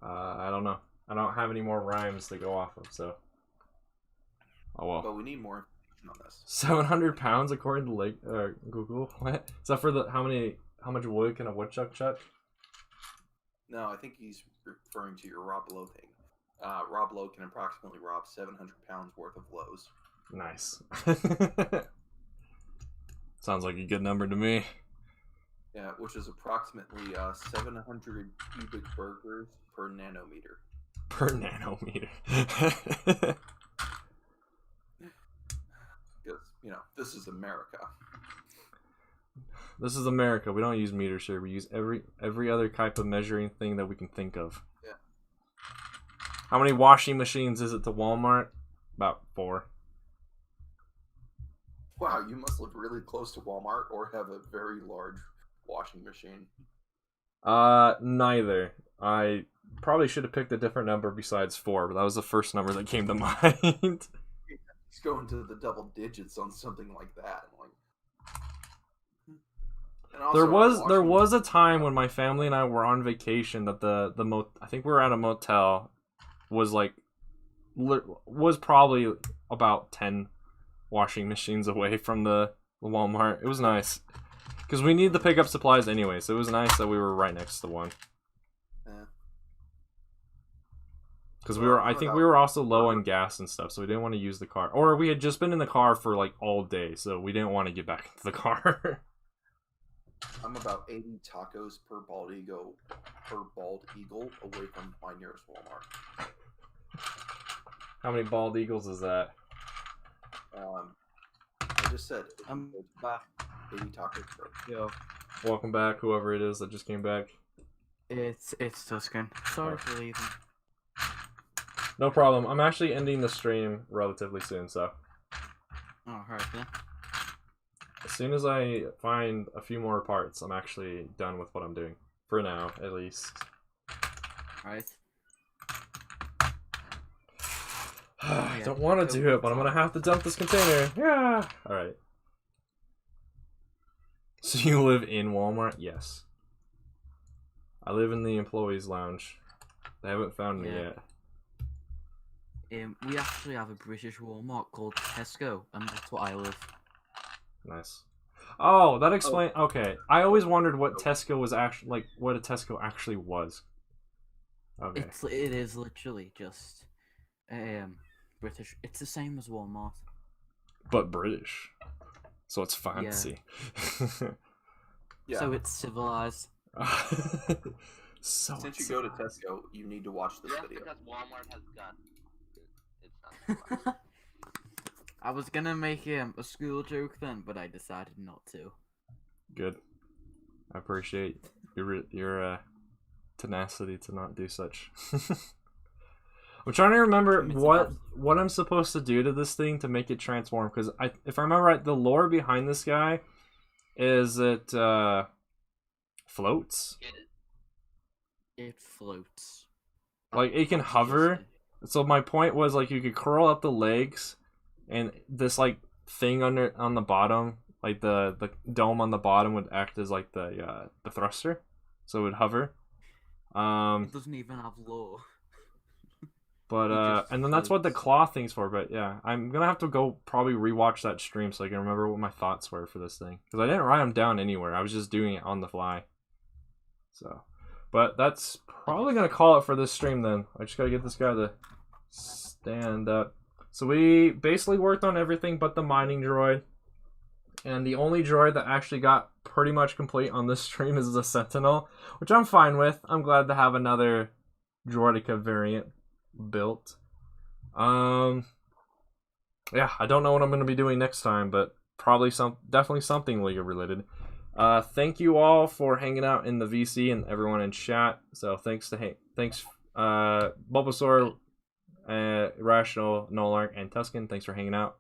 S1: I don't know. I don't have any more rhymes to go off of, so. Oh well.
S2: But we need more information on this.
S1: 700 pounds according to Google. What? Is that for the how much wood can a woodchuck chuck?
S2: No, I think he's referring to your Rob Lowe thing. Rob Lowe can approximately rob 700 pounds worth of lows.
S1: Nice. Sounds like a good number to me.
S2: Yeah, which is approximately 700 cubic burgers per nanometer.
S1: Per nanometer.
S2: Because, you know, this is America.
S1: This is America. We don't use meters here. We use every other type of measuring thing that we can think of.
S2: Yeah.
S1: How many washing machines is it to Walmart? About 4.
S2: Wow, you must live really close to Walmart or have a very large washing machine.
S1: Neither. I probably should have picked a different number besides 4, but that was the first number that came to mind.
S2: Just go into the double digits on something like that. Like, and also,
S1: There was a time when my family and I were on vacation that I think we were at a motel was probably about 10 washing machines away from the Walmart. It was nice because we need to pick up supplies anyway, so it was nice that we were right next to one. Because I think we were also low on gas and stuff, so we didn't want to use the car. Or we had just been in the car for like all day, so we didn't want to get back into the car.
S2: I'm about 80 tacos per bald eagle away from my nearest Walmart.
S1: How many bald eagles is that?
S2: I just said
S3: I'm
S2: 80
S3: back.
S2: tacos per.
S3: Yo,
S1: Welcome back, whoever it is that just came back.
S3: it's Tuscan. Sorry for leaving.
S1: No problem. I'm actually ending the stream relatively soon, so
S3: Oh, right then.
S1: as soon as I find a few more parts, I'm actually done with what I'm doing. For now, at least.
S3: Right.
S1: I don't want to do it, but I'm gonna have to dump this container. Yeah. All right. So you live in Walmart? Yes. I live in the employees' lounge. They haven't found me
S3: Yeah.
S1: yet.
S3: We actually have a British Walmart called Tesco, and that's what I live.
S1: Nice. Oh, that explains. Okay, I always wondered what Tesco was actually like. What a Tesco actually was. Okay.
S3: It is literally just British. It's the same as Walmart.
S1: But British, so it's fancy.
S2: Yeah.
S3: So it's civilized.
S1: So
S2: Since you go to Tesco, you need to watch this
S4: Just
S2: video.
S4: because Walmart has guns, it's not.
S3: I was gonna make a school joke then, but I decided not to.
S1: Good. I appreciate your tenacity to not do such. I'm trying to remember what I'm supposed to do to this thing to make it transform, because if I remember right, the lore behind this guy is it floats.
S3: It floats.
S1: Like it can hover. So my point was like you could curl up the legs, and this like thing on the bottom, like the dome on the bottom would act as like the thruster, so it would hover.
S3: It doesn't even have lore.
S1: But and then that's what the claw thing's for. But yeah, I'm gonna have to go probably rewatch that stream so I can remember what my thoughts were for this thing, because I didn't write them down anywhere. I was just doing it on the fly. So, but that's probably gonna call it for this stream then. I just gotta get this guy to stand up. So we basically worked on everything but the mining droid, and the only droid that actually got pretty much complete on this stream is the Sentinel, which I'm fine with. I'm glad to have another Droidica variant built. Yeah, I don't know what I'm going to be doing next time, but probably definitely something Lego related. Thank you all for hanging out in the VC and everyone in chat. So thanks Bulbasaur, Irrational, Nolark, and Tuscan. Thanks for hanging out.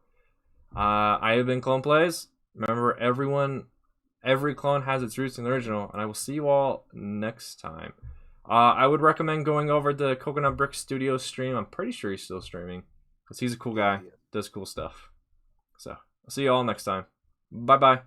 S1: I have been ClonePlays. Remember, every clone has its roots in the original, and I will see you all next time. I would recommend going over to Coconut Brick Studios stream. I'm pretty sure he's still streaming, because he's a cool guy, does cool stuff. So, I'll see you all next time. Bye-bye.